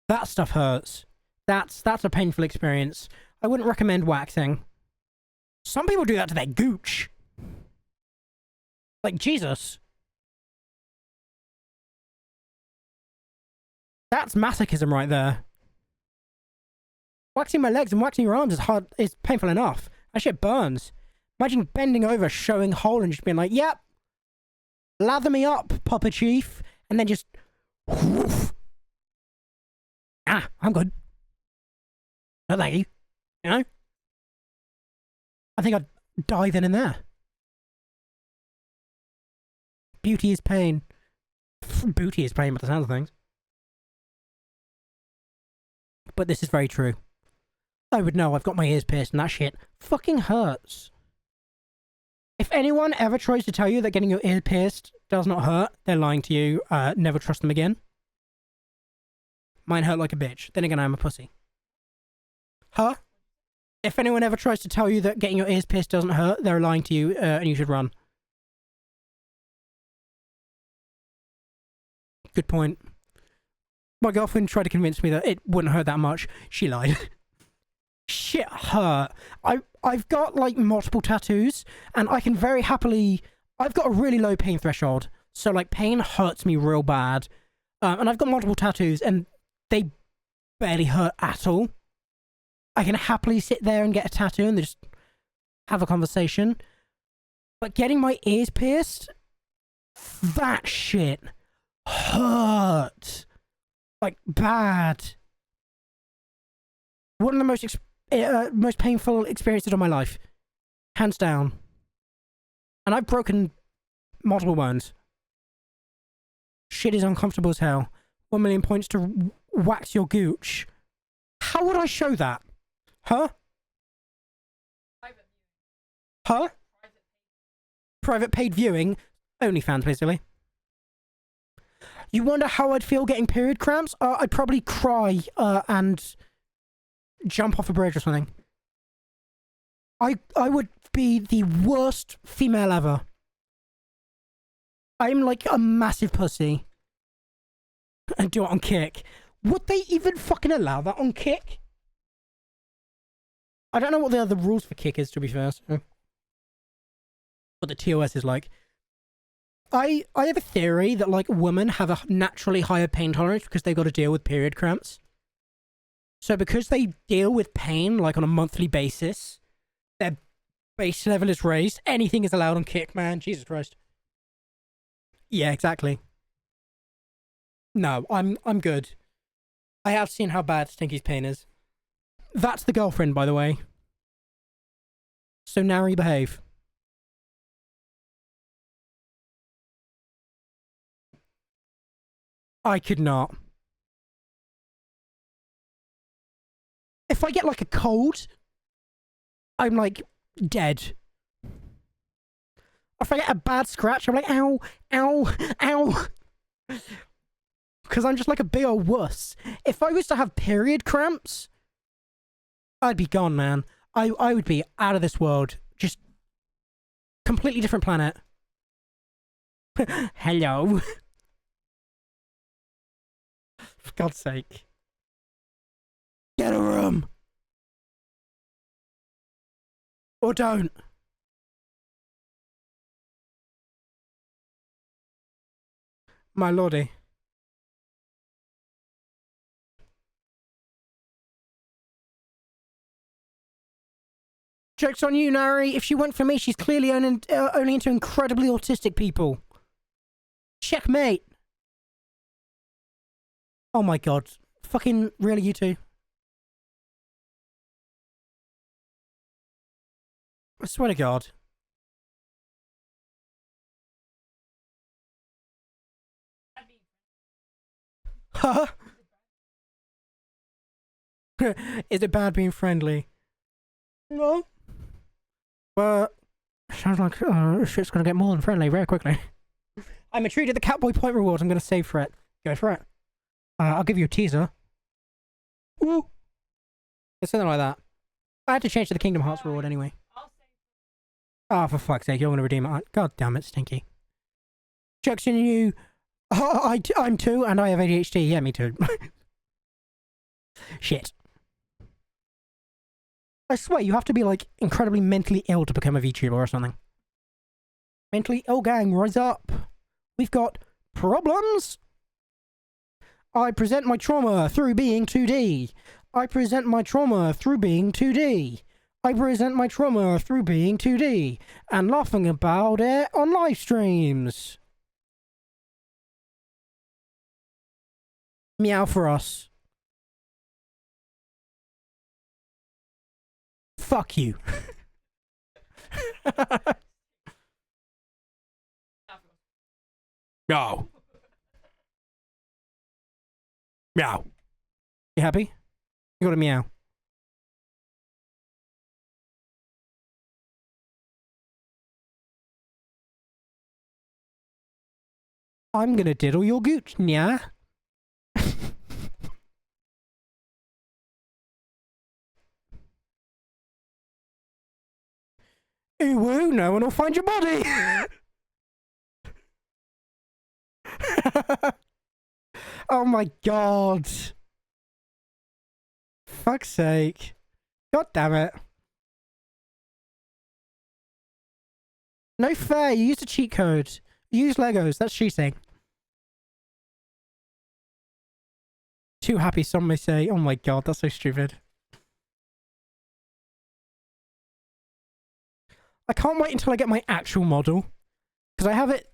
That stuff hurts. That's a painful experience. I wouldn't recommend waxing. Some people do that to their gooch. Like, Jesus. That's masochism right there. Waxing my legs and waxing your arms is painful enough. That shit burns. Imagine bending over, showing a hole, and just being like, yep. Lather me up, Papa Chief. And then just... woof. Ah, I'm good. No, thank you. You know? I think I'd die then and there. Beauty is pain. Booty is pain, by the sound of things. But this is very true. I would know, I've got my ears pierced and that shit fucking hurts. If anyone ever tries to tell you that getting your ear pierced does not hurt, they're lying to you. Never trust them again. Mine hurt like a bitch. Then again, I'm a pussy. Huh? If anyone ever tries to tell you that getting your ears pierced doesn't hurt, they're lying to you, and you should run. Good point. My girlfriend tried to convince me that it wouldn't hurt that much. She lied. Shit hurt. I've got like multiple tattoos, and I can very happily... I've got a really low pain threshold, so like pain hurts me real bad. And I've got multiple tattoos, and they barely hurt at all. I can happily sit there and get a tattoo and just have a conversation. But getting my ears pierced, that shit hurt. Like, bad. One of the most painful experiences of my life. Hands down. And I've broken multiple bones. Shit is uncomfortable as hell. 1 million points to wax your gooch. How would I show that? Huh? Huh? Private paid viewing? OnlyFans, basically. You wonder how I'd feel getting period cramps? I'd probably cry and jump off a bridge or something. I would be the worst female ever. I'm like a massive pussy. And do it on Kick. Would they even fucking allow that on Kick? I don't know what the other rules for Kick is, to be fair. So. What the TOS is like. I have a theory that like women have a naturally higher pain tolerance because they've got to deal with period cramps. So because they deal with pain like on a monthly basis, their base level is raised. Anything is allowed on Kick, man. Jesus Christ. Yeah, exactly. No, I'm good. I have seen how bad Stinky's pain is. That's the girlfriend, by the way. So Nary, behave. I could not. If I get like a cold, I'm like dead. If I get a bad scratch, I'm like, ow, ow, ow. Because I'm just like a big old wuss. If I was to have period cramps, I'd be gone, man. I would be out of this world. Just completely different planet. Hello. For God's sake. Get a room. Or don't. My lordy. Joke's on you, Nari. If she went for me, she's clearly only into incredibly autistic people. Checkmate. Oh my god. Fucking really, you two? I swear to God. Huh? Is it bad being friendly? No. But sounds like shit's gonna get more than friendly very quickly. I'm intrigued at the Catboy point reward. I'm gonna save for it. Go for it. I'll give you a teaser. Ooh. It's something like that. I had to change to the Kingdom Hearts reward anyway. Oh, for fuck's sake, you're gonna redeem it. God damn it, Stinky. Jackson, you... Oh, I'm too, and I have ADHD. Yeah, me too. Shit. I swear, you have to be, like, incredibly mentally ill to become a VTuber or something. Mentally ill gang, rise up. We've got problems. I present my trauma through being 2D. I present my trauma through being 2D. I present my trauma through being 2D. And laughing about it on live streams. Meow for us. Fuck you. Meow. Meow. You happy? You got a meow. I'm gonna diddle your gooch, yeah? Ooh, no one will find your body! Oh my god. Fuck's sake. God damn it. No fair, you used a cheat code. You used Legos, that's cheating. Too happy, some may say. Oh my god, that's so stupid. I can't wait until I get my actual model. Because I have it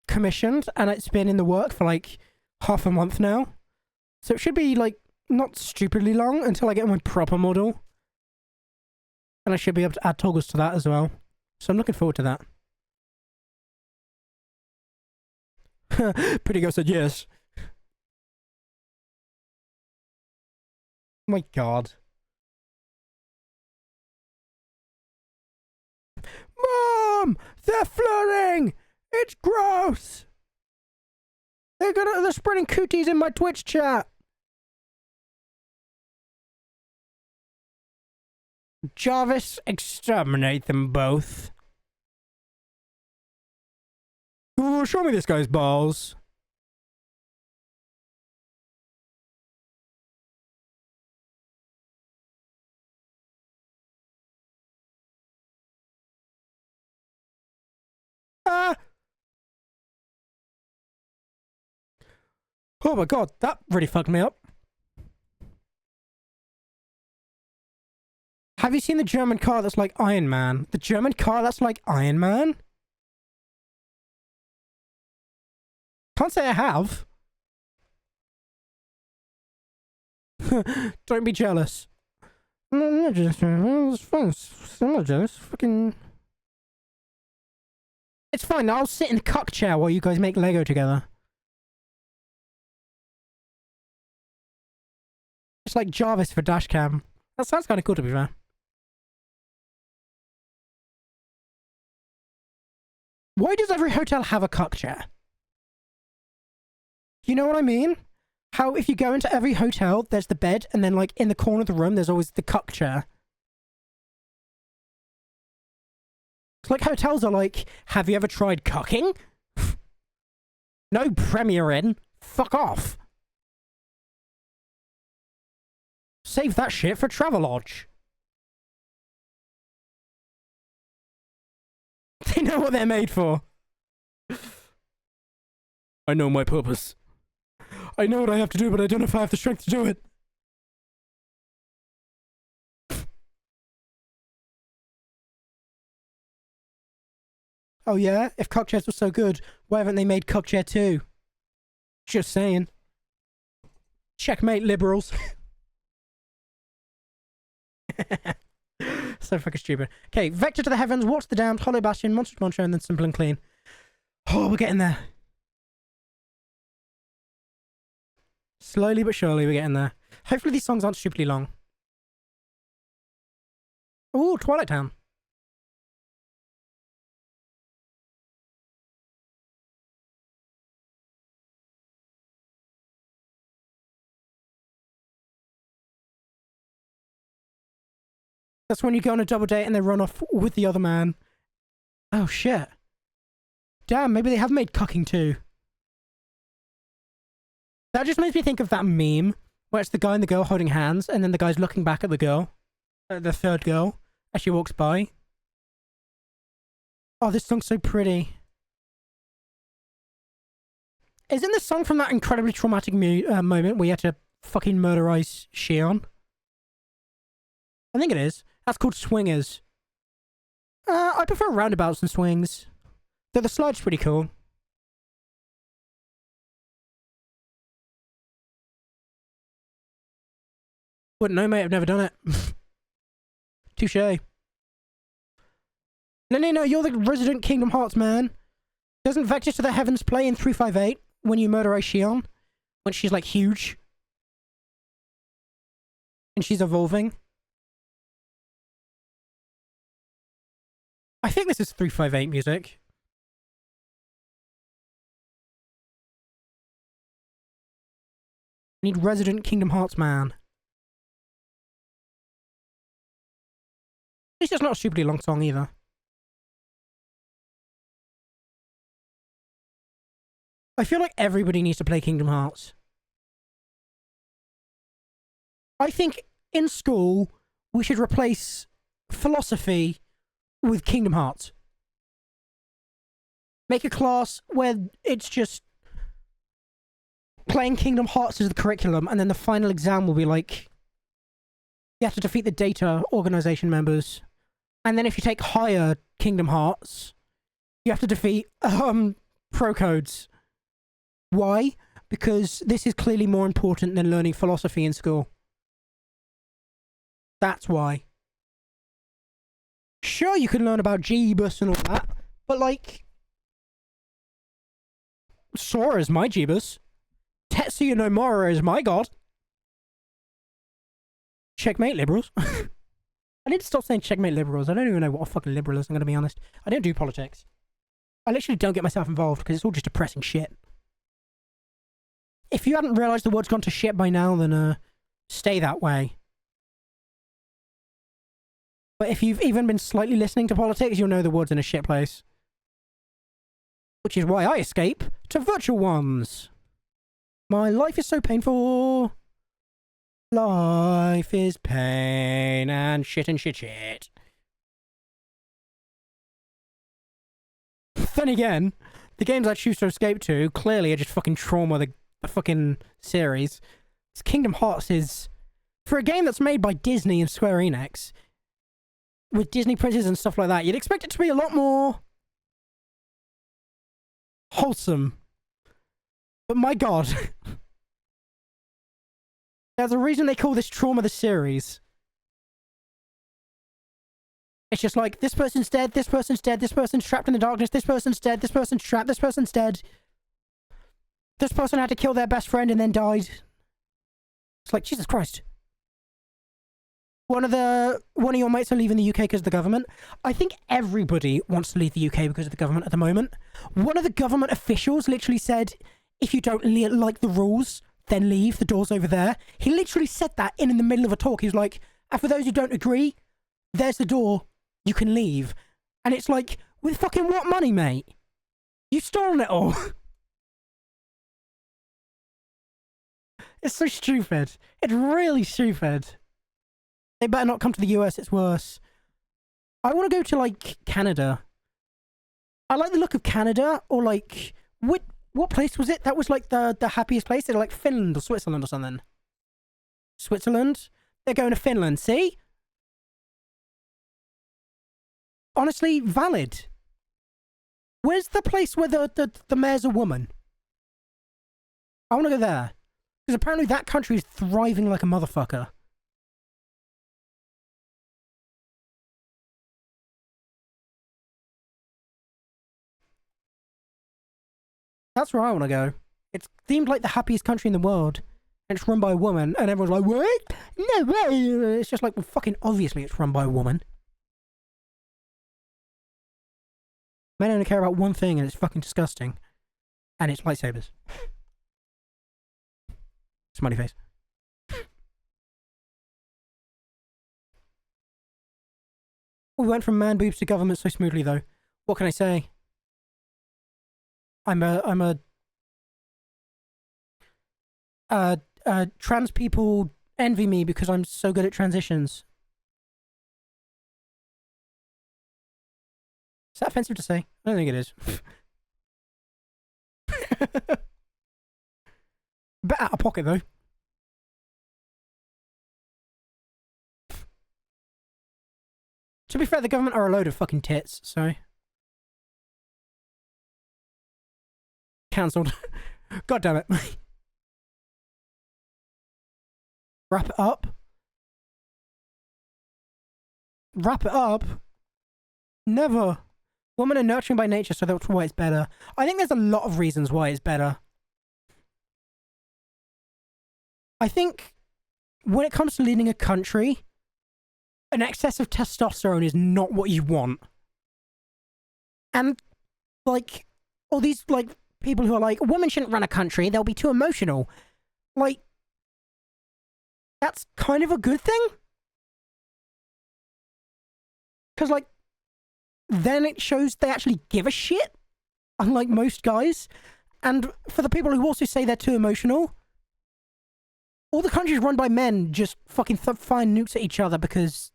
commissioned and it's been in the work for like half a month now. So it should be like not stupidly long until I get my proper model. And I should be able to add toggles to that as well. So I'm looking forward to that. Pretty girl said yes. Oh my god. Mom! They're flirting! It's gross! They're spreading cooties in my Twitch chat! Jarvis, exterminate them both. Oh, show me this guy's balls. Ah! Oh my god, that really fucked me up. Have you seen the German car that's like Iron Man? The German car that's like Iron Man? Can't say I have. Don't be jealous. I'm not jealous. It's fun. I'm not jealous. Fucking. It's fine. I'll sit in the cuck chair while you guys make Lego together. It's like Jarvis for Dashcam. That sounds kind of cool, to be fair. Why does every hotel have a cuck chair? You know what I mean? How if you go into every hotel, there's the bed, and then like in the corner of the room, there's always the cuck chair. It's like hotels are like, have you ever tried cucking? No Premier Inn. Fuck off. Save that shit for Travelodge. They know what they're made for. I know my purpose. I know what I have to do, but I don't know if I have the strength to do it. Oh yeah? If Cockchairs were so good, why haven't they made Cockchair 2? Just saying. Checkmate, liberals. So fucking stupid. Okay, Vector to the Heavens, Watch the Damned, Hollow Bastion, Monster Monster, and then Simple and Clean. Oh, we're getting there. Slowly but surely, we're getting there. Hopefully these songs aren't stupidly long. Ooh, Twilight Town. That's when you go on a double date and they run off with the other man. Oh, shit. Damn, maybe they have made cucking too. That just makes me think of that meme where it's the guy and the girl holding hands and then the guy's looking back at the girl, the third girl, as she walks by. Oh, this song's so pretty. Isn't this song from that incredibly traumatic moment where you had to fucking murderize Shion? I think it is. That's called Swingers. I prefer roundabouts and swings. Though the slide's pretty cool. Wouldn't know, mate. I've never done it. Touche. No, you're the resident Kingdom Hearts man. Doesn't Vector to the Heavens play in 358 when you murderize Shion? When she's like huge? And she's evolving? I think this is 358 music. I need resident Kingdom Hearts man. At least it's not a stupidly long song either. I feel like everybody needs to play Kingdom Hearts. I think in school we should replace philosophy with Kingdom Hearts. Make a class where it's just playing Kingdom Hearts as the curriculum, and then the final exam will be like, you have to defeat the data organization members. And then if you take higher Kingdom Hearts, you have to defeat pro codes. Why? Because this is clearly more important than learning philosophy in school. That's why. Sure, you can learn about Jeebus and all that, but like, Sora's my Jeebus. Tetsuya Nomura is my god. Checkmate, liberals. I need to stop saying checkmate, liberals. I don't even know what a fucking liberal is, I'm gonna be honest. I don't do politics. I literally don't get myself involved because it's all just depressing shit. If you hadn't realised the world's gone to shit by now, then stay that way. But if you've even been slightly listening to politics, you'll know the world's in a shit place. Which is why I escape to virtual ones. My life is so painful. Life is pain and shit and shit shit. Then again, the games I choose to escape to clearly are just fucking trauma, the fucking series. Kingdom Hearts is, for a game that's made by Disney and Square Enix, with Disney princesses and stuff like that, you'd expect it to be a lot more wholesome. But my god. There's a reason they call this Trauma the series. It's just like, this person's dead, this person's dead, this person's trapped in the darkness, this person's dead, this person's trapped, this person's dead. This person had to kill their best friend and then died. It's like, Jesus Christ. One of your mates are leaving the UK because of the government. I think everybody wants to leave the UK because of the government at the moment. One of the government officials literally said, if you don't like the rules, then leave. The door's over there. He literally said that in the middle of a talk. He was like, and for those who don't agree, there's the door. You can leave. And it's like, with fucking what money, mate? You've stolen it all. It's so stupid. It's really stupid. They better not come to the US, it's worse. I want to go to, like, Canada. I like the look of Canada, or, like, what place was it? That was, like, the happiest place? They're like Finland or Switzerland or something. Switzerland? They're going to Finland, see? Honestly, valid. Where's the place where the mayor's a woman? I want to go there. Because apparently that country is thriving like a motherfucker. That's where I want to go. It's themed like the happiest country in the world. And it's run by a woman. And everyone's like, what? No way. It's just like, well, fucking obviously it's run by a woman. Men only care about one thing, and it's fucking disgusting. And it's lightsabers. Smiley face. We went from man boobs to government so smoothly, though. What can I say? Trans people envy me because I'm so good at transitions. Is that offensive to say? I don't think it is. Bit out of pocket, though. To be fair, the government are a load of fucking tits, so... Cancelled. God damn it. Wrap it up? Wrap it up? Never. Women are nurturing by nature, so that's why it's better. I think there's a lot of reasons why it's better. I think when it comes to leading a country, an excess of testosterone is not what you want. And, like, all these, like, people who are like, women shouldn't run a country, they'll be too emotional. Like, that's kind of a good thing. Because, like, then it shows they actually give a shit, unlike most guys. And for the people who also say they're too emotional, all the countries run by men just fucking fire nukes at each other because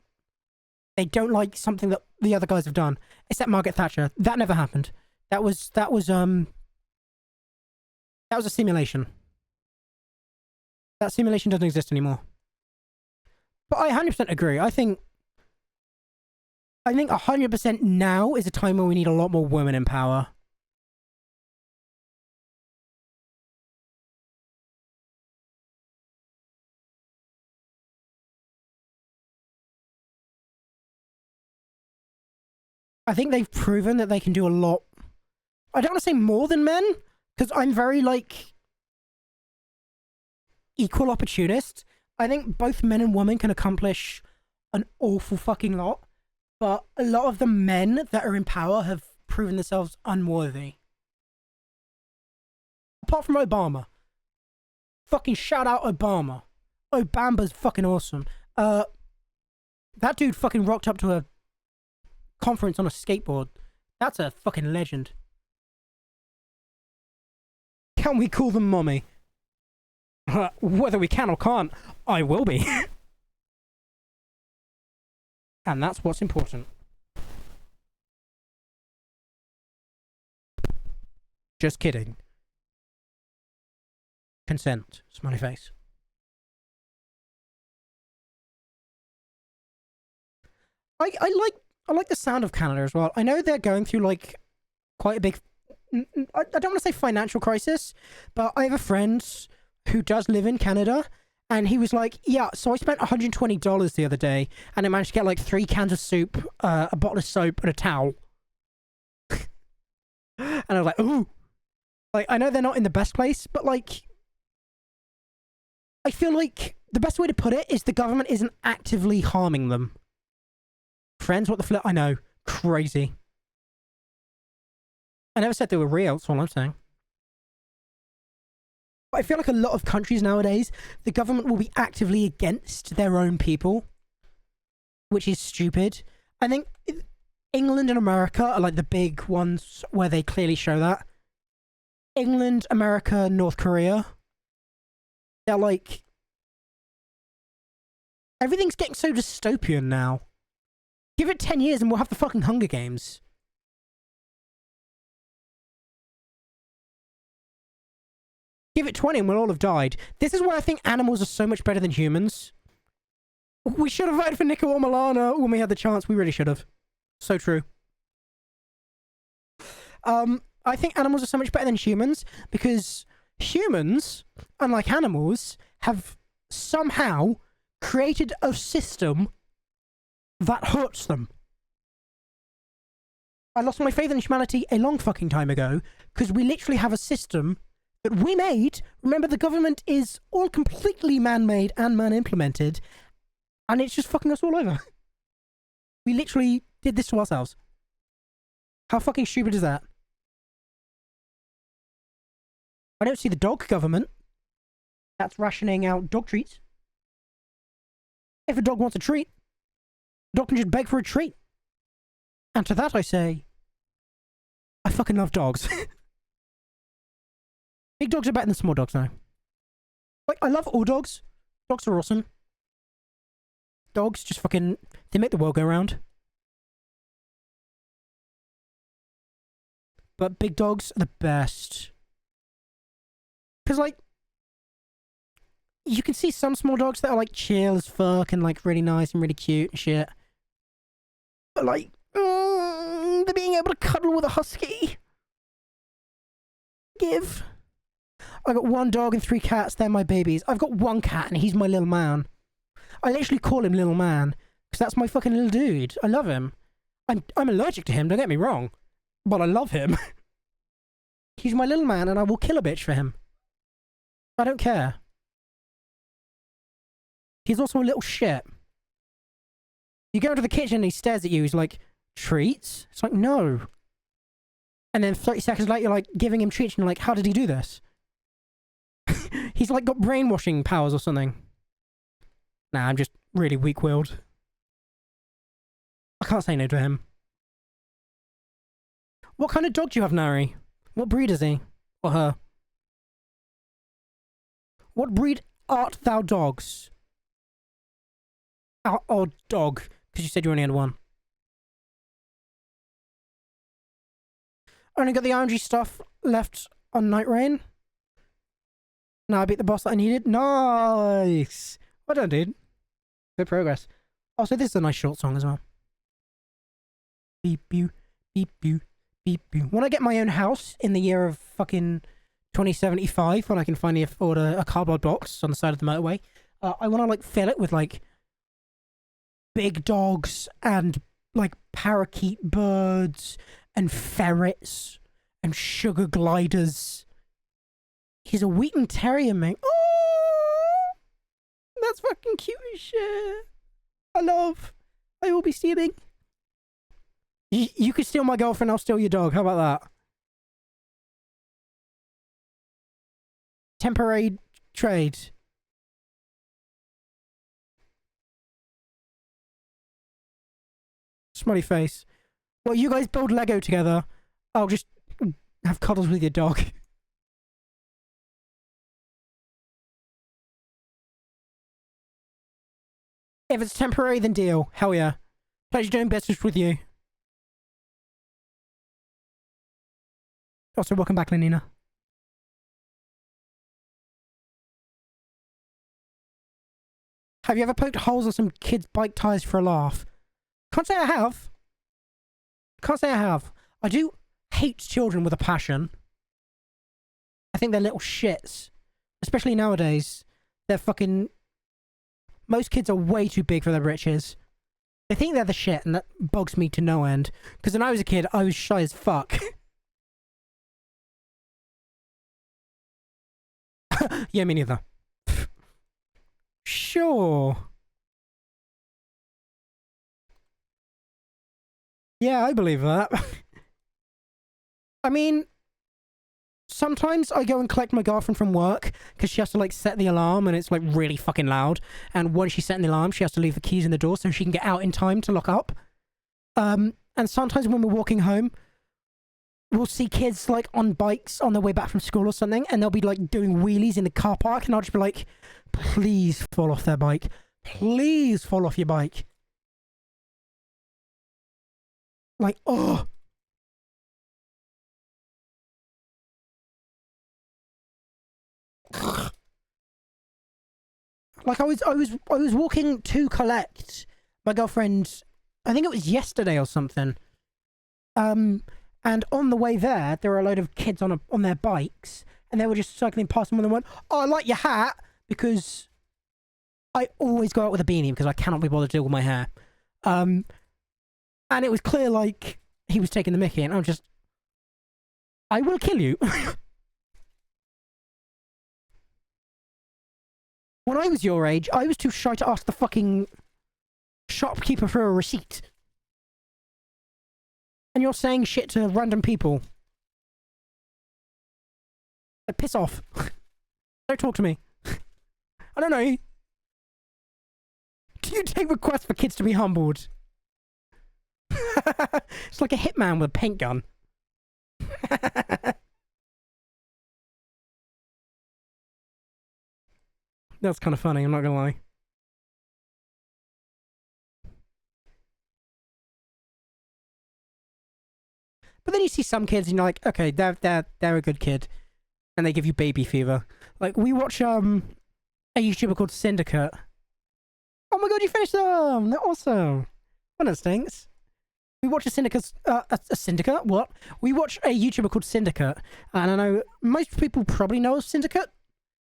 they don't like something that the other guys have done. Except Margaret Thatcher. That never happened. That was a simulation. That simulation doesn't exist anymore. But I 100% agree. I think 100% now is a time where we need a lot more women in power. I think they've proven that they can do a lot. I don't want to say more than men, because I'm very, like, equal opportunist. I think both men and women can accomplish an awful fucking lot. But a lot of the men that are in power have proven themselves unworthy. Apart from Obama. Fucking shout out Obama. Obama's fucking awesome. That dude fucking rocked up to a conference on a skateboard. That's a fucking legend. Can we call them mommy? Whether we can or can't, I will be. And that's what's important. Just kidding. Consent. Smiley face. I like the sound of Canada as well. I know they're going through, like, quite a big... I don't want to say financial crisis, but I have a friend who does live in Canada, And he was like, yeah, so I spent $120 the other day, and I managed to get like 3 cans of soup, a bottle of soap, and a towel. And I was like, ooh. Like, I know they're not in the best place, but like, I feel like the best way to put it is the government isn't actively harming them. Friends, what the flip? I know. Crazy. I never said they were real, that's all I'm saying. But I feel like a lot of countries nowadays, the government will be actively against their own people, which is stupid. I think England and America are like the big ones where they clearly show that. England, America, North Korea. They're like... Everything's getting so dystopian now. Give it 10 years and we'll have the fucking Hunger Games. Give it 20 and we'll all have died. This is why I think animals are so much better than humans. We should have voted for Nico or Milana when we had the chance. We really should have. So true. I think animals are so much better than humans because humans, unlike animals, have somehow created a system that hurts them. I lost my faith in humanity a long fucking time ago because we literally have a system that we made. Remember, the government is all completely man-made and man-implemented, and it's just fucking us all over. We literally did this to ourselves. How fucking stupid is that? I don't see the dog government that's rationing out dog treats. If a dog wants a treat, the dog can just beg for a treat. And to that I say, I fucking love dogs. Big dogs are better than small dogs now. Like, I love all dogs. Dogs are awesome. Dogs just fucking... They make the world go round. But big dogs are the best. Because, like... You can see some small dogs that are, like, chill as fuck and, like, really nice and really cute and shit. But, like... they're being able to cuddle with a husky. Give... I got 1 dog and 3 cats. They're my babies. I've got 1 cat and he's my little man. I literally call him little man because that's my fucking little dude. I love him. I'm allergic to him. Don't get me wrong, but I love him. He's my little man, and I will kill a bitch for him. I don't care. He's also a little shit. You go into the kitchen and he stares at you. He's like, treats? It's like, no. And then 30 seconds later, you're like giving him treats, and you're like, how did he do this? He's like got brainwashing powers or something. Nah, I'm just really weak-willed. I can't say no to him. What kind of dog do you have, Nari? What breed is he? Or her? What breed art thou dogs? Or dog, because you said you only had 1. Only got the RNG stuff left on Night Rain. Now I beat the boss that I needed. Nice! Well done, dude. Good progress. Also, this is a nice short song as well. Beep, beep, beep, beep, beep, beep. When I get my own house in the year of fucking 2075, when I can finally afford a cardboard box on the side of the motorway, I want to, like, fill it with, like, big dogs and, like, parakeet birds and ferrets and sugar gliders. He's a Wheaton Terrier, mate. Oh, that's fucking cute as shit. I will be stealing. You could steal my girlfriend, I'll steal your dog. How about that? Temporary trade. Smiley face. Well, you guys build Lego together. I'll just have cuddles with your dog. If it's temporary, then deal. Hell yeah. Pleasure doing business with you. Also, welcome back, Lenina. Have you ever poked holes in some kids' bike tires for a laugh? Can't say I have. Can't say I have. I do hate children with a passion. I think they're little shits. Especially nowadays. They're fucking Most kids are way too big for their britches. They think they're the shit, and that bugs me to no end. Because when I was a kid, I was shy as fuck. Yeah, me neither. Sure. Yeah, I believe that. I mean, sometimes I go and collect my girlfriend from work because she has to like set the alarm and it's like really fucking loud. And once she's setting the alarm, she has to leave the keys in the door so she can get out in time to lock up. And sometimes when we're walking home, we'll see kids like on bikes on their way back from school or something, and they'll be like doing wheelies in the car park, and I'll just be like, please fall off their bike. Please fall off your bike. Like, oh. Like I was walking to collect my girlfriend, I think it was yesterday or something. And on the way there were a load of kids on their bikes, and they were just cycling past them and they went, "Oh, I like your hat," because I always go out with a beanie because I cannot be bothered to deal with my hair. And it was clear like he was taking the mickey, and I'm just, I will kill you. When I was your age, I was too shy to ask the fucking shopkeeper for a receipt. And you're saying shit to random people. Like, piss off. Don't talk to me. I don't know. Do you take requests for kids to be humbled? It's like a hitman with a paint gun. That's kind of funny, I'm not gonna lie. But then you see some kids and you're like, okay, they're a good kid. And they give you baby fever. Like, we watch a YouTuber called Syndicate. Oh my god, you finished them! They're awesome! Well, that stinks. We watch a Syndicate? What? We watch a YouTuber called Syndicate. And I know most people probably know of Syndicate.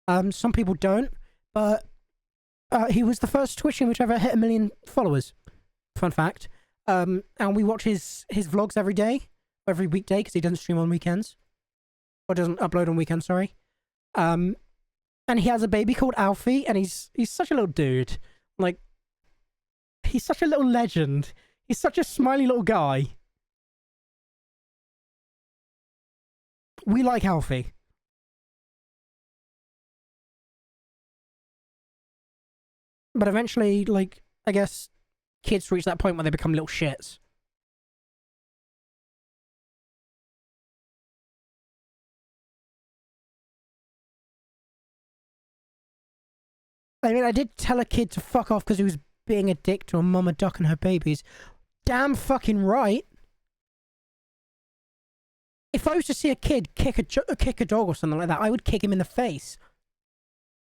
Some people don't. But he was the first Twitch streamer to ever hit 1 million followers. Fun fact. And we watch his vlogs every day. Every weekday, because he doesn't stream on weekends. Or doesn't upload on weekends, sorry. And he has a baby called Alfie, and he's such a little dude. Like, he's such a little legend. He's such a smiley little guy. We like Alfie. But eventually, like, I guess kids reach that point where they become little shits. I mean, I did tell a kid to fuck off because he was being a dick to a mama duck and her babies. Damn fucking right. If I was to see a kid kick a dog or something like that, I would kick him in the face.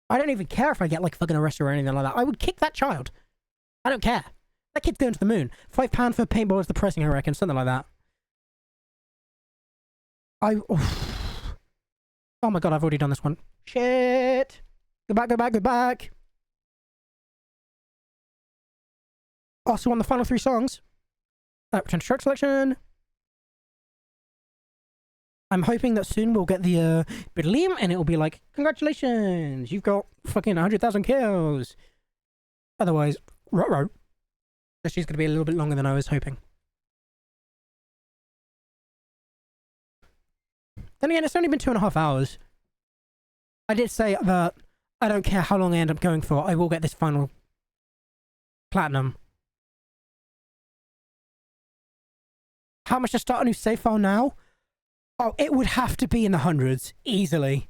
I don't even care if I get like fucking arrested or anything like that. I would kick that child. I don't care. That kid's going to the moon. £5 for a paintball is depressing, I reckon. Something like that. Oh my god, I've already done this one. Shit. Go back, go back, go back. Also on the final 3 songs. Return to track selection. I'm hoping that soon we'll get the Bidleem and it'll be like, congratulations, you've got fucking 100,000 kills. Otherwise, ruh-roh. This is going to be a little bit longer than I was hoping. Then again, it's only been 2.5 hours. I did say that I don't care how long I end up going for, I will get this final platinum. How much to start a new save file now? Oh, it would have to be in the hundreds, easily.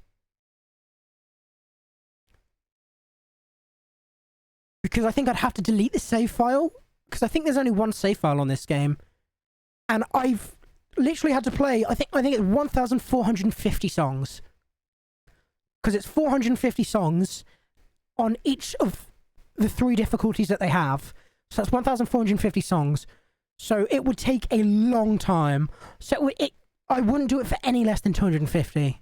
Because I think I'd have to delete the save file. Because I think there's only one save file on this game. And I've literally had to play, I think it's 1,450 songs. Because it's 450 songs on each of the 3 difficulties that they have. So that's 1,450 songs. So it would take a long time. So I wouldn't do it for any less than 250.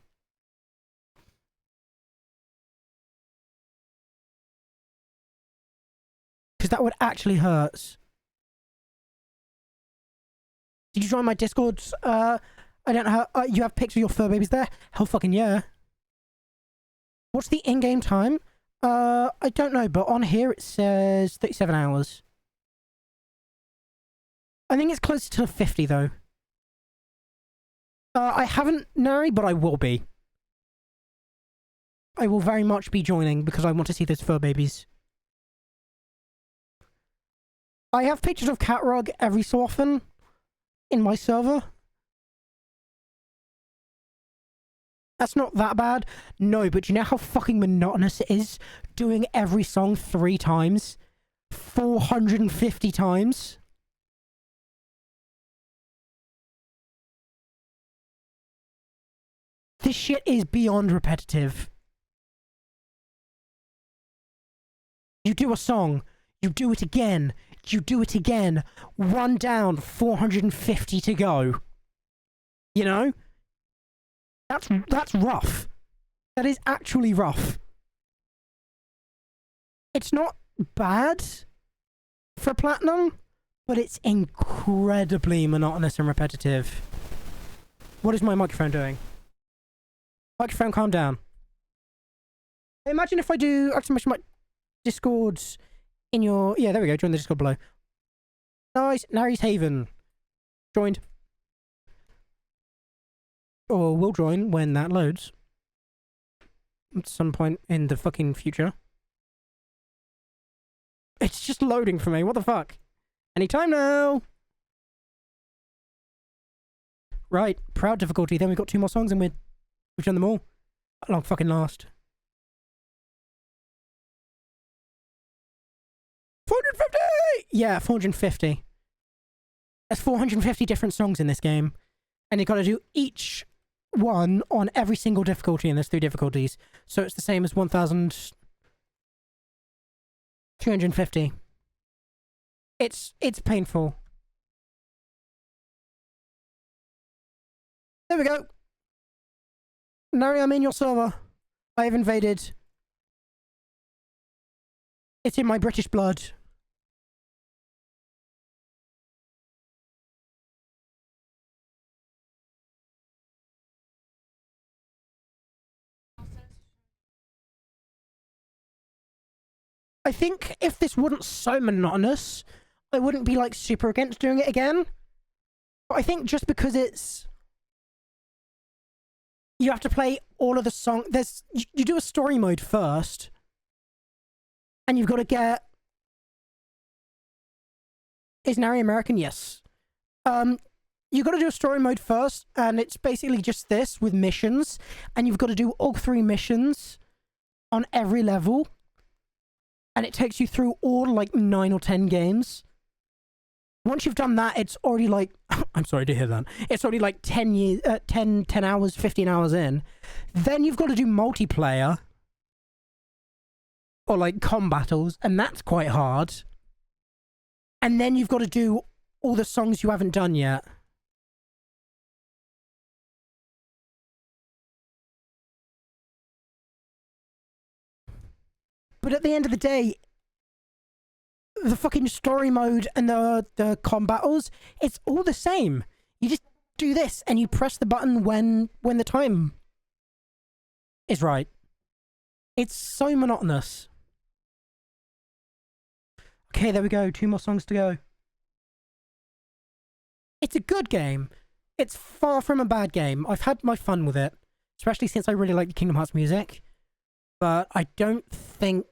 because that would actually hurt. Did you join my Discord? I don't know how... you have pics of your fur babies there? Hell fucking yeah. What's the in-game time? I don't know, but on here it says 37 hours. I think it's closer to 50, though. I haven't, Nari, but I will be. I will very much be joining because I want to see those fur babies. I have pictures of Cat Rug every so often in my server. That's not that bad. No, but you know how fucking monotonous it is doing every song 3 times? 450 times? This shit is beyond repetitive. You do a song, you do it again, you do it again. 1 down, 450 to go. You know? That's rough. That is actually rough. It's not bad for platinum, but it's incredibly monotonous and repetitive. What is my microphone doing? Microphone, calm down. Imagine if I do exclamation mark Discord in your... Yeah, there we go. Join the Discord below. Nice. Nary's Haven. Joined. Or will join when that loads. At some point in the fucking future. It's just loading for me. What the fuck? Anytime now. Right. Proud difficulty. Then we've got 2 more songs and we've done them all. At long fucking last. 450! Yeah, 450. There's 450 different songs in this game. And you've got to do each one on every single difficulty, and there's 3 difficulties. So it's the same as 1,250. It's painful. There we go. Nari, I'm in your server. I have invaded. It's in my British blood. I think if this wasn't so monotonous, I wouldn't be like super against doing it again. But I think just because it's... You have to play all of the song. You do a story mode first. And you've got to get... Is Nari American? Yes. You've got to do a story mode first, and it's basically just this with missions. And you've got to do all 3 missions on every level. And it takes you through all, like, 9 or 10 games. Once you've done that, it's already, like... I'm sorry to hear that. It's already, like, 10 hours, 15 hours in. Then you've got to do multiplayer. Or, like, battles. And that's quite hard. And then you've got to do all the songs you haven't done yet. But at the end of the day, the fucking story mode and the battles, it's all the same. You just do this and you press the button when the time is right. It's so monotonous. Okay, there we go. 2 more songs to go. It's a good game. It's far from a bad game. I've had my fun with it, especially since I really like the Kingdom Hearts music. But I don't think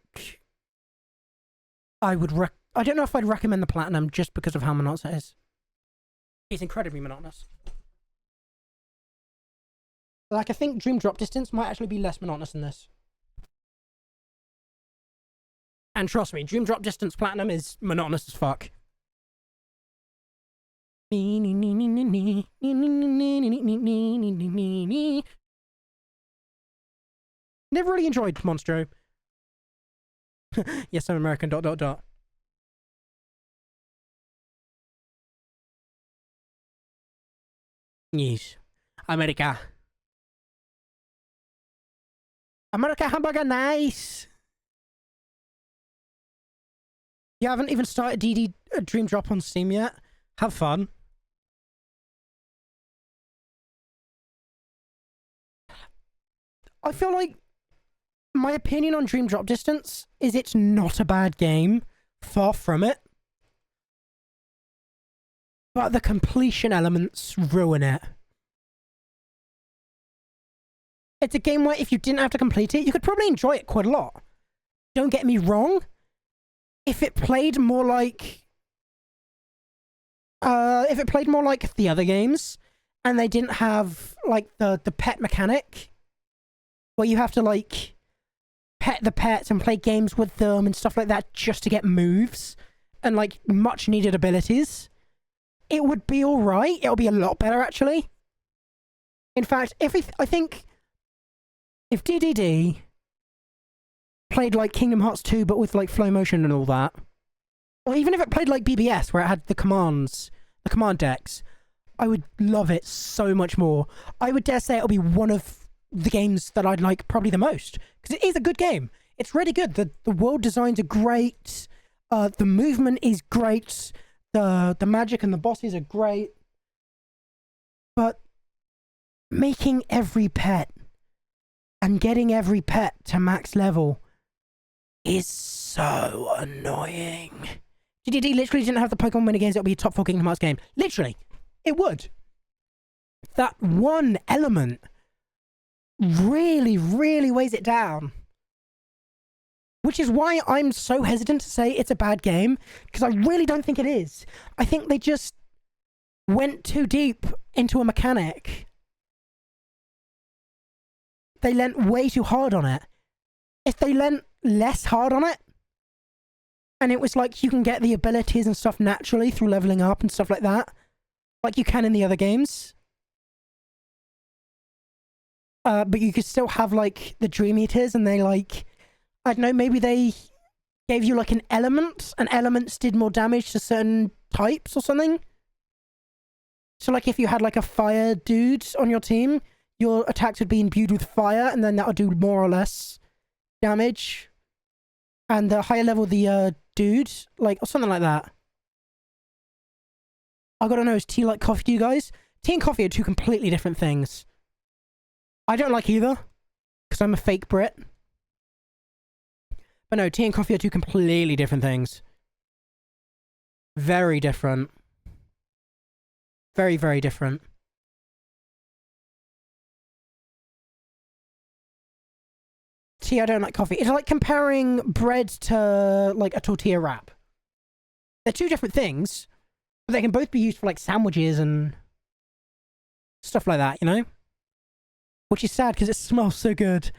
I would I don't know if I'd recommend the Platinum just because of how monotonous it is. It's incredibly monotonous. Like, I think Dream Drop Distance might actually be less monotonous than this. And trust me, Dream Drop Distance Platinum is monotonous as fuck. Never really enjoyed Monstro. Yes, I'm American. ... Yes. America. America hamburger, nice. You haven't even started DD Dream Drop on Steam yet? Have fun. I feel like my opinion on Dream Drop Distance is it's not a bad game. Far from it. But the completion elements ruin it. It's a game where if you didn't have to complete it, you could probably enjoy it quite a lot. Don't get me wrong. If it played more like... if it played more like the other games, and they didn't have, like, the pet mechanic, where you have to, like, pet the pets and play games with them and stuff like that just to get moves and, like, much needed abilities, it would be alright. It would be a lot better, actually. In fact, I think if DDD played like Kingdom Hearts 2 but with like flow motion and all that, or even if it played like BBS where it had the commands, the command decks, I would love it so much more. I would dare say it'll be one of the games that I'd like probably the most, because it is a good game. It's really good. The world designs are great. The movement is great. The magic and the bosses are great. But making every pet and getting every pet to max level is so annoying. DDD literally didn't have the Pokemon minigames that would be a top 4 Kingdom Hearts game. Literally. It would. That one element really, really weighs it down. Which is why I'm so hesitant to say it's a bad game, because I really don't think it is. I think they just went too deep into a mechanic. They leant way too hard on it. If they leant less hard on it, and it was like you can get the abilities and stuff naturally through leveling up and stuff like that, like you can in the other games. But you could still have like the Dream Eaters, and they like, I don't know, maybe they gave you like an element, and elements did more damage to certain types or something. So like if you had like a fire dude on your team, your attacks would be imbued with fire, and then that would do more or less damage. And the higher level the dude, like, or something like that. I gotta know, is tea like coffee to you guys? Tea and coffee are two completely different things. I don't like either, because I'm a fake Brit. But no, tea and coffee are two completely different things. Very different. Very, very different. Tea, I don't like coffee. It's like comparing bread to, like, a tortilla wrap. They're two different things, but they can both be used for, like, sandwiches and stuff like that, you know? Which is sad, because it smells so good.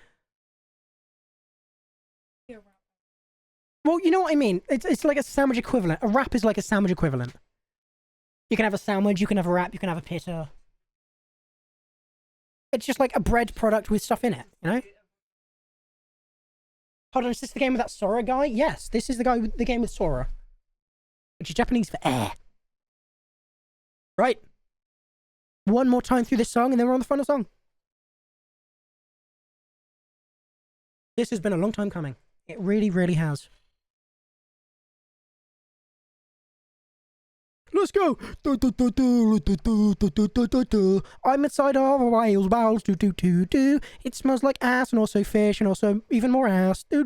Well, you know what I mean? It's like a sandwich equivalent. A wrap is like a sandwich equivalent. You can have a sandwich, you can have a wrap, you can have a pita. It's just like a bread product with stuff in it, you know? Hold on, is this the game with that Sora guy? Yes, this is the game with Sora. Which is Japanese for air. Right. One more time through this song, and then we're on the final song. This has been a long time coming. It really, really has. Let's go! I'm inside of a whale's bowels. It smells like ass and also fish and also even more ass. This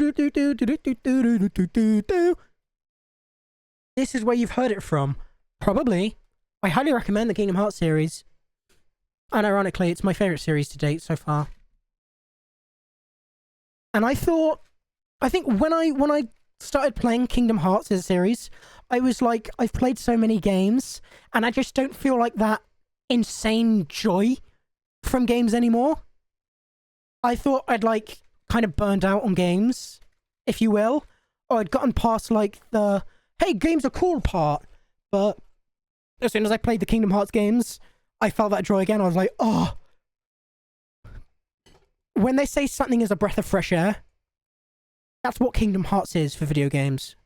is where you've heard it from. Probably. I highly recommend the Kingdom Hearts series. And ironically, it's my favourite series to date so far. And I think when I started playing Kingdom Hearts as a series, I was like, I've played so many games, and I just don't feel like that insane joy from games anymore. I thought I'd like kind of burned out on games, if you will, or I'd gotten past like the, hey, games are cool part. But as soon as I played the Kingdom Hearts games, I felt that joy again. I was like, oh. When they say something is a breath of fresh air, that's what Kingdom Hearts is for video games.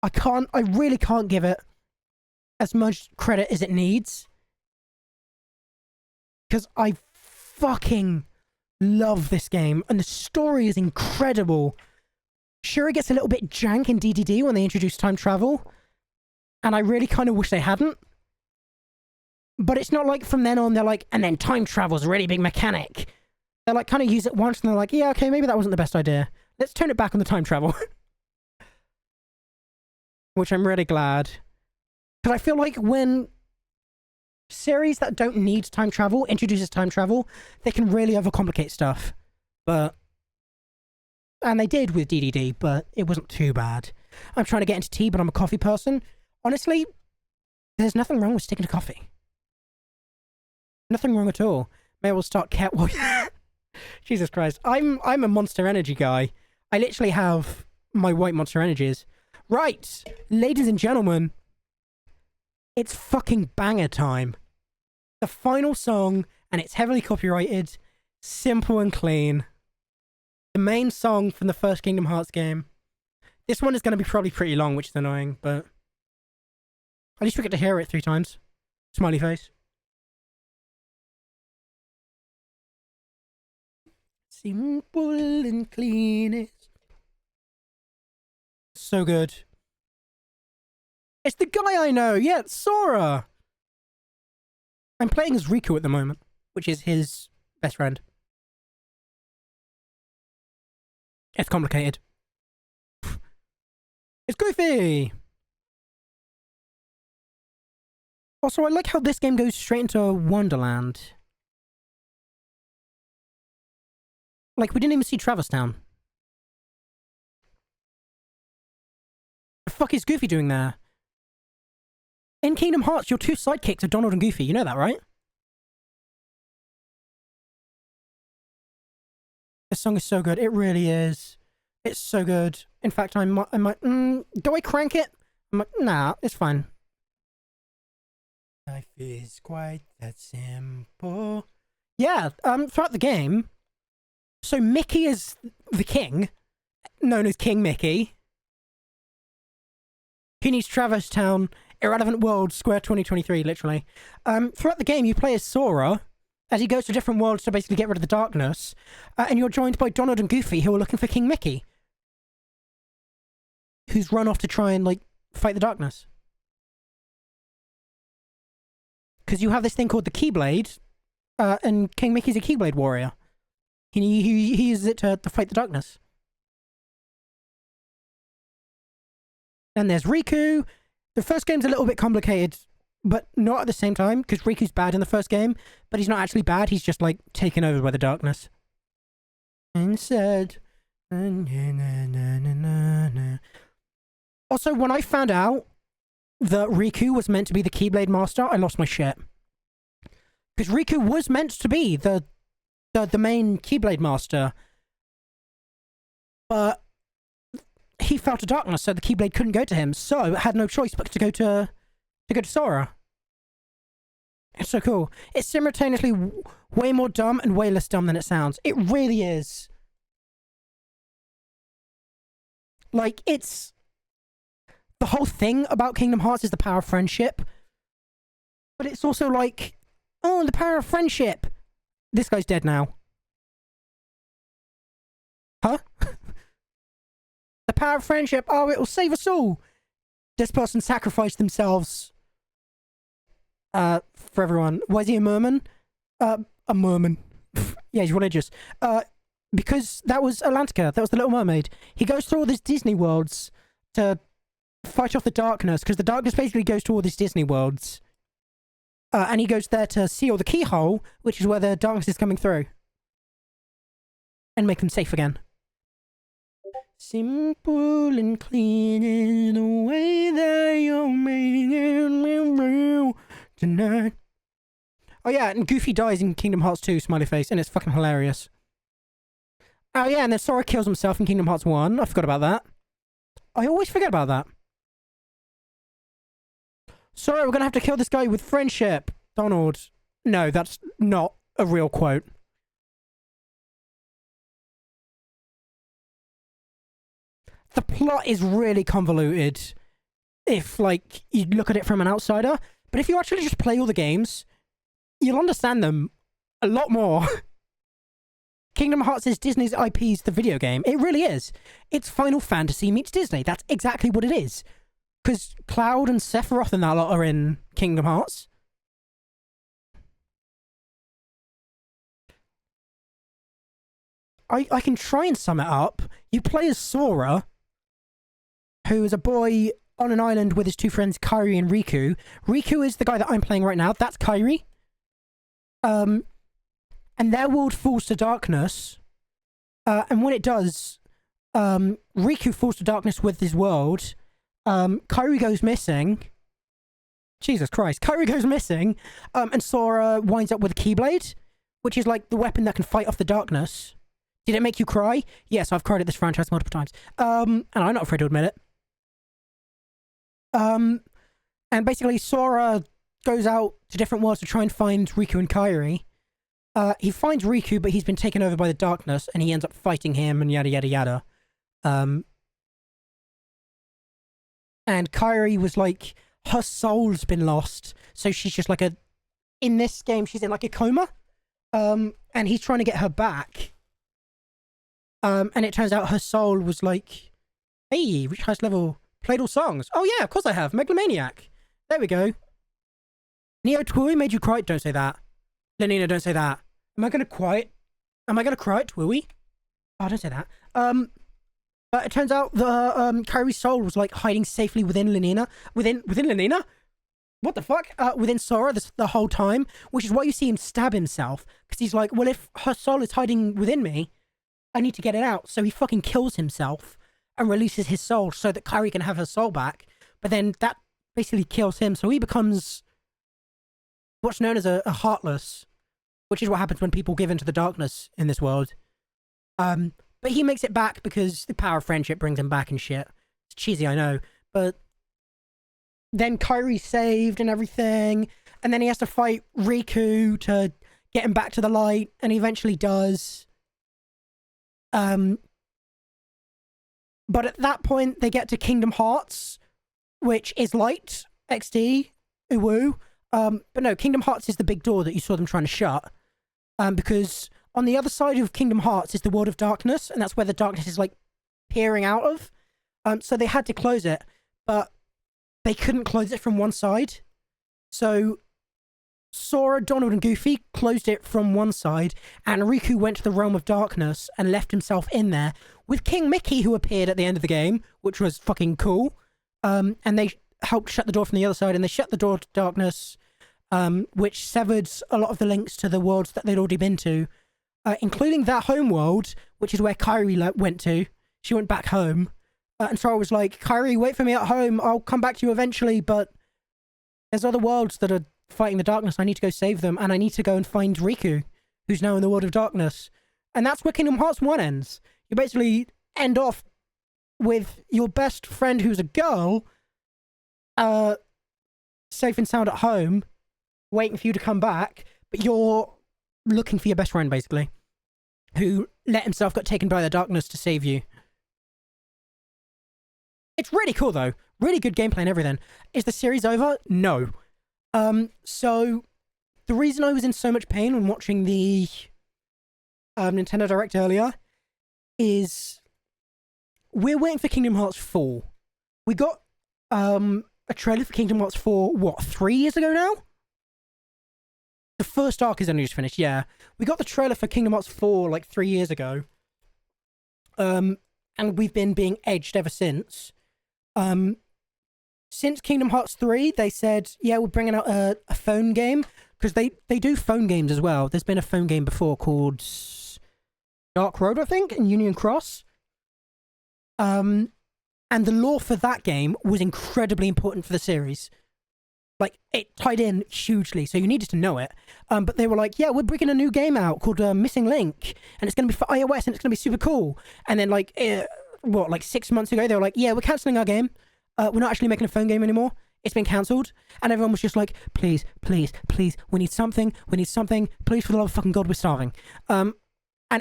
I really can't give it as much credit as it needs. Because I fucking love this game. And the story is incredible. Sure, it gets a little bit jank in DDD when they introduce time travel, and I really kind of wish they hadn't. But it's not like from then on they're like, and then time travel's a really big mechanic. They're like, kind of use it once and they're like, yeah, okay, maybe that wasn't the best idea. Let's turn it back on the time travel. Which I'm really glad. Because I feel like when series that don't need time travel introduces time travel, they can really overcomplicate stuff. But... and they did with DDD, but it wasn't too bad. I'm trying to get into tea, but I'm a coffee person. Honestly, there's nothing wrong with sticking to coffee. Nothing wrong at all. Maybe we'll start Jesus Christ. I'm a Monster Energy guy. I literally have my white Monster Energies. Right, ladies and gentlemen, it's fucking banger time. The final song, and it's heavily copyrighted, simple and clean. The main song from the first Kingdom Hearts game. This one is going to be probably pretty long, which is annoying, but at least we get to hear it 3 times. Smiley face. Simple and clean. It's so good. It's the guy I know. Yeah, it's Sora. I'm playing as Riku at the moment, which is his best friend. It's complicated. It's Goofy! Also, I like how this game goes straight into Wonderland. Like, we didn't even see Traverse Town. The fuck is Goofy doing there? In Kingdom Hearts, your 2 sidekicks are Donald and Goofy. You know that, right? This song is so good. It really is. It's so good. In fact, I might, do I crank it? I'm like, nah, it's fine. Life is quite that simple. Yeah, throughout the game, so Mickey is the king, known as King Mickey. He needs Traverse Town, Irrelevant World, Square 2023, literally. Throughout the game, you play as Sora, as he goes to different worlds to basically get rid of the darkness, and you're joined by Donald and Goofy, who are looking for King Mickey, who's run off to try and, like, fight the darkness. Because you have this thing called the Keyblade, and King Mickey's a Keyblade warrior. He uses it to fight the darkness. And there's Riku. The first game's a little bit complicated, but not at the same time, because Riku's bad in the first game, but he's not actually bad, he's just, like, taken over by the darkness. And said... Also, when I found out that Riku was meant to be the Keyblade Master, I lost my shit. Because Riku was meant to be the main Keyblade Master, but he fell to darkness, so the Keyblade couldn't go to him, so it had no choice but to go to Sora. It's so cool. It's simultaneously way more dumb and way less dumb than it sounds. It really is. Like, it's... the whole thing about Kingdom Hearts is the power of friendship. But it's also like, oh, the power of friendship. This guy's dead now. Huh? The power of friendship. Oh, it will save us all. This person sacrificed themselves. For everyone. Why is he a merman? A merman. Yeah, he's religious. Because that was Atlantica. That was the Little Mermaid. He goes through all these Disney worlds to fight off the darkness, because the darkness basically goes to all these Disney worlds. And he goes there to seal the keyhole, which is where the darkness is coming through. And make them safe again. Simple and clean in the way that you're making me real tonight. Oh yeah, and Goofy dies in Kingdom Hearts 2, smiley face, and it's fucking hilarious. Oh yeah, and then Sora kills himself in Kingdom Hearts 1. I forgot about that. I always forget about that. Sorry, we're gonna have to kill this guy with friendship. Donald. No, that's not a real quote. The plot is really convoluted if, like, you look at it from an outsider. But if you actually just play all the games, you'll understand them a lot more. Kingdom Hearts is Disney's IP's the video game. It really is. It's Final Fantasy meets Disney. That's exactly what it is. Because Cloud and Sephiroth and that lot are in Kingdom Hearts. I can try and sum it up. You play as Sora, who is a boy on an island with his two friends Kairi and Riku. Riku is the guy that I'm playing right now. That's Kairi. And their world falls to darkness. And when it does, Riku falls to darkness with his world. Kairi goes missing. Jesus Christ. Kairi goes missing. And Sora winds up with a Keyblade, which is like the weapon that can fight off the darkness. Did it make you cry? Yes, I've cried at this franchise multiple times. And I'm not afraid to admit it. And basically Sora goes out to different worlds to try and find Riku and Kairi. He finds Riku, but he's been taken over by the darkness, and he ends up fighting him, and yada yada yada. And Kairi was like, her soul's been lost, so she's just like in this game, she's in like a coma. And he's trying to get her back. And it turns out her soul was like, hey, reach highest level, played all songs. Oh yeah, of course I have, Megalomaniac. There we go. Neo Twooey made you cry? Don't say that. Lenina, don't say that. Am I gonna cry? Am I gonna cry at Twooey? Oh, don't say that. But it turns out the Kairi's soul was like hiding safely within Lenina. Within Lenina? What the fuck? Within Sora the whole time, which is why you see him stab himself, because he's like, well, if her soul is hiding within me, I need to get it out. So he fucking kills himself and releases his soul so that Kairi can have her soul back. But then that basically kills him, so he becomes what's known as a heartless, which is what happens when people give into the darkness in this world. But he makes it back because the power of friendship brings him back and shit. It's cheesy, I know, but then Kairi's saved and everything, and then he has to fight Riku to get him back to the light, and he eventually does. But at that point, they get to Kingdom Hearts, which is light, XD, uwu. But no, Kingdom Hearts is the big door that you saw them trying to shut. Because on the other side of Kingdom Hearts is the World of Darkness, and that's where the darkness is, like, peering out of. So they had to close it, but they couldn't close it from one side. So Sora, Donald, and Goofy closed it from one side, and Riku went to the Realm of Darkness and left himself in there, with King Mickey, who appeared at the end of the game, which was fucking cool. And they helped shut the door from the other side, and they shut the door to darkness, which severed a lot of the links to the worlds that they'd already been to, including that home world, which is where Kairi went to. She went back home. And Sora was like, Kairi, wait for me at home. I'll come back to you eventually, but there's other worlds that are fighting the darkness. I need to go save them, and I need to go and find Riku, who's now in the World of Darkness. And that's where Kingdom Hearts 1 ends. You basically end off with your best friend, who's a girl, safe and sound at home, waiting for you to come back, but you're looking for your best friend, basically, who let himself get taken by the darkness to save you. It's really cool, though. Really good gameplay and everything. Is the series over? No. So the reason I was in so much pain when watching the Nintendo Direct earlier is we're waiting for Kingdom Hearts 4. We got a trailer for Kingdom Hearts 4, what, 3 years ago now? The first arc is only just finished, yeah. We got the trailer for Kingdom Hearts 4 like 3 years ago. And we've been being edged ever since. Since Kingdom Hearts 3, they said, yeah, we're bringing out a phone game, because they do phone games as well. There's been a phone game before called Dark Road, I think, and Union Cross. And the lore for that game was incredibly important for the series. Like, it tied in hugely, so you needed to know it. But they were like, yeah, we're bringing a new game out called Missing Link, and it's going to be for iOS, and it's going to be super cool. And then, like, 6 months ago, they were like, yeah, we're cancelling our game. We're not actually making a phone game anymore. It's been cancelled. And everyone was just like, please, please, please, we need something. We need something. Please, for the love of fucking God, we're starving. And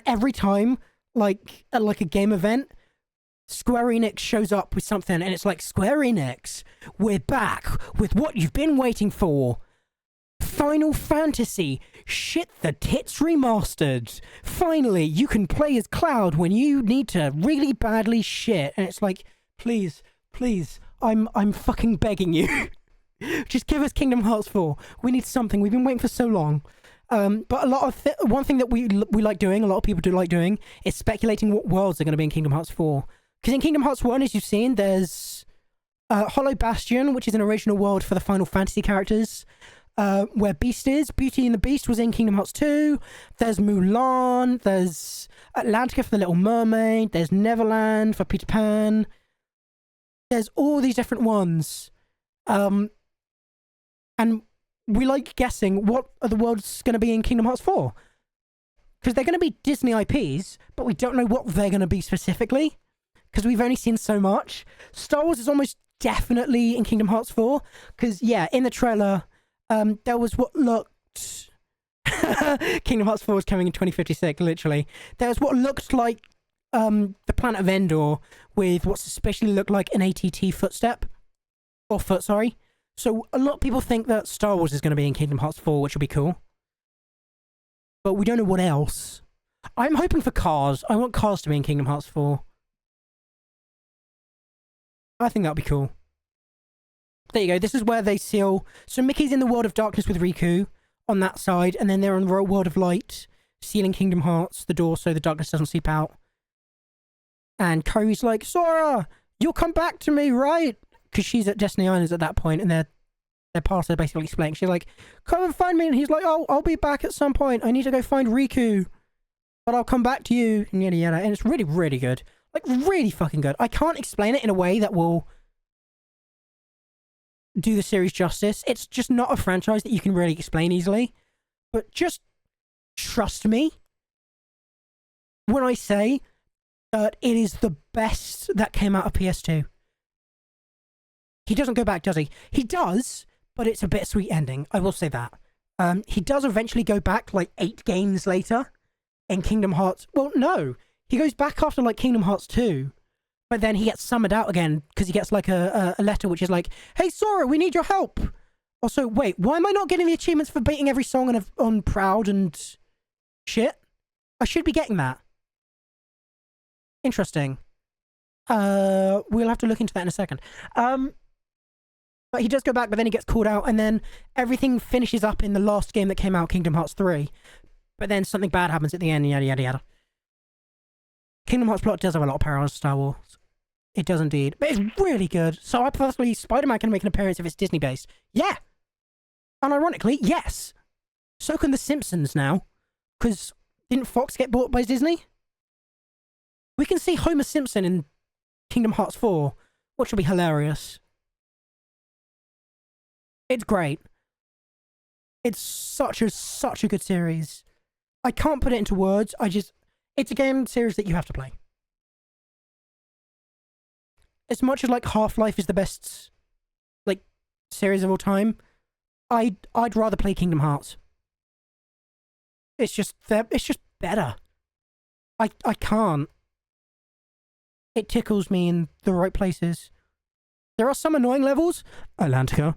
every time, like, at like a game event, Square Enix shows up with something, and it's like, Square Enix, we're back with what you've been waiting for. Final Fantasy Shit the Tits Remastered. Finally, you can play as Cloud when you need to really badly shit. And it's like, please, I'm fucking begging you. Just give us Kingdom Hearts 4. We need something. We've been waiting for so long. But a lot of one thing that we like doing, a lot of people do like doing, is speculating what worlds are going to be in Kingdom Hearts 4. Because in Kingdom Hearts 1, as you've seen, there's Hollow Bastion, which is an original world for the Final Fantasy characters, where Beast is. Beauty and the Beast was in Kingdom Hearts 2. There's Mulan. There's Atlantica for the Little Mermaid. There's Neverland for Peter Pan. There's all these different ones. And we like guessing what are the worlds going to be in Kingdom Hearts 4. Because they're going to be Disney IPs, but we don't know what they're going to be specifically. Because we've only seen so much. Star Wars is almost definitely in Kingdom Hearts 4. Because, yeah, in the trailer, there was what looked... Kingdom Hearts 4 is coming in 2056, literally. There was what looked like the planet of Endor with what suspiciously looked like an ATT footstep. Or foot, sorry. So a lot of people think that Star Wars is going to be in Kingdom Hearts 4, which will be cool. But we don't know what else. I'm hoping for Cars. I want Cars to be in Kingdom Hearts 4. I think that would be cool. There you go. This is where they seal... So Mickey's in the world of darkness with Riku on that side, and then they're in the world of light, sealing Kingdom Hearts, the door so the darkness doesn't seep out. And Kairi's like, Sora, you'll come back to me, right? Because she's at Destiny Islands at that point, and their paths are basically splitting. She's like, come and find me. And he's like, oh, I'll be back at some point. I need to go find Riku. But I'll come back to you. And yada yada. And it's really, really good. Like, really fucking good. I can't explain it in a way that will do the series justice. It's just not a franchise that you can really explain easily. But just trust me when I say that it is the best that came out of PS2. He doesn't go back, does he? He does, but it's a bittersweet ending. I will say that. He does eventually go back like 8 games later in Kingdom Hearts. Well, no. He goes back after like Kingdom Hearts 2, but then he gets summoned out again because he gets like a letter which is like, hey, Sora, we need your help. Also, wait, why am I not getting the achievements for beating every song on Proud and shit? I should be getting that. Interesting. We'll have to look into that in a second. But he does go back, but then he gets called out, and then everything finishes up in the last game that came out, Kingdom Hearts 3. But then something bad happens at the end, yada yada yada. Kingdom Hearts plot does have a lot of parallels to Star Wars. It does indeed. But it's really good. So hypothetically, Spider-Man can make an appearance if it's Disney-based. Yeah! And ironically, yes! So can The Simpsons now. Because didn't Fox get bought by Disney? We can see Homer Simpson in Kingdom Hearts 4, which will be hilarious. It's great. It's such a good series. I can't put it into words. It's a game series that you have to play. As much as like Half-Life is the best like series of all time, I'd rather play Kingdom Hearts. It's just better. I can't. It tickles me in the right places. There are some annoying levels. Atlantica.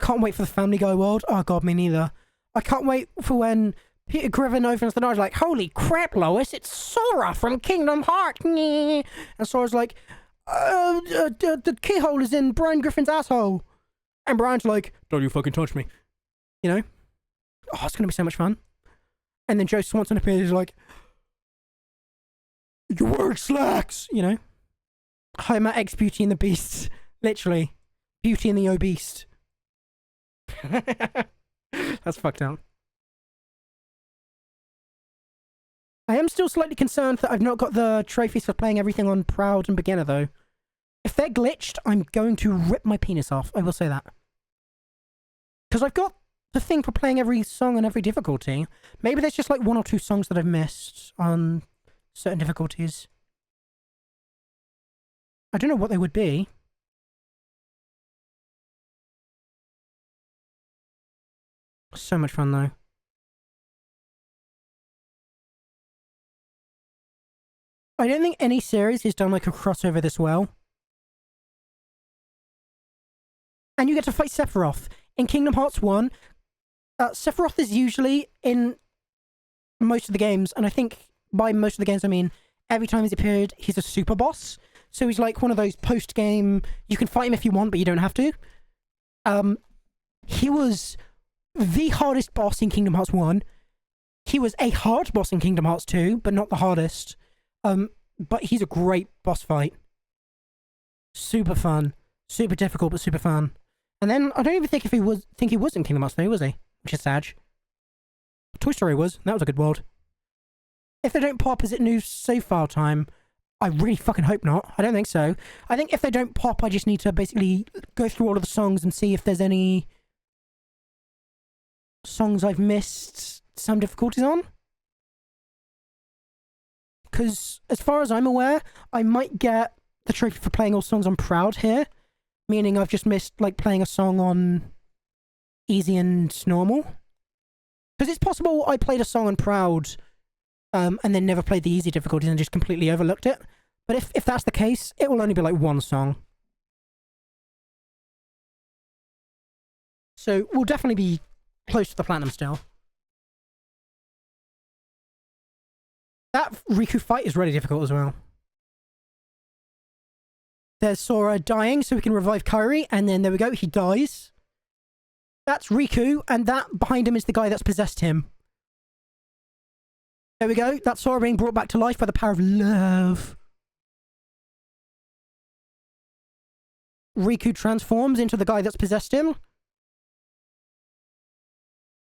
Can't wait for the Family Guy world. Oh god, me neither. I can't wait for when Peter Griffin opens the door and is like, holy crap, Lois, it's Sora from Kingdom Hearts. And Sora's like, the keyhole is in Brian Griffin's asshole. And Brian's like, don't you fucking touch me. You know? Oh, it's gonna be so much fun. And then Joe Swanson appears and is like, your word slacks, you know? Homer X Beauty and the Beast. Literally. Beauty and the Obese. That's fucked up. I am still slightly concerned that I've not got the trophies for playing everything on Proud and Beginner, though. If they're glitched, I'm going to rip my penis off. I will say that. Because I've got the thing for playing every song on every difficulty. Maybe there's just like 1 or 2 songs that I've missed on certain difficulties. I don't know what they would be. So much fun, though. I don't think any series has done like a crossover this well. And you get to fight Sephiroth in Kingdom Hearts 1, Sephiroth is usually in most of the games, and I think by most of the games I mean every time he's appeared, he's a super boss. So he's like one of those post-game, you can fight him if you want, but you don't have to. He was the hardest boss in Kingdom Hearts 1. He was a hard boss in Kingdom Hearts 2, but not the hardest. But he's a great boss fight. Super fun. Super difficult, but super fun. And then, I don't even think he was in Kingdom Hearts 3, was he? Which is sad. Toy Story was. That was a good world. If they don't pop, is it new save file time? I really fucking hope not. I don't think so. I think if they don't pop, I just need to basically go through all of the songs and see if there's any songs I've missed some difficulties on. Because, as far as I'm aware, I might get the trophy for playing all songs on Proud here. Meaning I've just missed, like, playing a song on Easy and Normal. Because it's possible I played a song on Proud and then never played the easy difficulties and just completely overlooked it. But if that's the case, it will only be like one song. So we'll definitely be close to the platinum still. That Riku fight is really difficult as well. There's Sora dying so we can revive Kairi, and then there we go, he dies. That's Riku, and that behind him is the guy that's possessed him. There we go, that's Sora being brought back to life by the power of love. Riku transforms into the guy that's possessed him.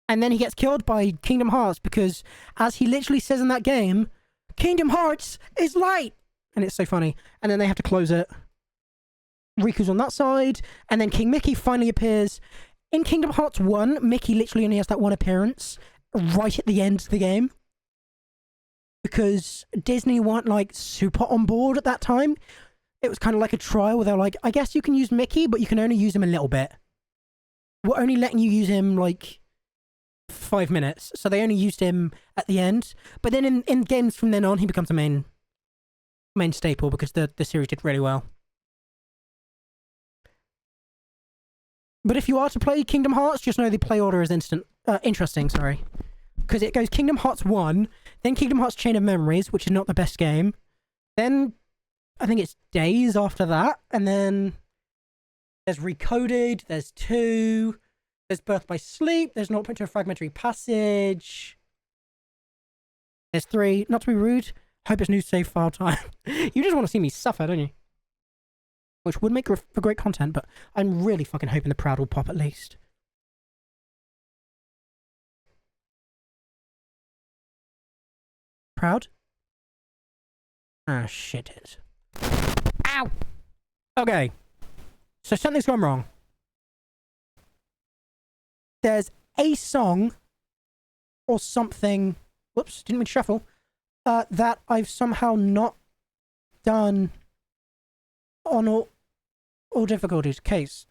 And then he gets killed by Kingdom Hearts because, as he literally says in that game, Kingdom Hearts is light! And it's so funny. And then they have to close it. Riku's on that side, and then King Mickey finally appears. In Kingdom Hearts 1, Mickey literally only has that one appearance right at the end of the game. Because Disney weren't, like, super on board at that time. It was kind of like a trial where they're like, I guess you can use Mickey, but you can only use him a little bit. We're only letting you use him, like, 5 minutes. So they only used him at the end. But then in games from then on, he becomes a main staple because the series did really well. But if you are to play Kingdom Hearts, just know the play order is interesting, sorry. Because it goes Kingdom Hearts 1, then Kingdom Hearts Chain of Memories, which is not the best game. Then, I think it's Days after that, and then there's Recoded, there's 2, there's Birth by Sleep, there's Not Put to a Fragmentary Passage, there's 3, not to be rude, hope it's new save file time. You just want to see me suffer, don't you? Which would make for great content, but I'm really fucking hoping the Proud will pop at least. Proud? Ah, shit it. Ow! Okay. So something's gone wrong. There's a song or something... Whoops, didn't mean to shuffle. That I've somehow not done on all difficulties. Case.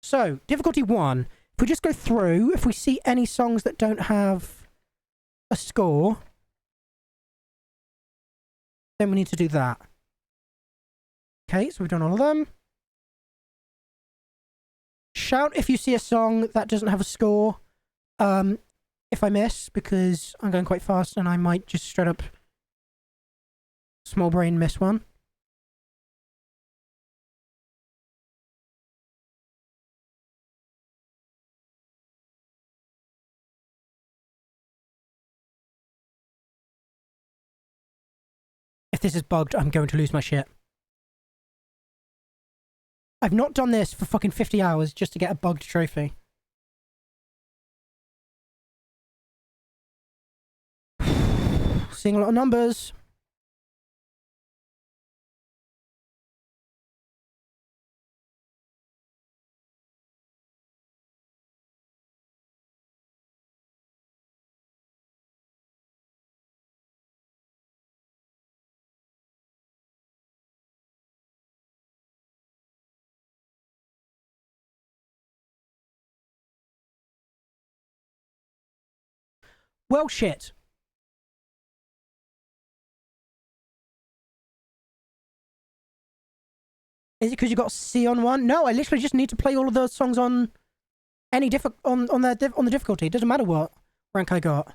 So, difficulty 1. If we just go through, if we see any songs that don't have a score, then we need to do that. Okay, so we've done all of them. Shout if you see a song that doesn't have a score. If I miss, because I'm going quite fast and I might just straight up small brain miss one. If this is bugged, I'm going to lose my shit. I've not done this for fucking 50 hours just to get a bugged trophy. Seeing a lot of numbers. Well, shit. Is it because you got C on one? No, I literally just need to play all of those songs on Any on the difficulty. It doesn't matter what rank I got.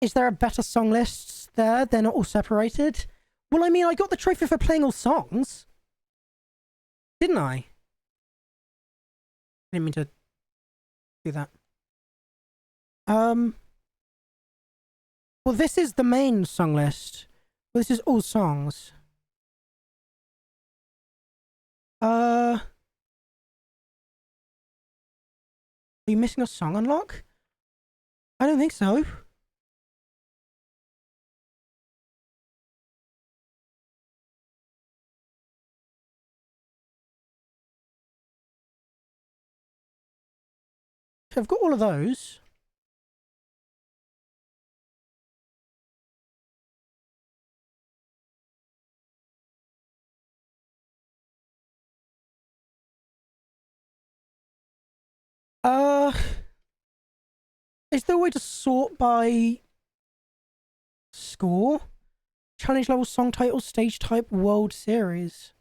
Is there a better song list there? They're not all separated. Well, I mean, I got the trophy for playing all songs, didn't I? Didn't mean to do that. Well, this is the main song list. Well, this is all songs. Are you missing a song unlock? I don't think so. I've got all of those. Is there a way to sort by score? Challenge level, song title, stage type, world series.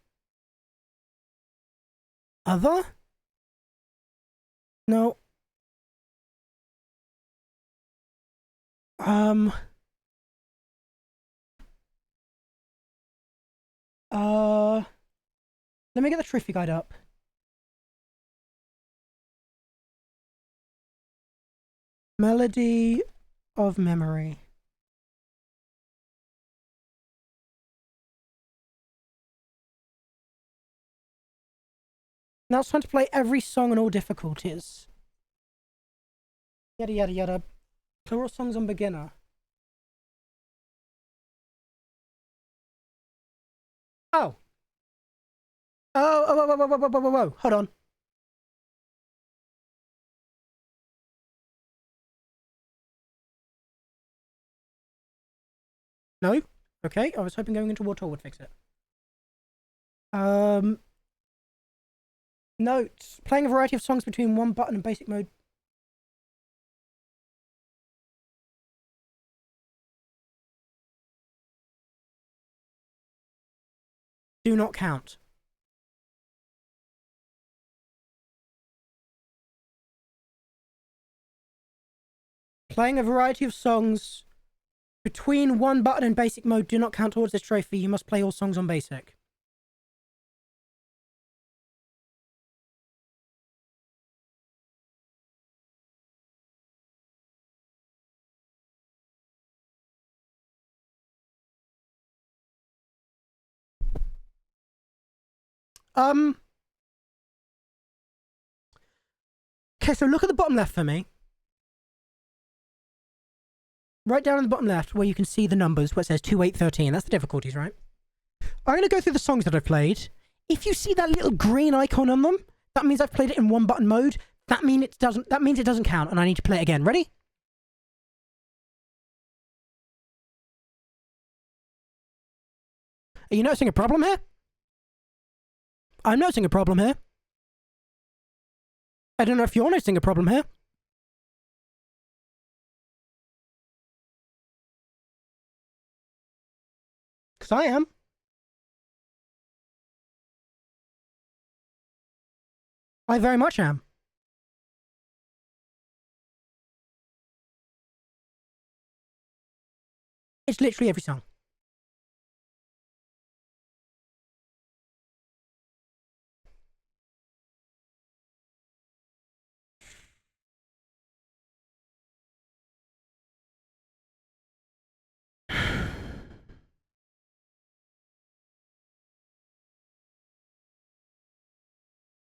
Other? No. Let me get the trophy guide up. Melody of Memory. Now it's time to play every song on all difficulties. Yada yada yada. Clear all songs on beginner. Oh. Oh, hold on. No? Okay, I was hoping going into water would fix it. Notes. Playing a variety of songs between one button and basic mode. Do not count. Playing a variety of songs between one button and basic mode do not count towards this trophy. You must play all songs on basic. Okay, so look at the bottom left for me. Right down in the bottom left where you can see the numbers where it says 2, 8, 13. That's the difficulties, right? I'm going to go through the songs that I've played. If you see that little green icon on them, that means I've played it in one button mode. That means it doesn't count and I need to play it again. Ready? Are you noticing a problem here? I'm noticing a problem here. I don't know if you're noticing a problem here. Because I am. I very much am. It's literally every song.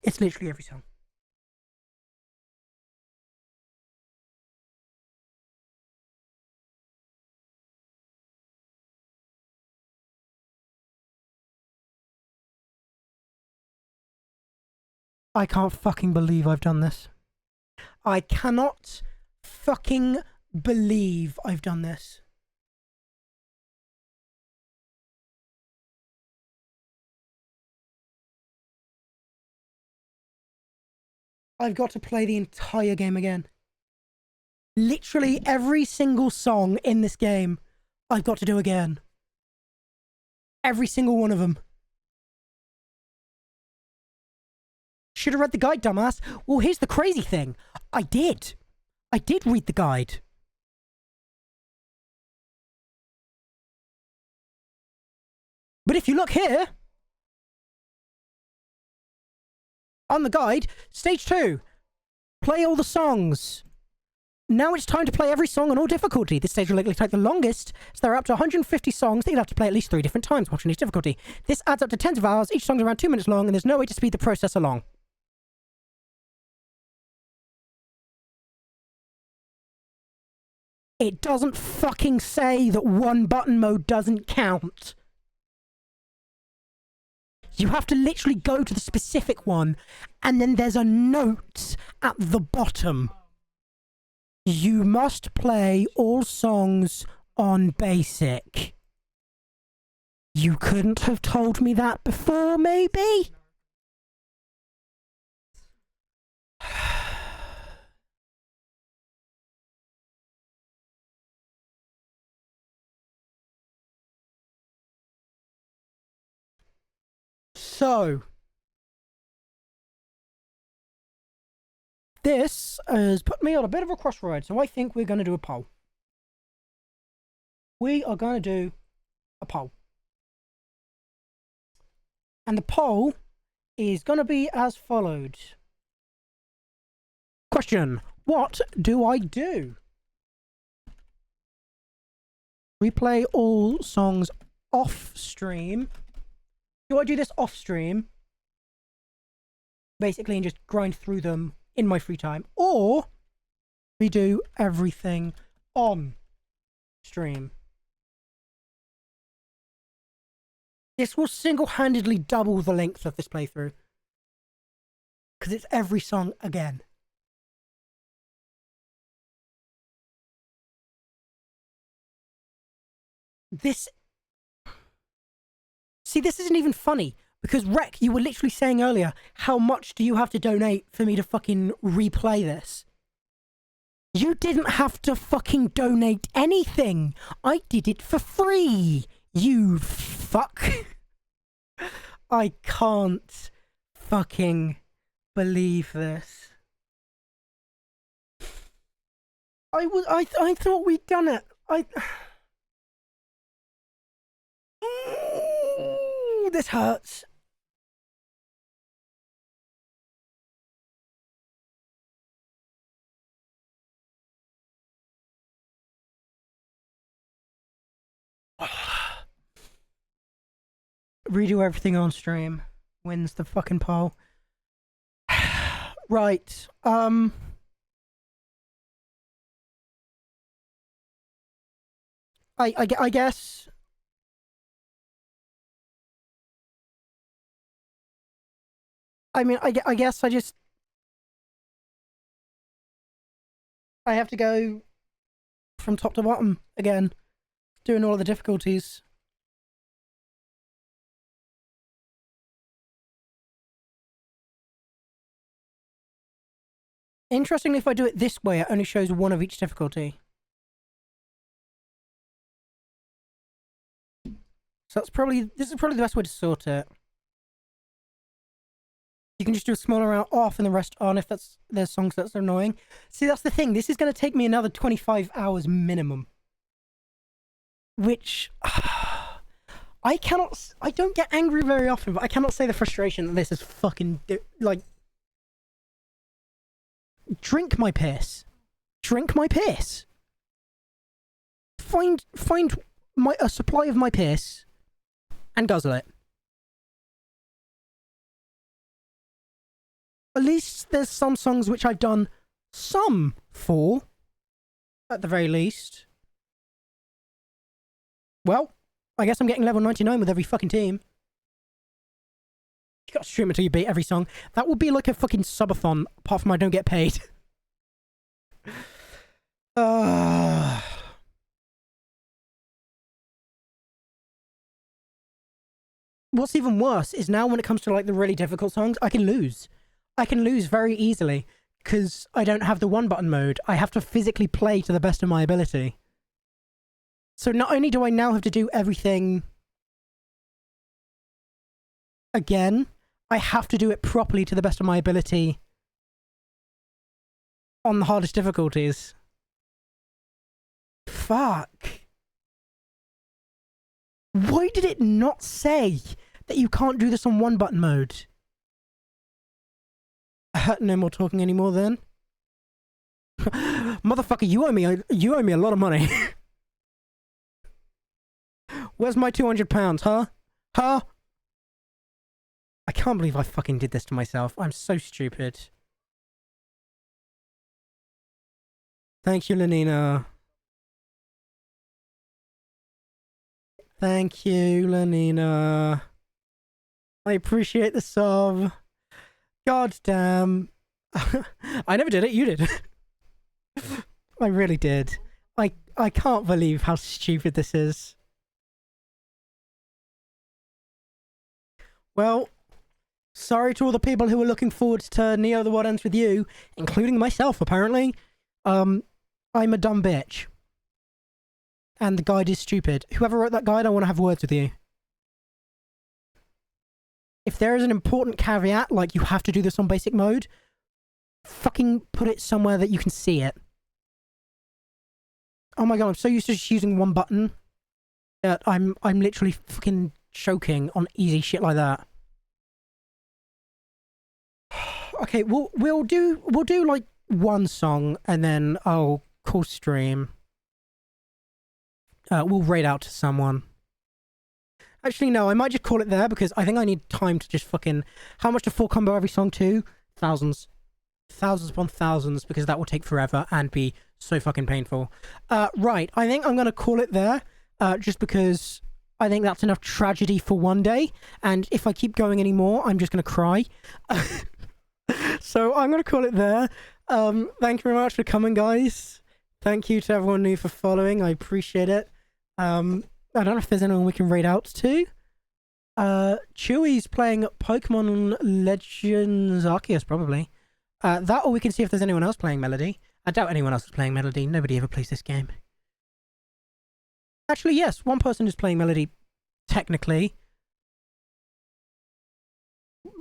It's literally every song. I can't fucking believe I've done this. I cannot fucking believe I've done this. I've got to play the entire game again. Literally every single song in this game, I've got to do again. Every single one of them. Should have read the guide, dumbass. Well, here's the crazy thing. I did. I did read the guide. But if you look here, on the guide, stage 2, play all the songs. Now it's time to play every song on all difficulty. This stage will likely take the longest, so there are up to 150 songs that you'll have to play at least 3 different times watching each difficulty. This adds up to tens of hours, each song's around 2 minutes long, and there's no way to speed the process along. It doesn't fucking say that one button mode doesn't count. You have to literally go to the specific one, and then there's a note at the bottom. You must play all songs on basic. You couldn't have told me that before, maybe? So, this has put me on a bit of a crossroad, so I think we're going to do a poll. We are going to do a poll. And the poll is going to be as followed. Question: what do I do? Replay all songs off stream. Do I do this off stream? Basically, and just grind through them in my free time. Or we do everything on stream. This will single-handedly double the length of this playthrough. Because it's every song again. See, this isn't even funny, because Rec, you were literally saying earlier, how much do you have to donate for me to fucking replay this? You didn't have to fucking donate anything. I did it for free. You fuck. I can't fucking believe this. I thought we'd done it. Ooh, this hurts. Redo everything on stream. Wins the fucking poll. Right. I guess. I mean, I guess I just. I have to go from top to bottom again, doing all of the difficulties. Interestingly, if I do it this way, it only shows one of each difficulty. So this is probably the best way to sort it. You can just do a smaller amount off and the rest on if there's songs that's annoying. See, that's the thing. This is going to take me another 25 hours minimum. Which, I don't get angry very often, but I cannot say the frustration that this is fucking, like, drink my piss. Drink my piss. Find a supply of my piss and guzzle it. At least there's some songs which I've done some for, at the very least. Well, I guess I'm getting level 99 with every fucking team. You gotta stream until you beat every song. That would be like a fucking subathon, apart from I don't get paid. What's even worse is now when it comes to like the really difficult songs, I can lose. I can lose very easily because I don't have the one button mode. I have to physically play to the best of my ability. So not only do I now have to do everything again, I have to do it properly to the best of my ability on the hardest difficulties. Fuck. Why did it not say that you can't do this on one button mode? No more talking anymore then. Motherfucker, you owe me a lot of money. Where's my £200, huh? Huh? I can't believe I fucking did this to myself. I'm so stupid. Thank you, Lenina. Thank you, Lenina. I appreciate the sub. God damn. I never did it, you did. I really did. I can't believe how stupid this is. Well, sorry to all the people who were looking forward to Neo the World Ends With You, including myself, apparently. I'm a dumb bitch. And the guide is stupid. Whoever wrote that guide, I want to have words with you. If there is an important caveat, like you have to do this on basic mode, fucking put it somewhere that you can see it. Oh my god, I'm so used to just using one button that I'm literally fucking choking on easy shit like that. Okay, we'll do like one song and then I'll call stream. We'll raid out to someone. Actually, no, I might just call it there because I think I need time to just fucking... How much to full combo every song to? Thousands. Thousands upon thousands, because that will take forever and be so fucking painful. Right, I think I'm going to call it there, just because I think that's enough tragedy for one day, and if I keep going anymore, I'm just going to cry. So I'm going to call it there. Thank you very much for coming, guys. Thank you to everyone new for following. I appreciate it. I don't know if there's anyone we can raid out to. Chewy's playing Pokemon Legends Arceus, probably. That, or we can see if there's anyone else playing Melody. I doubt anyone else is playing Melody. Nobody ever plays this game. Actually, yes, one person is playing Melody, technically.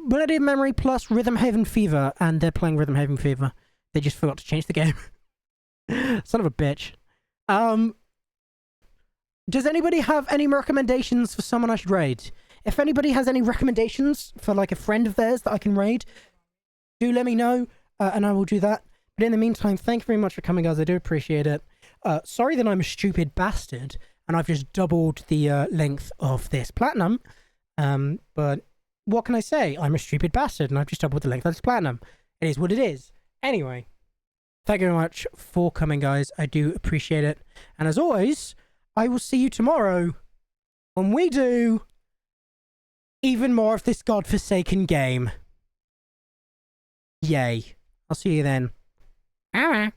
Melody of Memory plus Rhythm Haven Fever, and they're playing Rhythm Haven Fever. They just forgot to change the game. Son of a bitch. Does anybody have any recommendations for someone I should raid? If anybody has any recommendations for like a friend of theirs that I can raid, do let me know, and I will do that. But in the meantime, thank you very much for coming, guys. I do appreciate it. Sorry that I'm a stupid bastard, and I've just doubled the length of this platinum. But what can I say? I'm a stupid bastard, and I've just doubled the length of this platinum. It is what it is. Anyway, thank you very much for coming, guys. I do appreciate it. And as always, I will see you tomorrow when we do even more of this godforsaken game. Yay. I'll see you then. Alright.